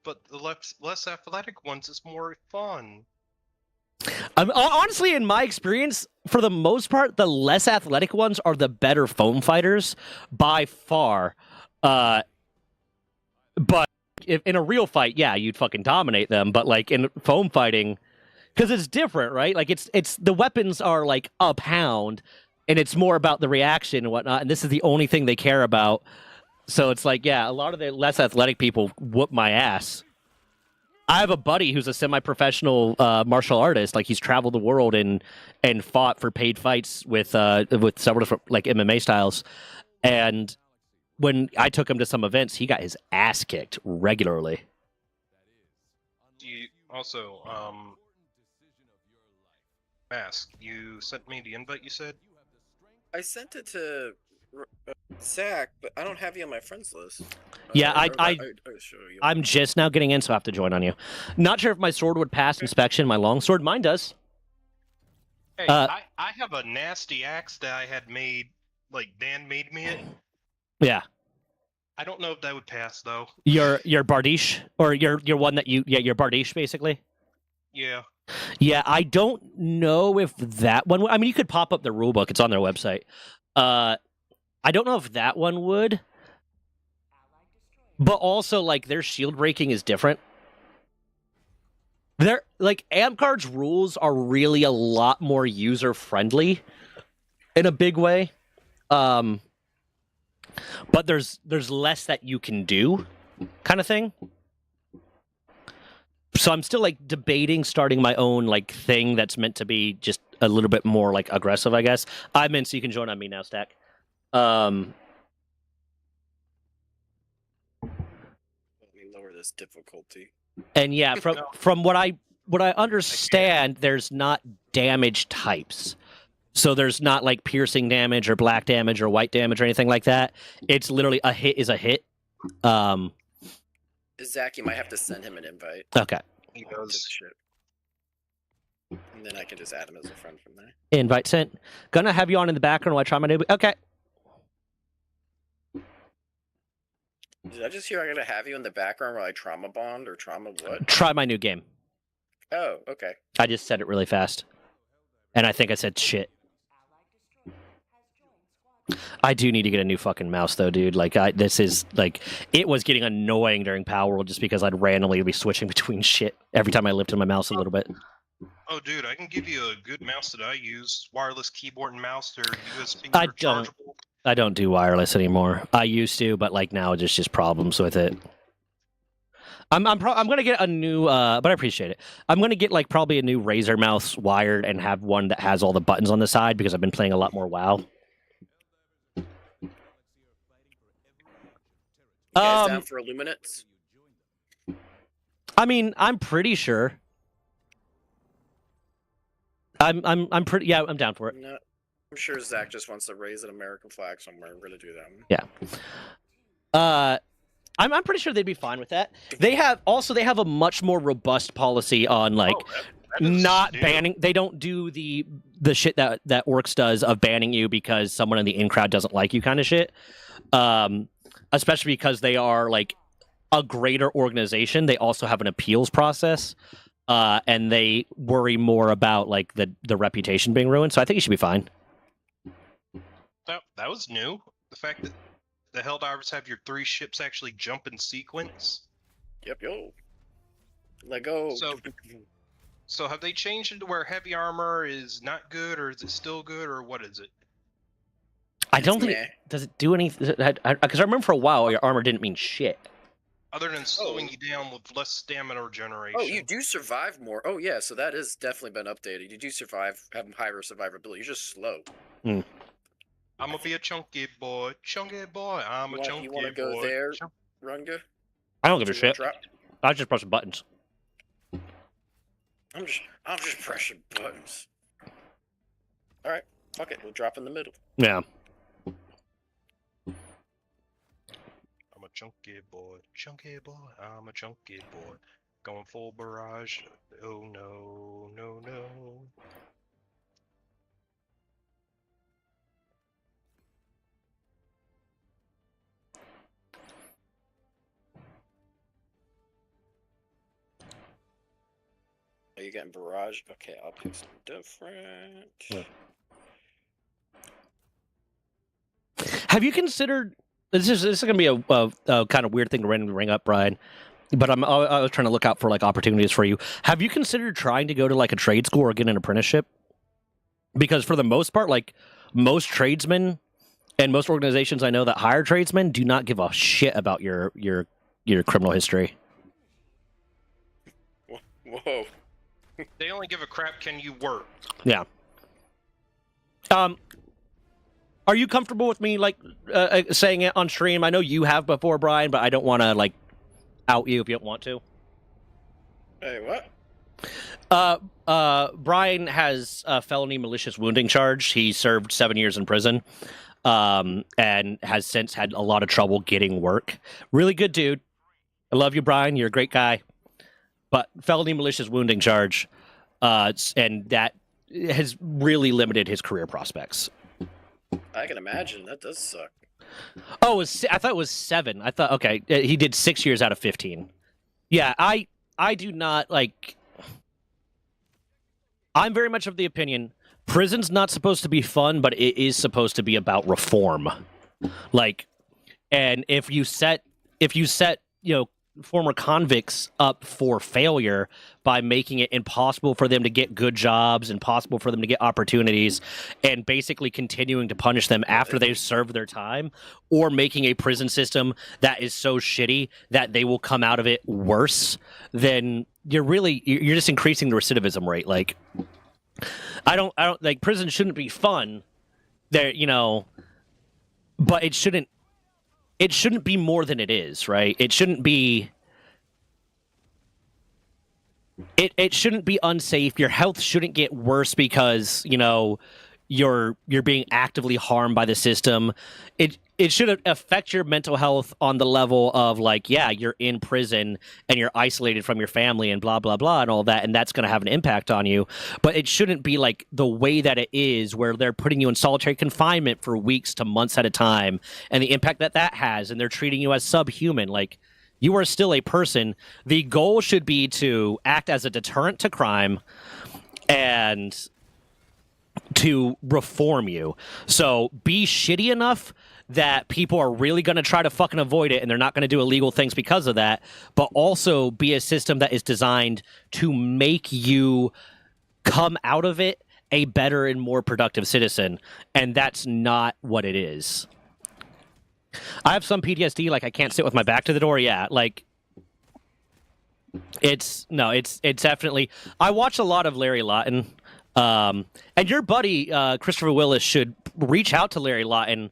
But the less athletic ones is more fun. Honestly, in my experience, for the most part, the less athletic ones are the better foam fighters by far. But if in a real fight, yeah, you'd fucking dominate them. But like in foam fighting, because it's different, right? Like it's the weapons are like a pound, and it's more about the reaction and whatnot. And this is the only thing they care about. So it's like, yeah, a lot of the less athletic people whoop my ass. I have a buddy who's a semi-professional martial artist. Like he's traveled the world and fought for paid fights with several different like MMA styles. And when I took him to some events, he got his ass kicked regularly. You also, Mask, you sent me the invite, you said? I sent it to Zach, but I don't have you on my friends list. Yeah, I'll show you. I'm just now getting in, so I have to join on you. Not sure if my sword would pass inspection. My longsword, mine does. Hey, Uh, I have a nasty axe that I had made, like Dan made me it. Yeah. I don't know if that would pass though. Your Bardiche, or your one that your Bardiche basically. Yeah. Yeah, I don't know if that one. I mean, you could pop up the rulebook; it's on their website. I don't know if that one would, but also like their shield breaking is different. Their like Amcard's rules are really a lot more user friendly in a big way. But there's less that you can do, kind of thing. So I'm still like debating starting my own like thing that's meant to be just a little bit more like aggressive, I guess. I'm in, so you can join on me now, Stack. Let me lower this difficulty. And yeah, from what I understand, there's not damage types. So there's not like piercing damage or black damage or white damage or anything like that. It's literally a hit is a hit. Zach, you might have to send him an invite. Okay. He To the does. ship. And then I can just add him as a friend from there. Invite sent. Gonna have you on in the background while I try my new. Okay. Did I just hear I'm gonna have you in the background while I trauma bond or trauma what? Try my new game. Oh, okay. I just said it really fast. And I think I said shit. I do need to get a new fucking mouse though, dude. Like this is like it was getting annoying during Power World just because I'd randomly be switching between shit every time I lifted my mouse a little bit. Oh, dude, I can give you a good mouse that I use. Wireless keyboard and mouse. They're USB I don't. rechargeable. I don't do wireless anymore. I used to, but like now there's just problems with it. I'm gonna get a new, but I appreciate it. I'm gonna get like probably a new Razer mouse wired and have one that has all the buttons on the side because I've been playing a lot more WoW. You guys down for Illuminates? I mean, I'm pretty sure. I'm pretty. Yeah, I'm down for it. No, I'm sure Zach just wants to raise an American flag somewhere. We're gonna do that one. Yeah. I'm pretty sure they'd be fine with that. They have a much more robust policy on like That is not new. banning. They don't do the shit that Orcs does of banning you because someone in the in crowd doesn't like you kind of shit. Especially because they are like a greater organization. They also have an appeals process. And they worry more about like the reputation being ruined. So I think you should be fine. That was new. The fact that the Helldivers have your 3 ships actually jump in sequence. Yep, yo. Let go. So have they changed it to where heavy armor is not good, or is it still good, or what is it? I don't It's think meh. does it do anything because I remember for a while your armor didn't mean shit. Other than slowing you down with less stamina regeneration. Oh, you do survive more. Oh, yeah, so that has definitely been updated. You do survive, have higher survivability. You're just slow. I'm gonna be a chunky boy. Chunky boy. I'm a chunky boy. You want to go there, Runga? I don't give a To shit. drop? I was just pressing buttons. I'm just pressing buttons. All right, fuck it. We'll drop in the middle. Yeah. I'm a chunky boy. Chunky boy. I'm a chunky boy. Going full barrage. Oh no, no, no. Are you getting barrage? Okay, I'll pick something different. Yeah. Have you considered this is going to be a kind of weird thing to randomly ring up, Brian? But I was trying to look out for like opportunities for you. Have you considered trying to go to like a trade school or get an apprenticeship? Because for the most part, like most tradesmen and most organizations I know that hire tradesmen do not give a shit about your criminal history. Whoa. They only give a crap can you work. Yeah. Are you comfortable with me like saying it on stream? I know you have before, Brian, but I don't want to like out you if you don't want to. Hey, what? Brian has a felony malicious wounding charge. He served 7 years in prison, and has since had a lot of trouble getting work. Really good dude. I love you, Brian. You're a great guy. But felony malicious wounding charge, and that has really limited his career prospects. I can imagine. That does suck. Oh, I thought it was 7. I thought, okay, he did 6 years out of 15. Yeah, I do not, like... I'm very much of the opinion, prison's not supposed to be fun, but it is supposed to be about reform. Like, and if you set, you know, former convicts up for failure by making it impossible for them to get good jobs, impossible for them to get opportunities, and basically continuing to punish them after they've served their time, or making a prison system that is so shitty that they will come out of it worse, then you're just increasing the recidivism rate. Like, I don't like, prison shouldn't be fun there, you know, but it shouldn't be more than it is, right? It shouldn't be it shouldn't be unsafe. Your health shouldn't get worse because, you know, you're being actively harmed by the system. It should affect your mental health on the level of, like, yeah, you're in prison and you're isolated from your family and blah blah blah and all that, and that's going to have an impact on you. But it shouldn't be like the way that it is, where they're putting you in solitary confinement for weeks to months at a time, and the impact that has, and they're treating you as subhuman. Like, you are still a person. The goal should be to act as a deterrent to crime and to reform you. So be shitty enough that people are really going to try to fucking avoid it, and they're not going to do illegal things because of that, but also be a system that is designed to make you come out of it a better and more productive citizen, and that's not what it is. I have some PTSD, like I can't sit with my back to the door. Yeah, like it's definitely. I watch a lot of Larry Lawton, and your buddy Christopher Willis should reach out to Larry Lawton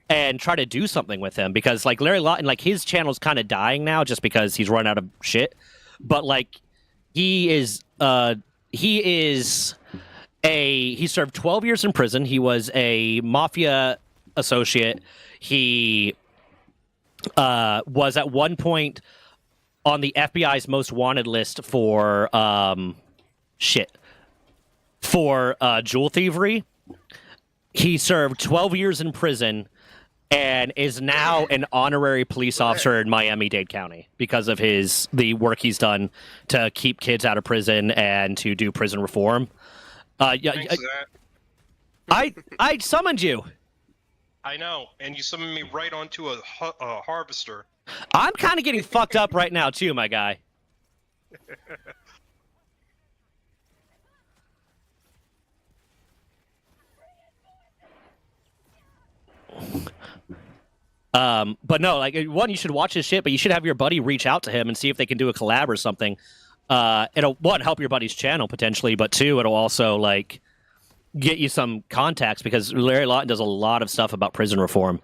and try to do something with him, because like Larry Lawton, like his channel's kind of dying now just because he's run out of shit. But like he served 12 years in prison. He was a mafia associate. He was at one point on the FBI's most wanted list for jewel thievery. He served 12 years in prison and is now an honorary police officer in Miami-Dade County because of the work he's done to keep kids out of prison and to do prison reform. I summoned you. I know, and you summoned me right onto a harvester. I'm kind of getting fucked up right now too, my guy. But no, like, one, you should watch his shit, but you should have your buddy reach out to him and see if they can do a collab or something. It'll, one, help your buddy's channel potentially, but two, it'll also like get you some contacts, because Larry Lawton does a lot of stuff about prison reform.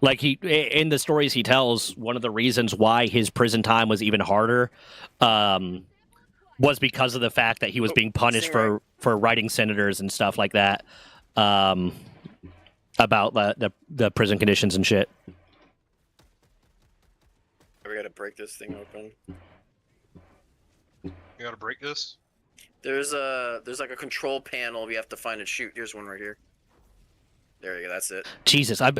Like, he, in the stories he tells, one of the reasons why his prison time was even harder was because of the fact that he was being punished for writing senators and stuff like that about the prison conditions and shit. We gotta break this thing open. You gotta break this? There's like a control panel we have to find and shoot. Here's one right here. There you go, that's it. Jesus, I've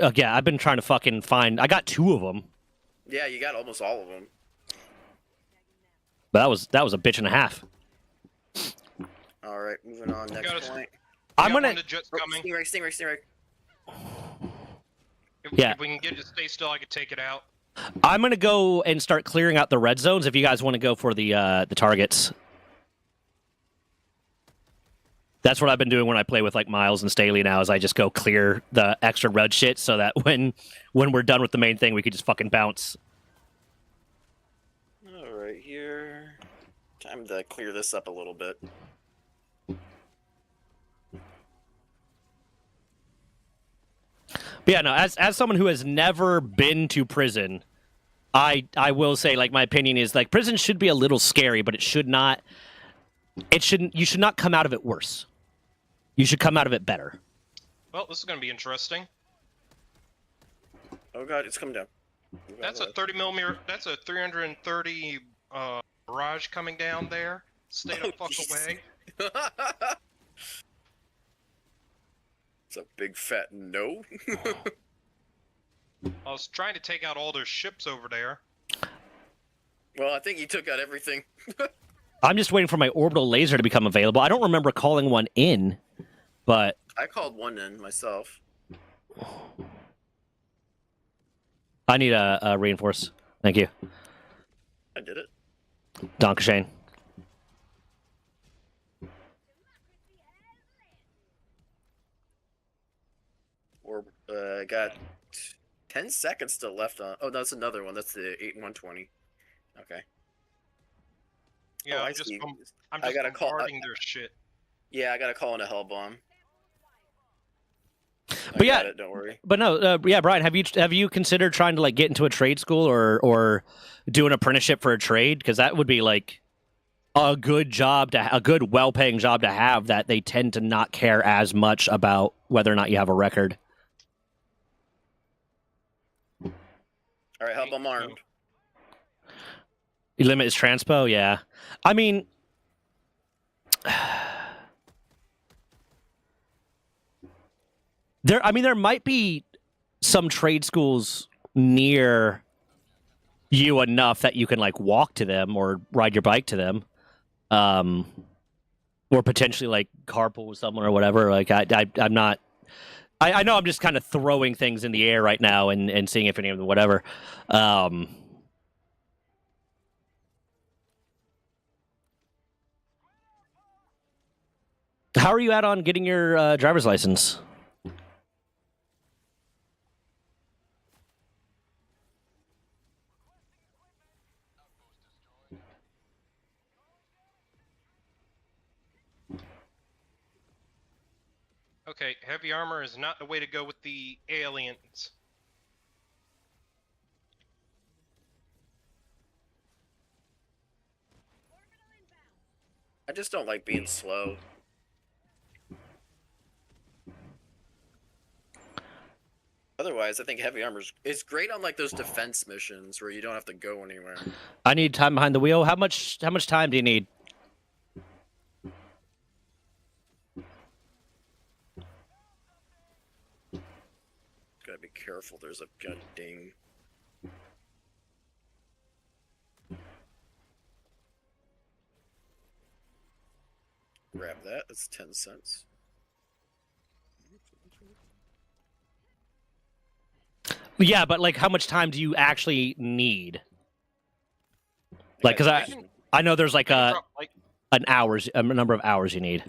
been trying to fucking find... I got 2 of them. Yeah, you got almost all of them. But that was a bitch and a half. Alright, moving on, next point. I'm gonna... Stingray. If we can get it to stay still, I could take it out. I'm gonna go and start clearing out the red zones if you guys want to go for the targets. That's what I've been doing when I play with like Miles and Staley now, is I just go clear the extra red shit so that when we're done with the main thing, we could just fucking bounce. All right, here. Time to clear this up a little bit. But yeah, no, as someone who has never been to prison, I will say, like, my opinion is, like, prison should be a little scary, but you should not come out of it worse. You should come out of it better. Well, this is going to be interesting. Oh god, it's coming down. That's a 30 millimeter. That's a 330 barrage coming down there. Stay the fuck away. It's a big fat no. I was trying to take out all their ships over there. Well, I think he took out everything. I'm just waiting for my orbital laser to become available. I don't remember calling one in, but I called one in myself. I need a reinforce. Thank you. I did it. Dankeschön. Or I got 10 seconds still left on. Oh, that's another one. That's the 8120. Okay. Yeah, Oh, I'm I just see. bombarding their shit. Yeah, I gotta call in a hell bomb. But yeah, got it, don't worry. But no, yeah, Brian, have you considered trying to like get into a trade school or do an apprenticeship for a trade? Because that would be like a good well-paying job to have that they tend to not care as much about whether or not you have a record. All right, help, I'm armed. You limit his transpo, yeah. I mean, there might be some trade schools near you enough that you can like walk to them or ride your bike to them, or potentially like carpool with someone or whatever. Like I'm not. I know I'm just kind of throwing things in the air right now and seeing if any of them whatever. How are you at on getting your driver's license? Okay, heavy armor is not the way to go with the aliens. I just don't like being slow. Otherwise, I think heavy armor's it's great on like those defense missions where you don't have to go anywhere. I need time behind the wheel. How much time do you need? Gotta be careful. There's a gun ding. Grab that. That's 10 cents. Yeah, but like, how much time do you actually need? Like, because I know there's like a number of hours you need.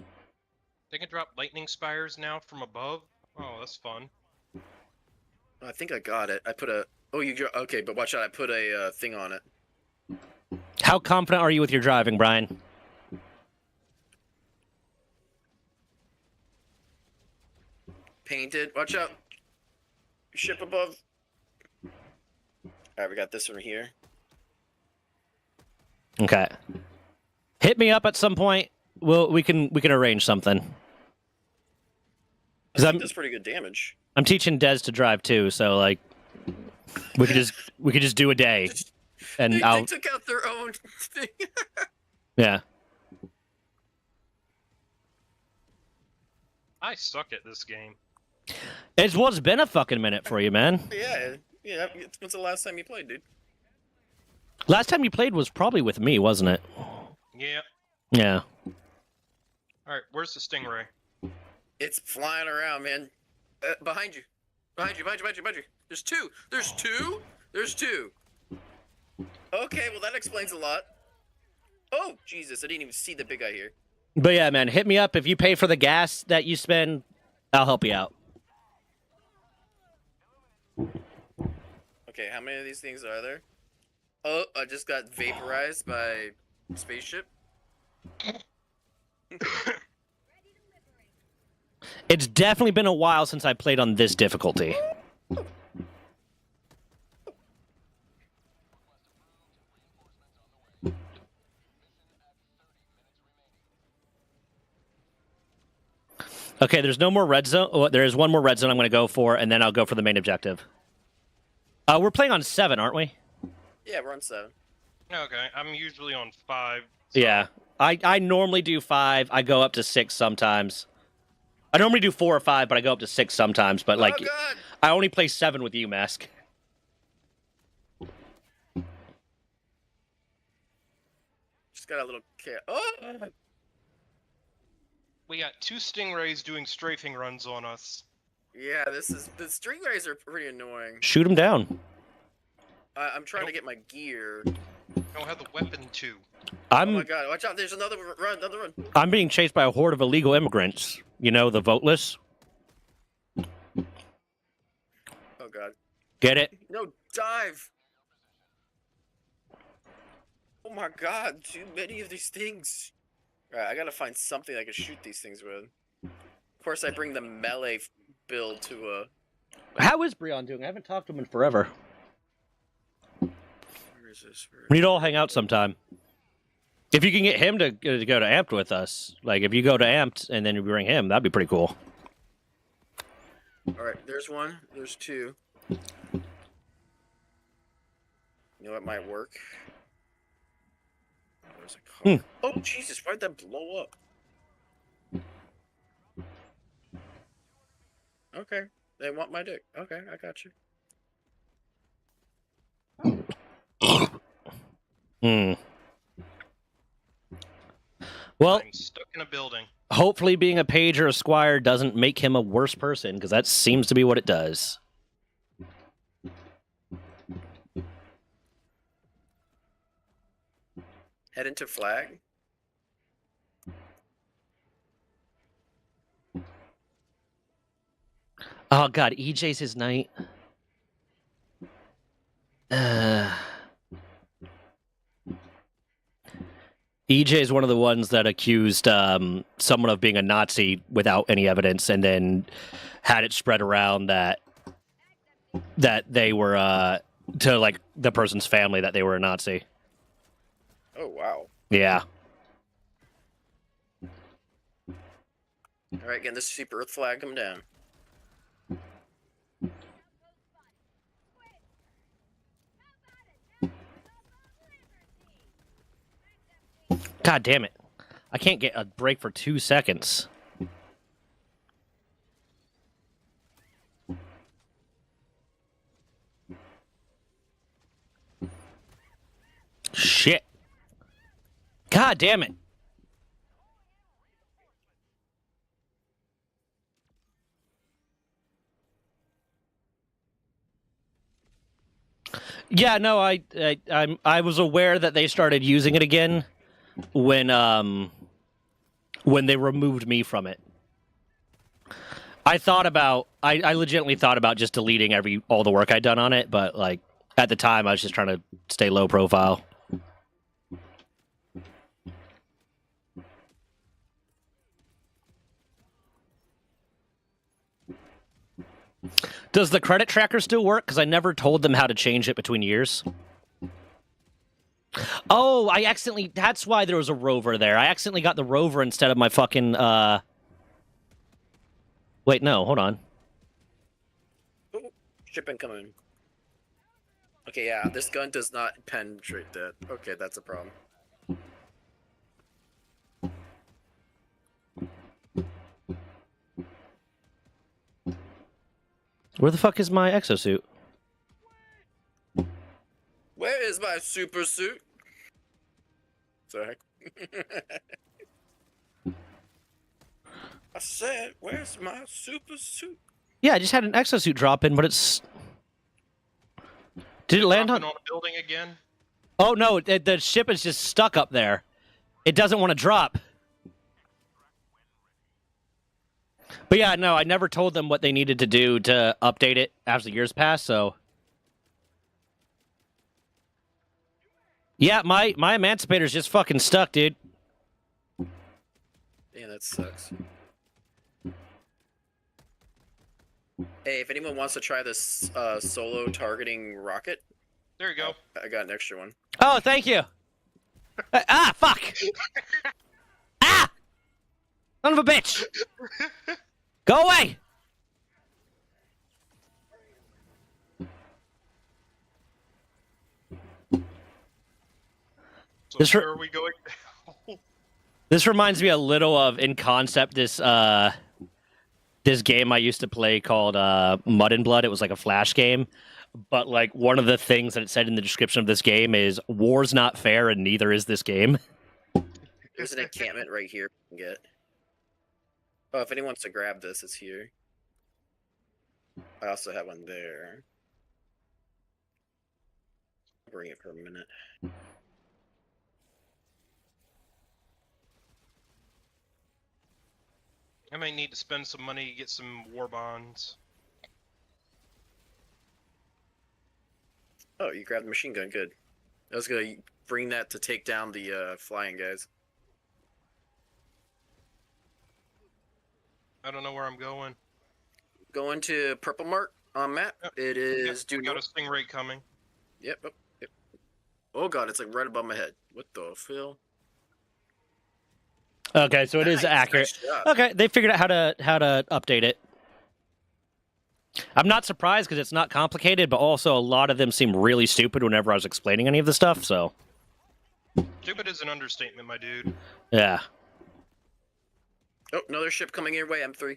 They can drop lightning spires now from above. Oh, that's fun. I think I got it. I put a. Oh, okay, but watch out! I put a thing on it. How confident are you with your driving, Brian? Painted. Watch out! Ship above. All right, we got this one here. Okay. Hit me up at some point. We can arrange something. Because that's pretty good damage. I'm teaching Dez to drive too, so like we could just do a day, and they took out their own thing. Yeah. I suck at this game. It's been a fucking minute for you, man. Yeah. When's the last time you played, dude? Last time you played was probably with me, wasn't it? Yeah. Yeah. All right, where's the Stingray? It's flying around, man. Behind you. Behind you. There's two. There's two. Okay, well that explains a lot. Oh, Jesus, I didn't even see the big guy here. But yeah, man, hit me up. If you pay for the gas that you spend, I'll help you out. Okay, how many of these things are there? Oh, I just got vaporized by spaceship. It's definitely been a while since I played on this difficulty. Okay, there's no more red zone. Oh, there is one more red zone I'm going to go for, and then I'll go for the main objective. We're playing on 7, aren't we? Yeah, we're on 7. Okay, I'm usually on 5. So. Yeah, I normally do 5. I go up to 6 sometimes. I normally do 4 or 5, but I go up to 6 sometimes. But like, Oh, God. I only play 7 with you, Mask. Just got a little cat. Oh! We got 2 stingrays doing strafing runs on us. Yeah, the stingrays are pretty annoying. Shoot him down. I'm trying to get my gear. I don't have the weapon to. Oh my God! Watch out! There's another run. I'm being chased by a horde of illegal immigrants. You know, the voteless. Oh God! Get it? No, dive! Oh my God! Too many of these things. All right, I gotta find something I can shoot these things with. Of course, I bring the melee build to a. How is Breon doing? I haven't talked to him in forever. Where is this? We need to all hang out sometime. If you can get him to go to Amped with us, like if you go to Amped and then you bring him, that'd be pretty cool. All right, there's one. There's 2. You know what might work? There's a car. Oh Jesus! Why'd that blow up? Okay, they want my dick. Okay, I got you. Well, I'm stuck in a building. hopefully being a page or a squire doesn't make him a worse person, because that seems to be what it does. Head into flag. Oh God, EJ's his knight. EJ is one of the ones that accused someone of being a Nazi without any evidence, and then had it spread around that they were to like the person's family that they were a Nazi. Oh wow! Yeah. All right, getting this Super Earth flag come down. God damn it! I can't get a break for 2 seconds. Shit. God damn it. Yeah, no, I was aware that they started using it again when they removed me from it. I legitimately thought about just deleting all the work I'd done on it, but like at the time I was just trying to stay low profile. Does the credit tracker still work? Because I never told them how to change it between years. Oh, that's why there was a rover there. I accidentally got the rover instead of my fucking, Wait, no, hold on. Oh, ship incoming. Okay, yeah, this gun does not penetrate that. Okay, that's a problem. Where the fuck is my exosuit? Where is my super suit? Sorry. I said, where's my super suit? Yeah, I just had an exosuit drop in, but it's... Did it land on a building again? Oh no, the ship is just stuck up there. It doesn't want to drop. But yeah, no, I never told them what they needed to do to update it as the years passed, so... Yeah, my Emancipator's just fucking stuck, dude. Damn, that sucks. Hey, if anyone wants to try this solo targeting rocket, there you go. I got an extra one. Oh, thank you. Fuck! Ah! Son of a bitch! Go away! So where are we going now? This reminds me a little of, in concept, this this game I used to play called Mud and Blood. It was like a Flash game. But like one of the things that it said in the description of this game is war's not fair and neither is this game. There's an encampment right here you can get. Oh, if anyone wants to grab this, it's here. I also have one there. I'll bring it for a minute. I may need to spend some money to get some war bonds. Oh, you grabbed the machine gun. Good. I was gonna bring that to take down the flying guys. I don't know where I'm going. Going to Purple Mark on map. It is we got a stingray coming. Yep, yep. Oh god, it's like right above my head. What the Phil? Okay, so it is accurate. Okay, they figured out how to update it. I'm not surprised because it's not complicated, but also a lot of them seem really stupid whenever I was explaining any of the stuff, so... Stupid is an understatement, my dude. Yeah. Oh, another ship coming your way, M3.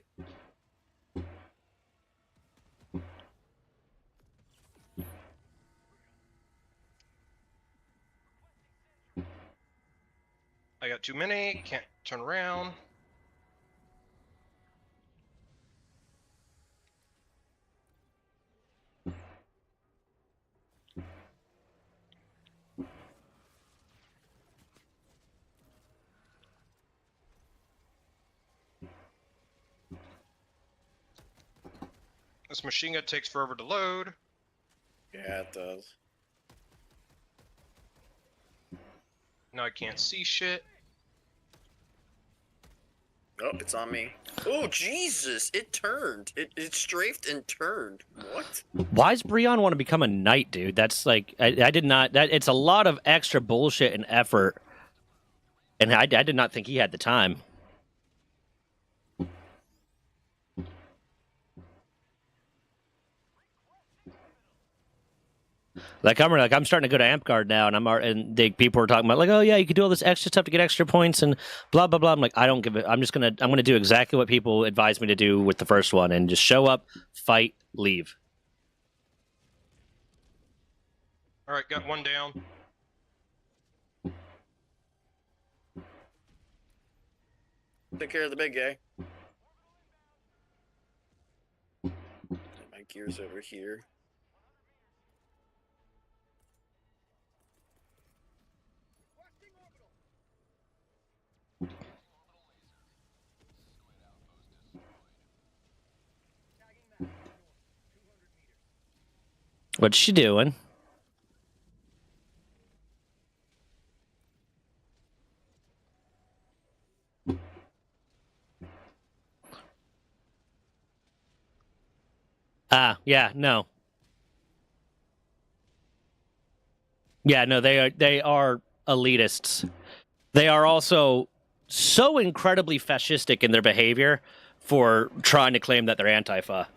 I got too many, can't turn around. This machine gun takes forever to load. Yeah, it does. Now I can't see shit. Oh, it's on me. Oh, Jesus! It turned. It strafed and turned. What? Why does Breon want to become a knight, dude? That's like... I did not... it's a lot of extra bullshit and effort. And I did not think he had the time. Like I'm starting to go to Amtgard now, and people are talking about like, oh yeah, you could do all this extra stuff to get extra points and blah blah blah. I'm like, I don't give it. I'm gonna do exactly what people advised me to do with the first one, and just show up, fight, leave. All right, got one down. Take care of the big guy. My gear's over here. What's she doing? Yeah, no. Yeah, no, they are elitists. They are also so incredibly fascistic in their behavior for trying to claim that they're Antifa.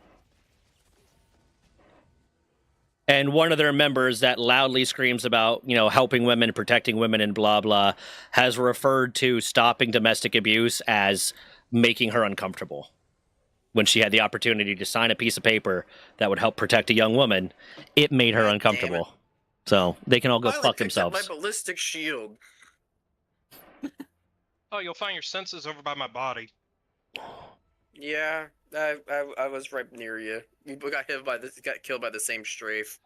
And one of their members that loudly screams about, helping women, protecting women, and blah, blah, has referred to stopping domestic abuse as making her uncomfortable. When she had the opportunity to sign a piece of paper that would help protect a young woman, it made her uncomfortable. So they can all go fuck themselves. My ballistic shield. Oh, you'll find your senses over by my body. Yeah, I was right near you. You got killed by the same strafe.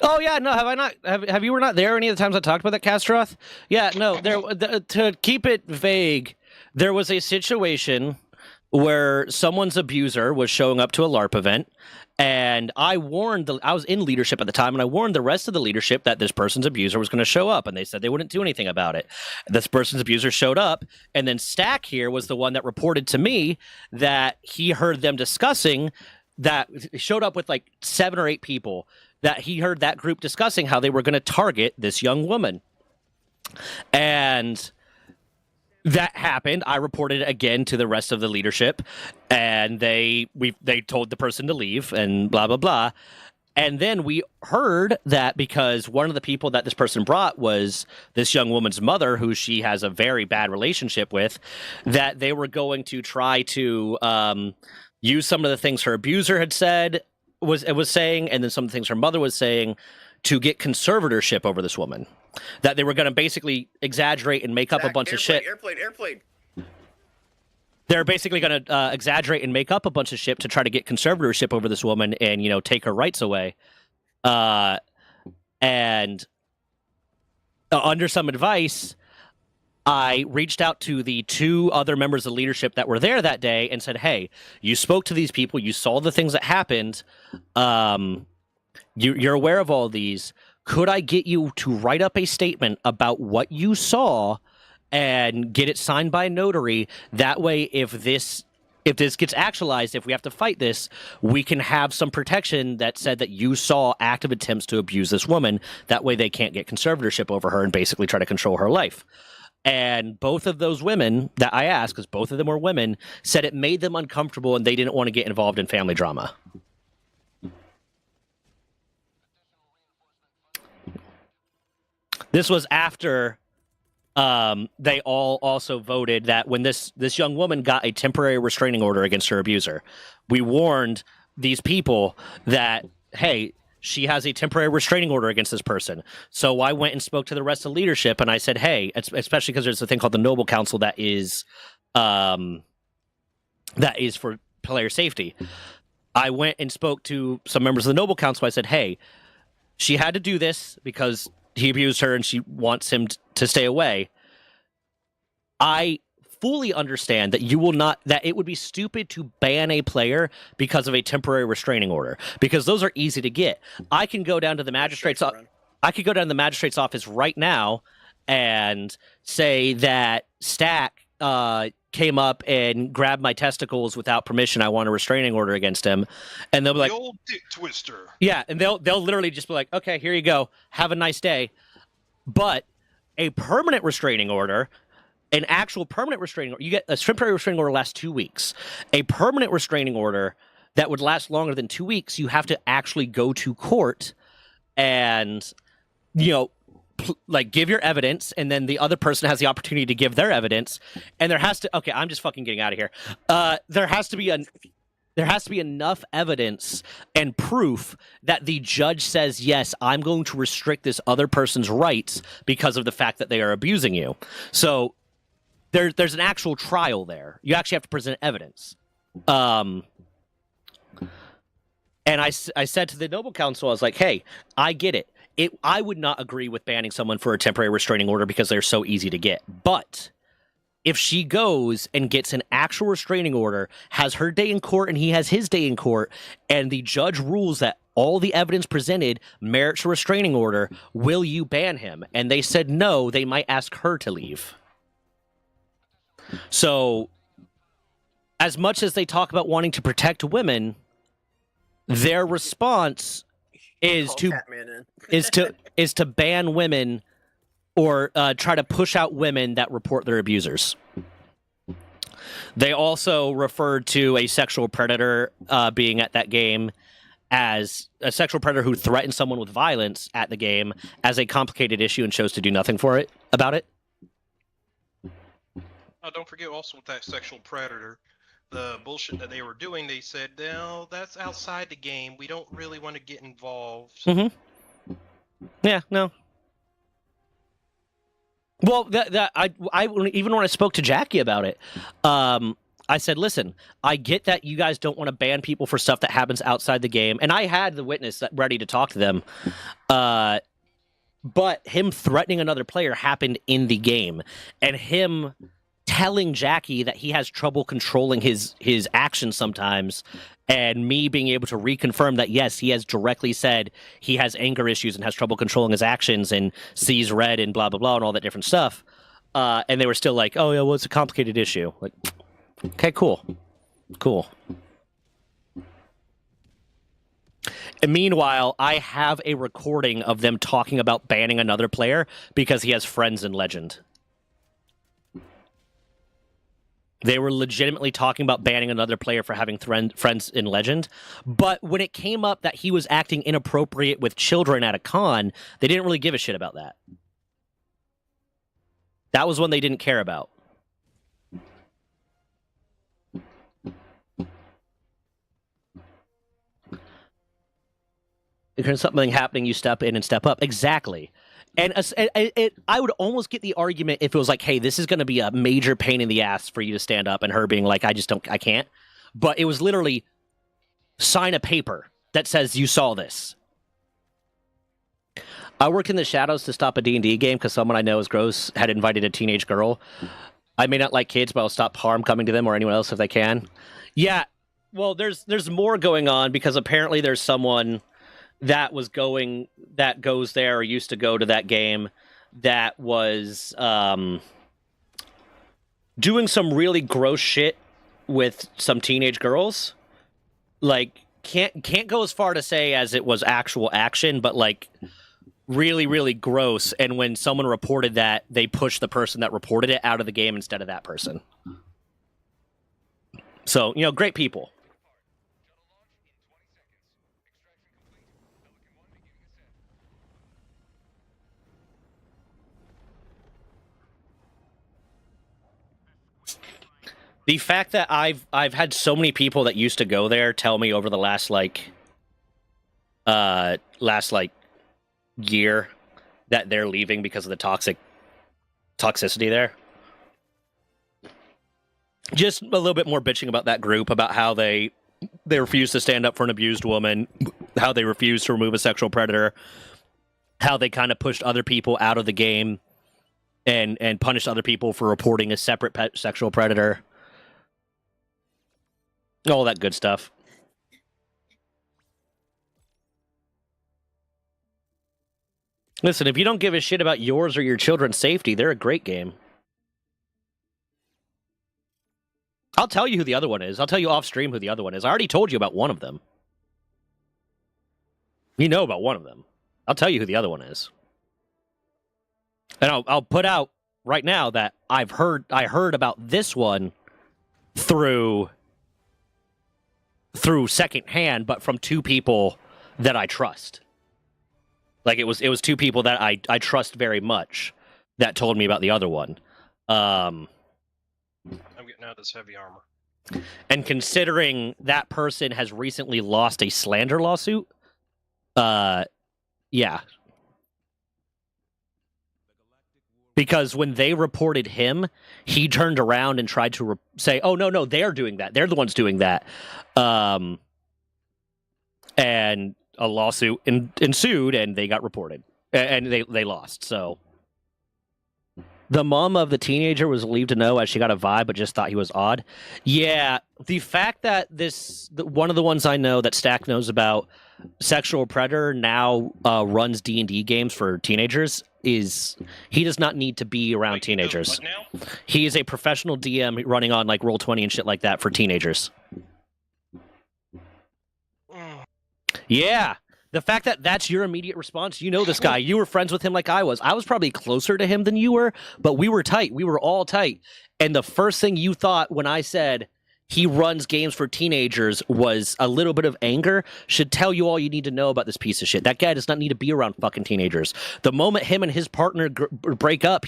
Oh yeah, no, have I not? Have you were not there any of the times I talked about that, Castroth? Yeah, no. To keep it vague, there was a situation where someone's abuser was showing up to a LARP event, and I was in leadership at the time, and I warned the rest of the leadership that this person's abuser was going to show up, and they said they wouldn't do anything about it. This person's abuser showed up, and then Stack here was the one that reported to me that he heard them discussing that, showed up with like 7 or 8 people, that he heard that group discussing how they were going to target this young woman. And that happened. I reported it again to the rest of the leadership, and they told the person to leave and blah, blah, blah. And then we heard that because one of the people that this person brought was this young woman's mother, who she has a very bad relationship with, that they were going to try to use some of the things her abuser had said, was saying, and then some of the things her mother was saying to get conservatorship over this woman. That they were going to basically exaggerate and make up a bunch of shit. Airplane. They're basically going to exaggerate and make up a bunch of shit to try to get conservatorship over this woman and, take her rights away. And under some advice, I reached out to the 2 other members of leadership that were there that day and said, hey, you spoke to these people. You saw the things that happened. You're aware of all these. Could I get you to write up a statement about what you saw and get it signed by a notary? That way, if this gets actualized, if we have to fight this, we can have some protection that said that you saw active attempts to abuse this woman. That way they can't get conservatorship over her and basically try to control her life. And both of those women that I asked, because both of them were women, said it made them uncomfortable and they didn't want to get involved in family drama. This was after they all also voted that when this young woman got a temporary restraining order against her abuser, we warned these people that, hey, she has a temporary restraining order against this person. So I went and spoke to the rest of leadership, and I said, hey, especially because there's a thing called the Noble Council that is for player safety. I went and spoke to some members of the Noble Council. I said, hey, she had to do this because he abused her and she wants him to stay away. I fully understand that that it would be stupid to ban a player because of a temporary restraining order, because those are easy to get. I can go down to the magistrate's office right now and say that Stack came up and grabbed my testicles without permission. I want a restraining order against him. And they'll be like, the old dick twister. Yeah, and they'll literally just be like, okay, here you go. Have a nice day. But a permanent restraining order, an actual permanent restraining order, you get a temporary restraining order lasts 2 weeks. A permanent restraining order that would last longer than 2 weeks, you have to actually go to court and, give your evidence, and then the other person has the opportunity to give their evidence, and there has to. Okay, I'm just fucking getting out of here. There has to be enough evidence and proof that the judge says, yes, I'm going to restrict this other person's rights because of the fact that they are abusing you. So there's an actual trial there. You actually have to present evidence. And I said to the Noble Council, I was like, hey, I get it. I would not agree with banning someone for a temporary restraining order because they're so easy to get. But if she goes and gets an actual restraining order, has her day in court and he has his day in court, and the judge rules that all the evidence presented merits a restraining order, will you ban him? And they said no, they might ask her to leave. So, as much as they talk about wanting to protect women, their response is to ban women or try to push out women that report their abusers. They also referred to a sexual predator being at that game as a sexual predator who threatened someone with violence at the game as a complicated issue and chose to do nothing about it. Don't forget also with that sexual predator, the bullshit that they were doing, they said, no, that's outside the game. We don't really want to get involved. Mm-hmm. Yeah, no. Well, I even when I spoke to Jackie about it, I said, listen, I get that you guys don't want to ban people for stuff that happens outside the game. And I had the witness ready to talk to them. But him threatening another player happened in the game. And him telling Jackie that he has trouble controlling his actions sometimes, and me being able to reconfirm that, yes, he has directly said he has anger issues and has trouble controlling his actions and sees red and blah, blah, blah, and all that different stuff. And they were still like, oh, yeah, well, it's a complicated issue. Like, okay, cool. And meanwhile, I have a recording of them talking about banning another player because he has friends in Legend. They were legitimately talking about banning another player for having friends in Legend. But when it came up that he was acting inappropriate with children at a con, they didn't really give a shit about that. That was one they didn't care about. If there's something happening, you step in and step up. Exactly. And I would almost get the argument if it was like, hey, this is going to be a major pain in the ass for you to stand up, and her being like, I can't. But it was literally sign a paper that says you saw this. I worked in the shadows to stop a D&D game because someone I know is gross had invited a teenage girl. I may not like kids, but I'll stop harm coming to them or anyone else if they can. Yeah, well, there's more going on because apparently there's someone that goes there or used to go to that game that was doing some really gross shit with some teenage girls. Like, can't go as far to say as it was actual action, but like really, really gross. And when someone reported that, they pushed the person that reported it out of the game instead of that person. So, great people. The fact that I've had so many people that used to go there tell me over the last year that they're leaving because of the toxicity there. Just a little bit more bitching about that group, about how they refuse to stand up for an abused woman, how they refuse to remove a sexual predator, how they kind of pushed other people out of the game and punished other people for reporting a separate sexual predator. All that good stuff. Listen, if you don't give a shit about yours or your children's safety, they're a great game. I'll tell you who the other one is. I'll tell you off stream who the other one is. I already told you about one of them. You know about one of them. I'll tell you who the other one is. And I'll put out right now that I heard about this one through secondhand, but from two people that I trust. Like it was two people that I trust very much that told me about the other one. I'm getting out this heavy armor. And considering that person has recently lost a slander lawsuit, yeah. Because when they reported him, he turned around and tried to say, oh, no, they're doing that. They're the ones doing that. And a lawsuit ensued, and they got reported. And they lost, so... The mom of the teenager was believed to know as she got a vibe, but just thought he was odd. Yeah, the fact that one of the ones I know that Stack knows about, Sexual Predator, now runs D&D games for teenagers, is he does not need to be around teenagers. He is a professional DM running on like Roll20 and shit like that for teenagers. Yeah. The fact that that's your immediate response, you know this guy. You were friends with him like I was. I was probably closer to him than you were, but we were tight. We were all tight. And the first thing you thought when I said he runs games for teenagers was a little bit of anger should tell you all you need to know about this piece of shit. That guy does not need to be around fucking teenagers. The moment him and his partner break up,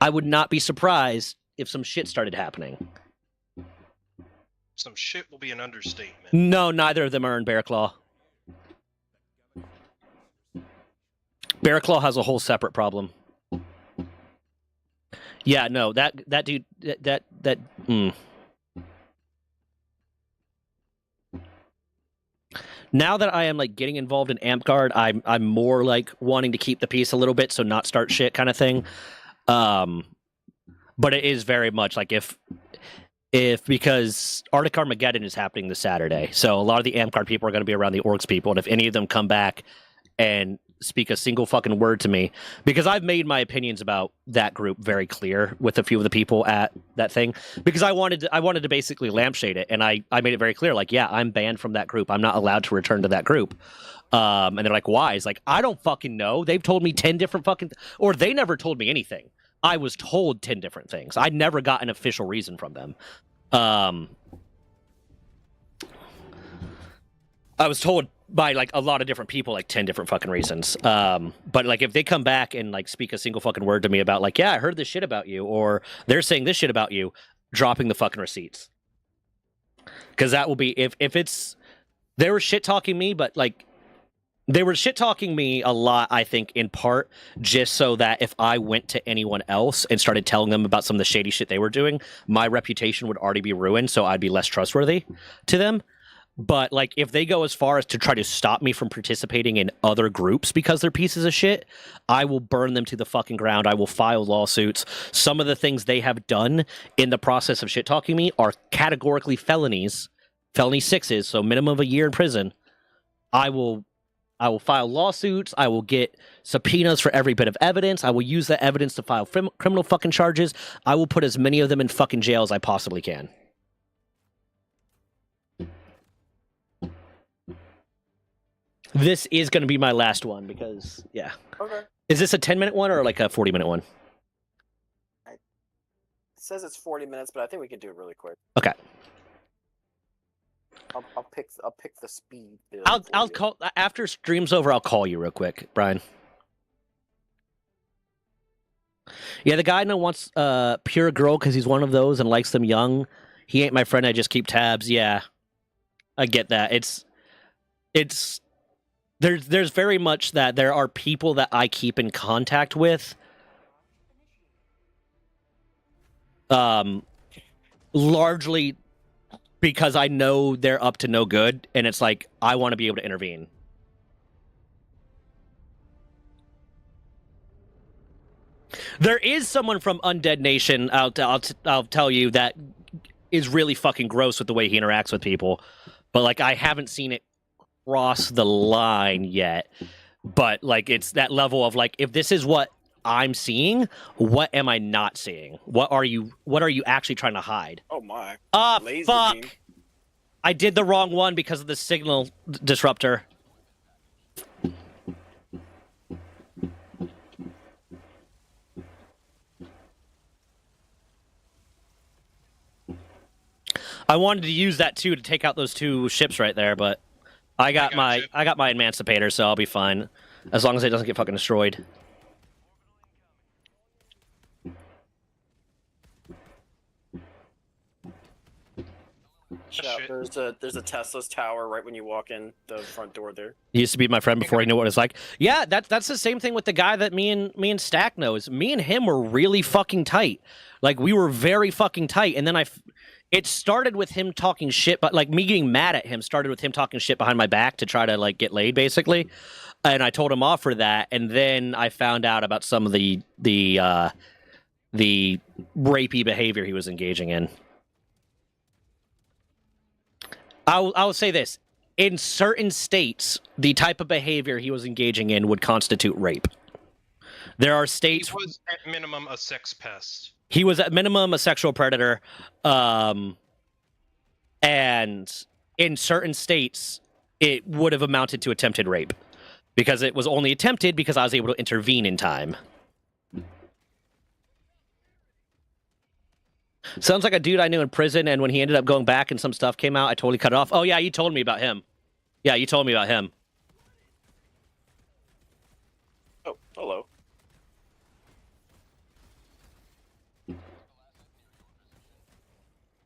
I would not be surprised if some shit started happening. Some shit will be an understatement. No, neither of them are in Bear Claw. Bear Claw has a whole separate problem. Yeah, no, that dude, that. Now that I am like getting involved in Amp Guard, I'm more like wanting to keep the peace a little bit, so not start shit kind of thing. But it is very much like if because Arctic Armageddon is happening this Saturday, so a lot of the Amp Guard people are going to be around the Orcs people, and if any of them come back and speak a single fucking word to me, because I've made my opinions about that group very clear with a few of the people at that thing, because I wanted to basically lampshade it, and I made it very clear, like, yeah, I'm banned from that group. I'm not allowed to return to that group. And they're like, why? It's like, I don't fucking know. They've told me 10 different fucking... or they never told me anything. I was told 10 different things. I never got an official reason from them. I was told by like a lot of different people like 10 different fucking reasons. But like if they come back and like speak a single fucking word to me about like, yeah, I heard this shit about you, or they're saying this shit about you, dropping the fucking receipts. Because that will be if it's they were shit talking me, but like they were shit talking me a lot, I think, in part just so that if I went to anyone else and started telling them about some of the shady shit they were doing, my reputation would already be ruined, so I'd be less trustworthy to them. But like if they go as far as to try to stop me from participating in other groups because they're pieces of shit, I will burn them to the fucking ground. I will file lawsuits. Some of the things they have done in the process of shit talking me are categorically felonies, felony 6s, so minimum of a year in prison. I will file lawsuits. I will get subpoenas for every bit of evidence. I will use that evidence to file criminal fucking charges. I will put as many of them in fucking jail as I possibly can. This is going to be my last one because, yeah. Okay. Is this a 10-minute one or like a 40-minute one? It says it's 40 minutes, but I think we can do it really quick. Okay. I'll pick the speed. I'll call after stream's over. I'll call you real quick, Brian. Yeah, the guy I know wants pure girl because he's one of those and likes them young. He ain't my friend. I just keep tabs. Yeah, I get that. There's very much that there are people that I keep in contact with. Largely because I know they're up to no good, and it's like I want to be able to intervene. There is someone from Undead Nation, I'll tell you, that is really fucking gross with the way he interacts with people. But like I haven't seen it cross the line yet. But like it's that level of like if this is what I'm seeing, what am I not seeing? What are you actually trying to hide? Oh my. Laser fuck. Beam. I did the wrong one because of the signal disruptor. I wanted to use that too to take out those 2 ships right there, but I got my emancipator, so I'll be fine as long as it doesn't get fucking destroyed. Yeah, there's a Tesla's tower right when you walk in the front door there. He used to be my friend before he knew what it was like. Yeah, that's the same thing with the guy that me and Stack knows. Me and him were really fucking tight. Like we were very fucking tight, and then it started with him talking shit, but like me getting mad at him started with him talking shit behind my back to try to like get laid, basically. And I told him off for that, and then I found out about some of the rapey behavior he was engaging in. I'll say this. In certain states, the type of behavior he was engaging in would constitute rape. There are states... He was at minimum a sex pest. He was at minimum a sexual predator. And in certain states, it would have amounted to attempted rape. Because it was only attempted because I was able to intervene in time. Sounds like a dude I knew in prison, and when he ended up going back and some stuff came out, I totally cut it off. Oh, yeah, you told me about him. Yeah, you told me about him. Oh, hello.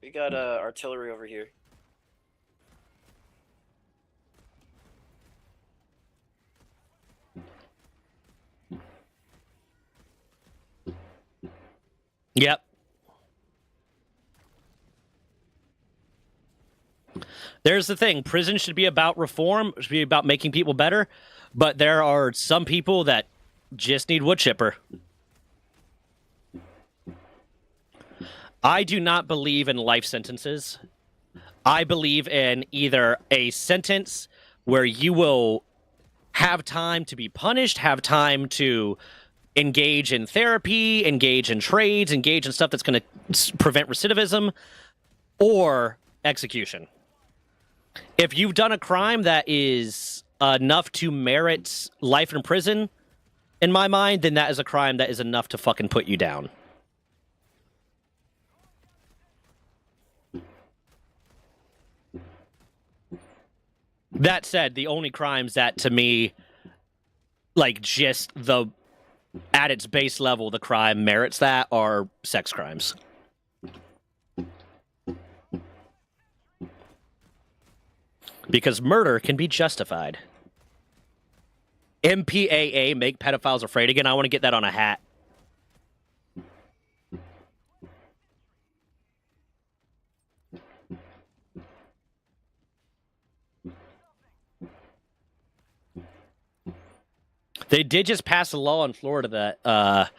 We got artillery over here. Yep. There's the thing. Prison should be about reform. It should be about making people better. But there are some people that just need wood chipper. I do not believe in life sentences. I believe in either a sentence where you will have time to be punished, have time to engage in therapy, engage in trades, engage in stuff that's going to prevent recidivism, or execution. If you've done a crime that is enough to merit life in prison, in my mind, then that is a crime that is enough to fucking put you down. That said, the only crimes that, to me, like, just the, at its base level, the crime merits that are sex crimes. Because murder can be justified. MPAA, make pedophiles afraid again. I want to get that on a hat. They did just pass a law in Florida that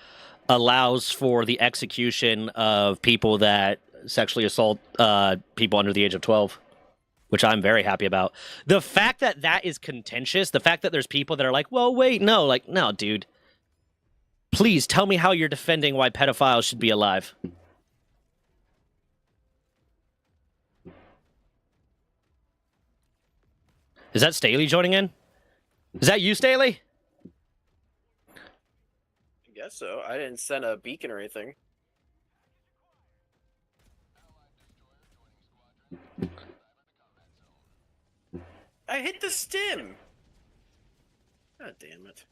allows for the execution of people that sexually assault people under the age of 12, which I'm very happy about. The fact that that is contentious, the fact that there's people that are like, well, wait, no, like, no, dude. Please tell me how you're defending why pedophiles should be alive. Is that Staley joining in? Is that you, Staley? I guess so. I didn't send a beacon or anything. I hit the stem! God damn it.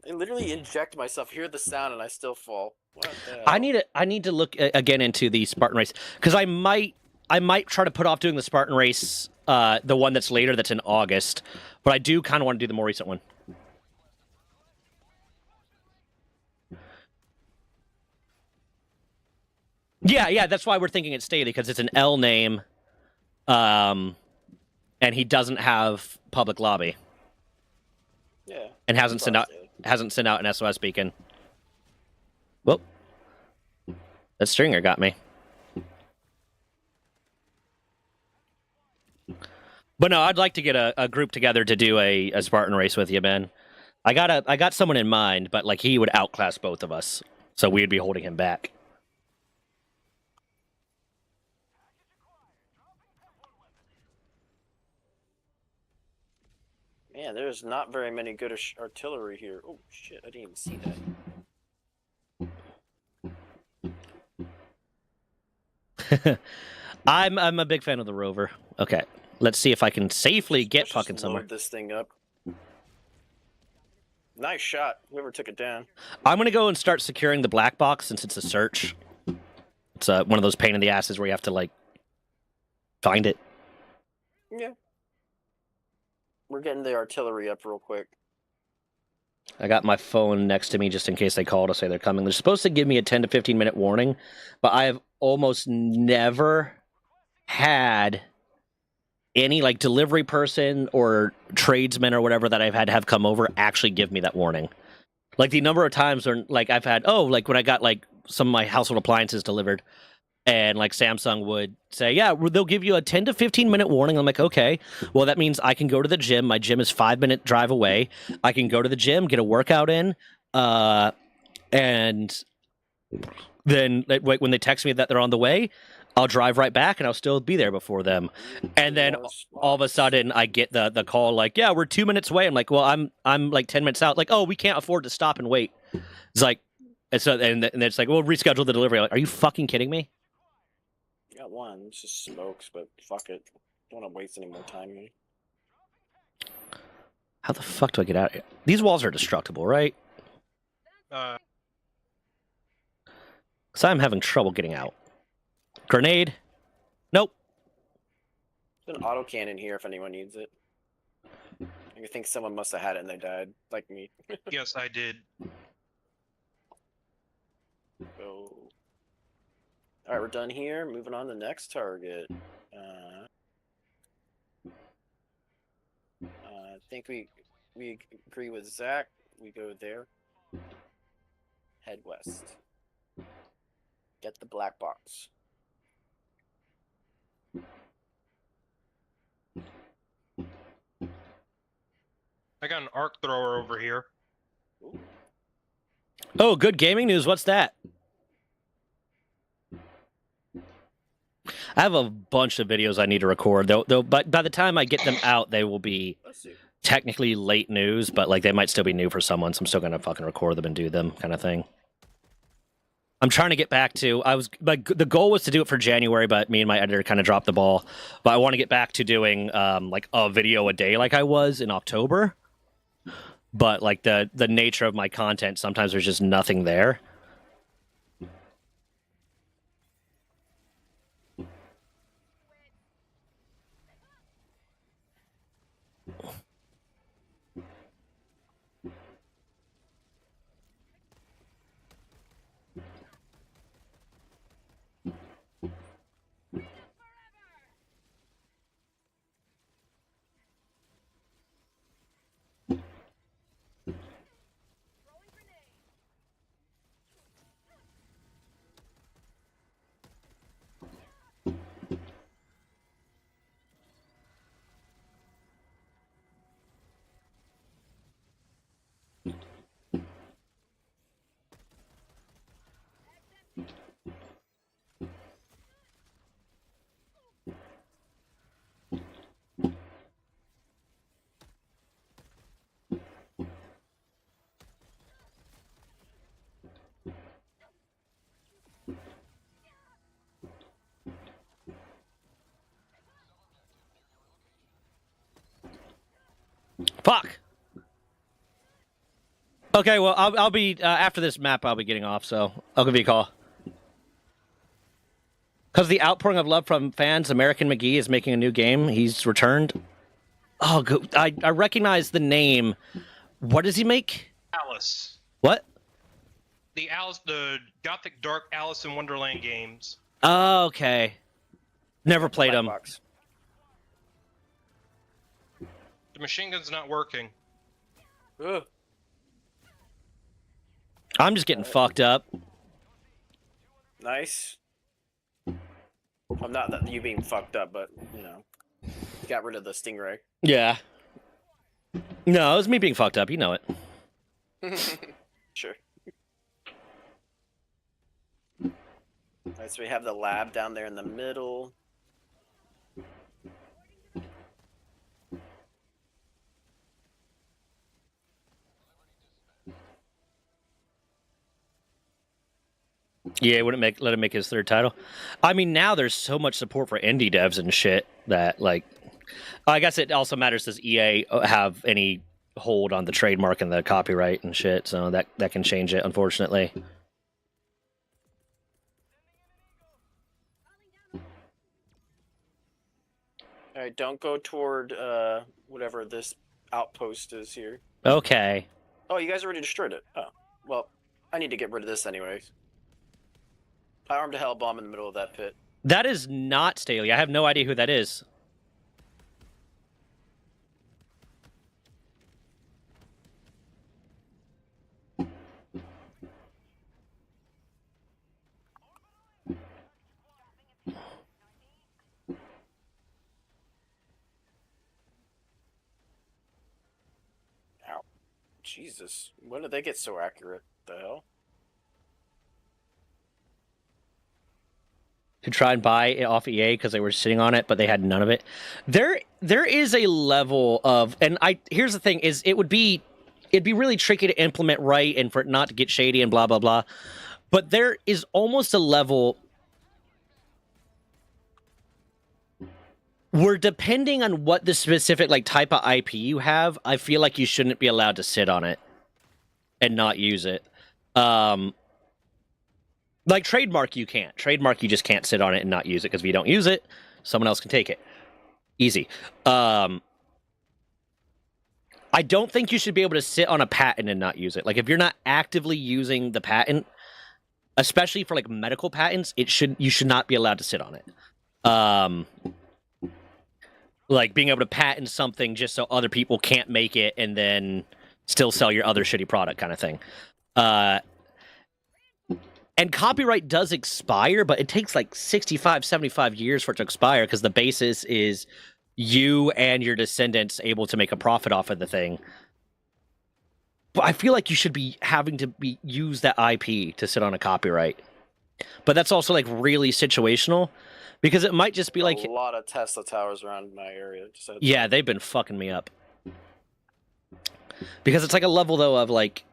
I literally inject myself, hear the sound, and I still fall. What the hell? I need to look again into the Spartan race, because I might try to put off doing the Spartan race, the one that's later, that's in August, but I do kind of want to do the more recent one. Yeah, that's why we're thinking it's Staley, because it's an L name, and he doesn't have public lobby. Yeah. And hasn't sent out an SOS beacon. Whoop. That Stringer got me. But no, I'd like to get a group together to do a Spartan race with you, Ben. I got someone in mind, but like he would outclass both of us, so we'd be holding him back. Man, there's not very many good artillery here. Oh shit, I didn't even see that. I'm a big fan of the Rover. Okay, let's see if I can safely get fucking somewhere. Load this thing up. Nice shot, whoever took it down. I'm gonna go and start securing the black box since it's a search. It's one of those pain in the asses where you have to like find it. Yeah. We're getting the artillery up real quick. I got my phone next to me just in case they call to say they're coming. They're supposed to give me a 10 to 15 minute warning, but I have almost never had any like delivery person or tradesman or whatever that I've had to have come over actually give me that warning. Like the number of times where like I've had, like when I got like some of my household appliances delivered, and like Samsung would say, yeah, they'll give you a 10 to 15 minute warning. I'm like, okay, well, that means I can go to the gym. My gym is 5-minute drive away. I can go to the gym, get a workout in. And then like, when they text me that they're on the way, I'll drive right back and I'll still be there before them. And then all of a sudden I get the call like, yeah, we're 2 minutes away. I'm like, well, I'm like 10 minutes out. Like, oh, we can't afford to stop and wait. It's like, and it's like, well, reschedule the delivery. I'm like, are you fucking kidding me? Got one. It's just smokes, but fuck it. Don't want to waste any more time here. How the fuck do I get out of here? These walls are destructible, right? Because I'm having trouble getting out. Grenade? Nope. There's an autocannon here if anyone needs it. I think someone must have had it and they died, like me. Yes, I did. So... Alright, we're done here. Moving on to the next target. I think we agree with Zach. We go there. Head west. Get the black box. I got an arc thrower over here. Ooh. Oh, good gaming news. What's that? I have a bunch of videos I need to record. Though, but by the time I get them out, they will be technically late news, but like they might still be new for someone, so I'm still gonna fucking record them and do them, kind of thing. I'm trying to get back to. I was like, the goal was to do it for January, but me and my editor kind of dropped the ball. But I want to get back to doing like a video a day, like I was in October. But like the nature of my content, sometimes there's just nothing there. Fuck. Okay, well, I'll be after this map. I'll be getting off, so I'll give you a call. Because the outpouring of love from fans, American McGee is making a new game. He's returned. Oh, I recognize the name. What does he make? Alice. What? The Gothic Dark Alice in Wonderland games. Oh, okay. Never played them. The machine gun's not working. Ugh. I'm just getting fucked up. Nice. I'm not that you being fucked up, but you know, got rid of the stingray. Yeah. No, it was me being fucked up. You know it. Sure. Alright, so we have the lab down there in the middle. Yeah, it wouldn't let him make his third title. I mean, now there's so much support for indie devs and shit that, like, I guess it also matters, does EA have any hold on the trademark and the copyright and shit, so that can change it, unfortunately. Alright, don't go toward whatever this outpost is here. Okay. Oh, you guys already destroyed it. Oh, well, I need to get rid of this anyways. I armed a hell bomb in the middle of that pit. That is not Staley. I have no idea who that is. Ow. Jesus. When did they get so accurate? The hell? To try and buy it off EA because they were sitting on it, but they had none of it. There is a level of, and here's the thing: is it'd be really tricky to implement right and for it not to get shady and blah blah blah. But there is almost a level where, depending on what the specific like type of IP you have, I feel like you shouldn't be allowed to sit on it and not use it. Like trademark, you can't. Trademark, you just can't sit on it and not use it, because if you don't use it, someone else can take it. Easy. I don't think you should be able to sit on a patent and not use it. Like, if you're not actively using the patent, especially for like medical patents, you should not be allowed to sit on it. Like being able to patent something just so other people can't make it and then still sell your other shitty product, kind of thing. And copyright does expire, but it takes like 65, 75 years for it to expire, because the basis is you and your descendants able to make a profit off of the thing. But I feel like you should be having to use that IP to sit on a copyright. But that's also like really situational, because it might just be like a lot of Tesla towers around my area. Yeah, they've been fucking me up. Because it's like a level though of like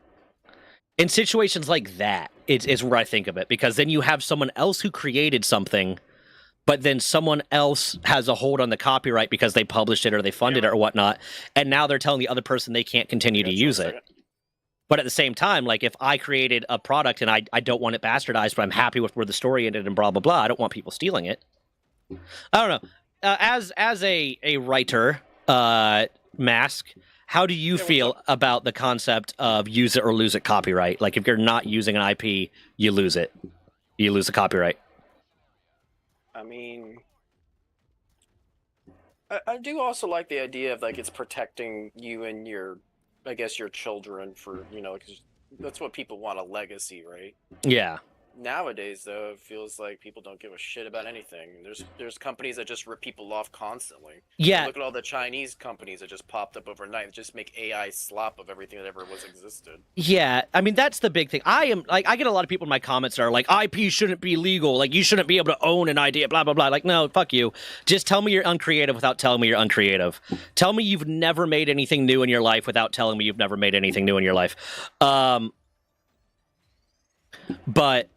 in situations like that, it's where I think of it, because then you have someone else who created something, but then someone else has a hold on the copyright because they published it or they funded it or whatnot, and now they're telling the other person they can't continue to use it. But at the same time, like if I created a product and I don't want it bastardized, but I'm happy with where the story ended and blah blah blah, I don't want people stealing it. I don't know. As a writer, Mask, how do you feel about the concept of use it or lose it copyright? Like if you're not using an IP, you lose it. You lose the copyright. I mean, I do also like the idea of like it's protecting you and your, I guess, your children for, you know, because that's what people want, a legacy, right? Yeah. Nowadays, though, it feels like people don't give a shit about anything. There's companies that just rip people off constantly. Yeah. Look at all the Chinese companies that just popped up overnight that just make AI slop of everything that ever was existed. Yeah, I mean that's the big thing. I get a lot of people in my comments that are like, IP shouldn't be legal. Like you shouldn't be able to own an idea. Blah blah blah. Like no, fuck you. Just tell me you're uncreative without telling me you're uncreative. Tell me you've never made anything new in your life without telling me you've never made anything new in your life. But.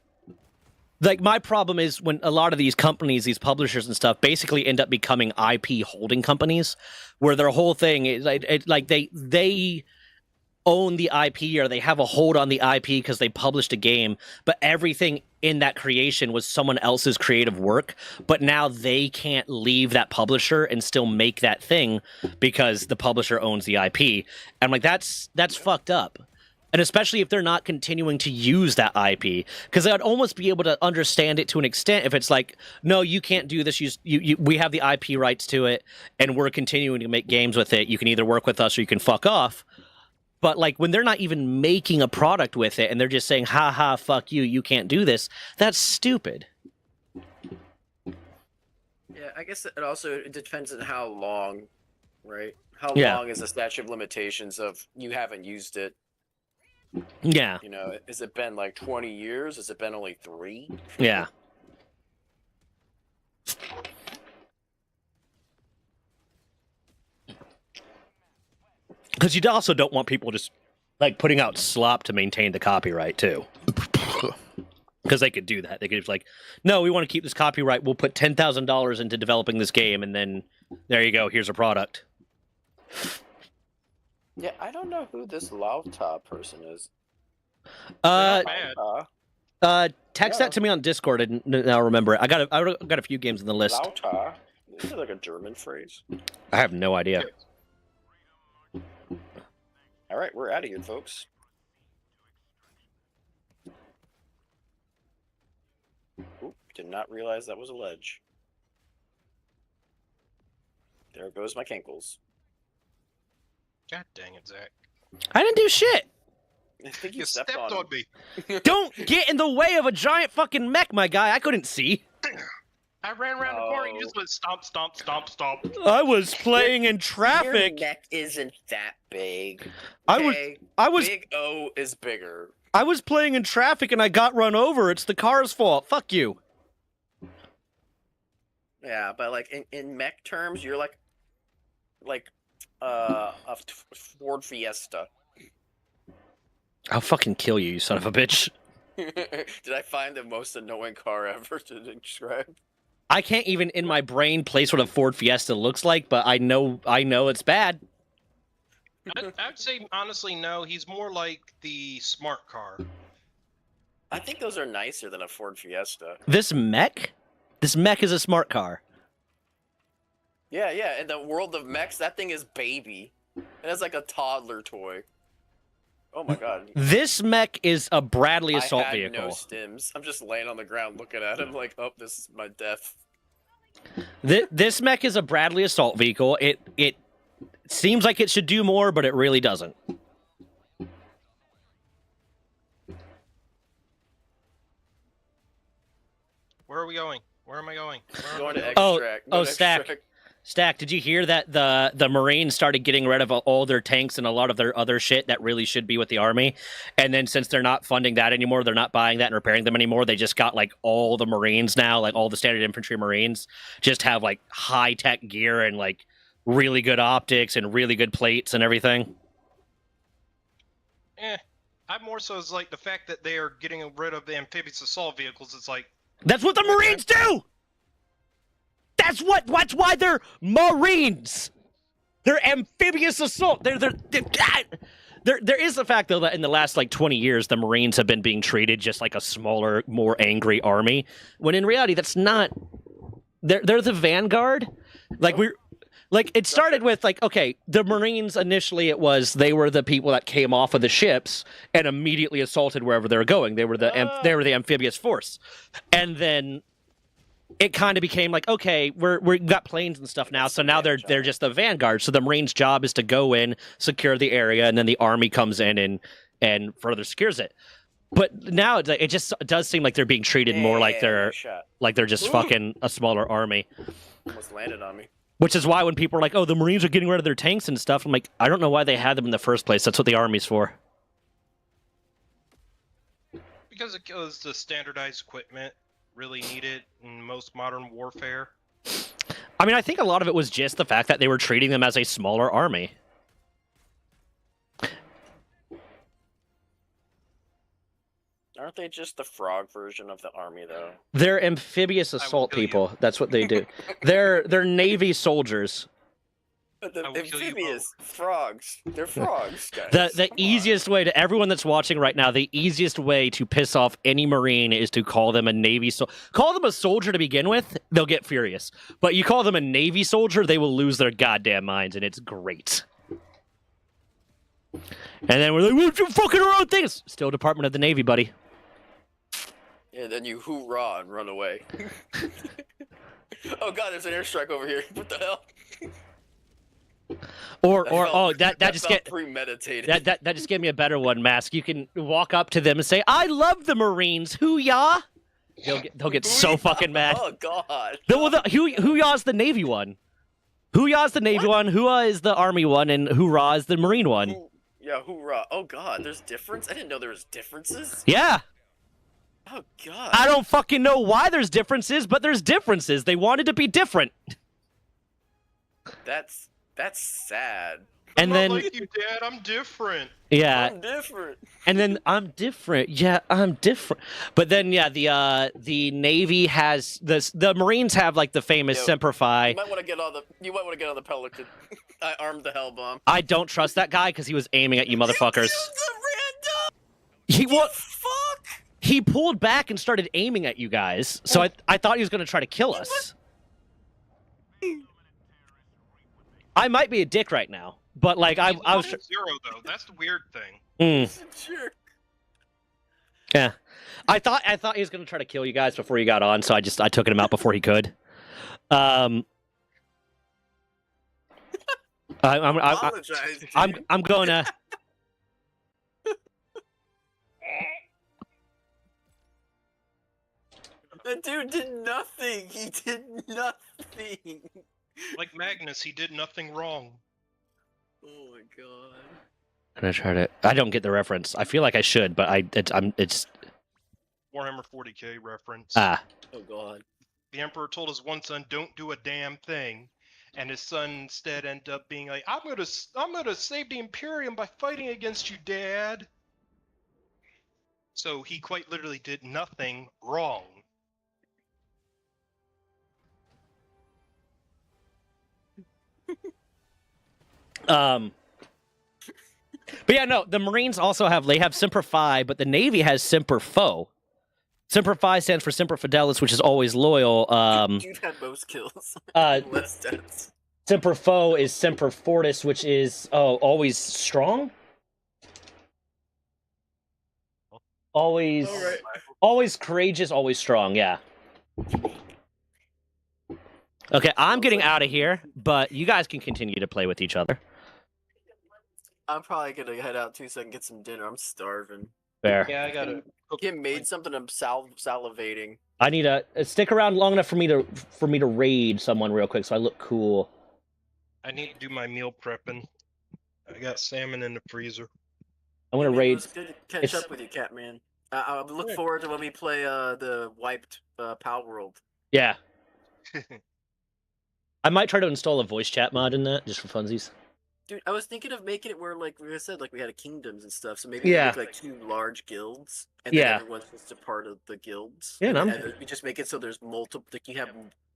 Like, my problem is when a lot of these companies, these publishers and stuff, basically end up becoming IP holding companies, where their whole thing is like they own the IP or they have a hold on the IP because they published a game, but everything in that creation was someone else's creative work, but now they can't leave that publisher and still make that thing because the publisher owns the IP. And I'm like, that's fucked up. And especially if they're not continuing to use that IP, because I'd almost be able to understand it to an extent if it's like, no, you can't do this. We have the IP rights to it, and we're continuing to make games with it. You can either work with us or you can fuck off. But like when they're not even making a product with it, and they're just saying, "Ha ha, fuck you, you can't do this." That's stupid. Yeah, I guess it also depends on how long, right? How Yeah. long is the statute of limitations of you haven't used it? Yeah. You know, has it been like 20 years? Has it been only 3? Yeah. Because you also don't want people just like putting out slop to maintain the copyright too. Because they could do that. They could just like, no, we want to keep this copyright. We'll put $10,000 into developing this game, and then there you go. Here's a product. Yeah, I don't know who this Lauta person is. Text that to me on Discord, and I'll remember it. I got a few games in the list. Lauta? Is it like a German phrase? I have no idea. All right, we're out of here, folks. Oop, did not realize that was a ledge. There goes my cankles. God dang it, Zach. I didn't do shit. I think You stepped on me. Don't get in the way of a giant fucking mech, my guy. I couldn't see. I ran around the corner and you just went stomp, stomp, stomp, stomp. I was playing in Your traffic. neck isn't that big. I was Big O is bigger. I was playing in traffic and I got run over. It's the car's fault. Fuck you. Yeah, but like in mech terms, you're like a Ford Fiesta. I'll fucking kill you, you son of a bitch. Did I find the most annoying car ever to describe? I can't even in my brain place what a Ford Fiesta looks like, but I know it's bad. I'd say honestly, no. He's more like the smart car. I think those are nicer than a Ford Fiesta. This mech is a smart car. Yeah, yeah. In the world of mechs, that thing is baby. And it's like a toddler toy. Oh my god. This mech is a Bradley assault I had vehicle. no stims. I'm just laying on the ground looking at him like, oh, this is my death. This mech is a Bradley assault vehicle. It seems like it should do more, but it really doesn't. Where are we going? Where am I going? Going to Oh, extract. Go to Stack. extract. Stack, did you hear that the Marines started getting rid of all their tanks and a lot of their other shit that really should be with the Army? And then since they're not funding that anymore, they're not buying that and repairing them anymore, they just got like all the Marines now, like all the standard infantry Marines, just have like high-tech gear and like really good optics and really good plates and everything. I more so is like the fact that they are getting rid of the amphibious assault vehicles. It's like that's what the Marines do. That's why they're Marines. They're amphibious assault. There is the fact though that in the last like 20 years the Marines have been being treated just like a smaller, more angry army. When in reality that's not. They're the vanguard. It started with like, okay, the Marines initially they were the people that came off of the ships and immediately assaulted wherever they were going. They were the amphibious force, and then it kind of became like, okay, we got planes and stuff now, so now they're just the vanguard. So the Marines' job is to go in, secure the area, and then the army comes in and further secures it. But now it just does seem like they're being treated more like they're just fucking a smaller army. Almost landed on me. Which is why when people are like, "Oh, the Marines are getting rid of their tanks and stuff," I'm like, I don't know why they had them in the first place. That's what the army's for. Because it goes to standardized equipment really needed in most modern warfare. I mean, I think a lot of it was just the fact that they were treating them as a smaller army. Aren't they just the frog version of the army, though? They're amphibious assault people. That's what they do. They're Navy soldiers. But the amphibious frogs. They're frogs, guys. The easiest way to everyone that's watching right now, the easiest way to piss off any Marine is to call them a Navy call them a soldier to begin with, they'll get furious. But you call them a Navy soldier, they will lose their goddamn minds, and it's great. And then we're like, we're fucking our own things. Still Department of the Navy, buddy. Yeah, then you hoorah and run away. Oh god, there's an airstrike over here. What the hell? That just get premeditated. That just gave me a better one, Mask. You can walk up to them and say, "I love the Marines. Hoo-yah!" They'll get so fucking mad. Oh god. Hoo-yah's the Navy one. Hoo-yah's the Navy one. Hoo-ah is the Army one, and hoorah is the Marine one. Yeah, hoorah. Oh god, there's difference? I didn't know there was differences. Yeah. Oh god. I don't fucking know why there's differences, but there's differences. They wanted to be different. That's sad. And then, like you, Dad, I'm different. Yeah. I'm different. And then I'm different. Yeah, I'm different. But then, yeah, the Navy has the Marines have like the famous Semper Fi. You might want to get on the Pelican. I armed the hell bomb. I don't trust that guy because he was aiming at you motherfuckers. Fuck. He pulled back and started aiming at you guys. So I thought he was going to try to kill us. I might be a dick right now, but like I was zero though. That's the weird thing. Sure. Yeah, I thought he was gonna try to kill you guys before you got on, so I took him out before he could. I'm gonna. The dude did nothing. He did nothing. Like Magnus, he did nothing wrong. Oh my god. I'm gonna try to. I don't get the reference. I feel like I should, but it's Warhammer 40k reference. Ah. Oh god. The Emperor told his one son, "Don't do a damn thing," and his son instead ended up being like, "I'm gonna save the Imperium by fighting against you, Dad." So he quite literally did nothing wrong. But yeah, no, the Marines also have Semper Fi, but the Navy has Semper Foe. Semper Fi stands for Semper Fidelis, which is always loyal. Dude had most kills. Less deaths. Semper Foe is Semper Fortis, which is always strong. Always, always courageous, always strong. Yeah. Okay, I'm getting out of here, but you guys can continue to play with each other. I'm probably gonna head out too so I can get some dinner. I'm starving. Fair. Yeah, I gotta get made something. I'm salivating. I need to stick around long enough for me to raid someone real quick, so I look cool. I need to do my meal prepping. I got salmon in the freezer. I'm gonna raid. It's good to catch up with you, Catman. I look forward to when we play the wiped Pal World. Yeah. I might try to install a voice chat mod in that just for funsies. Dude, I was thinking of making it where, like I said, like we had kingdoms and stuff. So maybe we Yeah. make like 2 large guilds, and then Yeah. everyone's just a part of the guilds. Yeah, and, and and we just make it so there's multiple. Like you have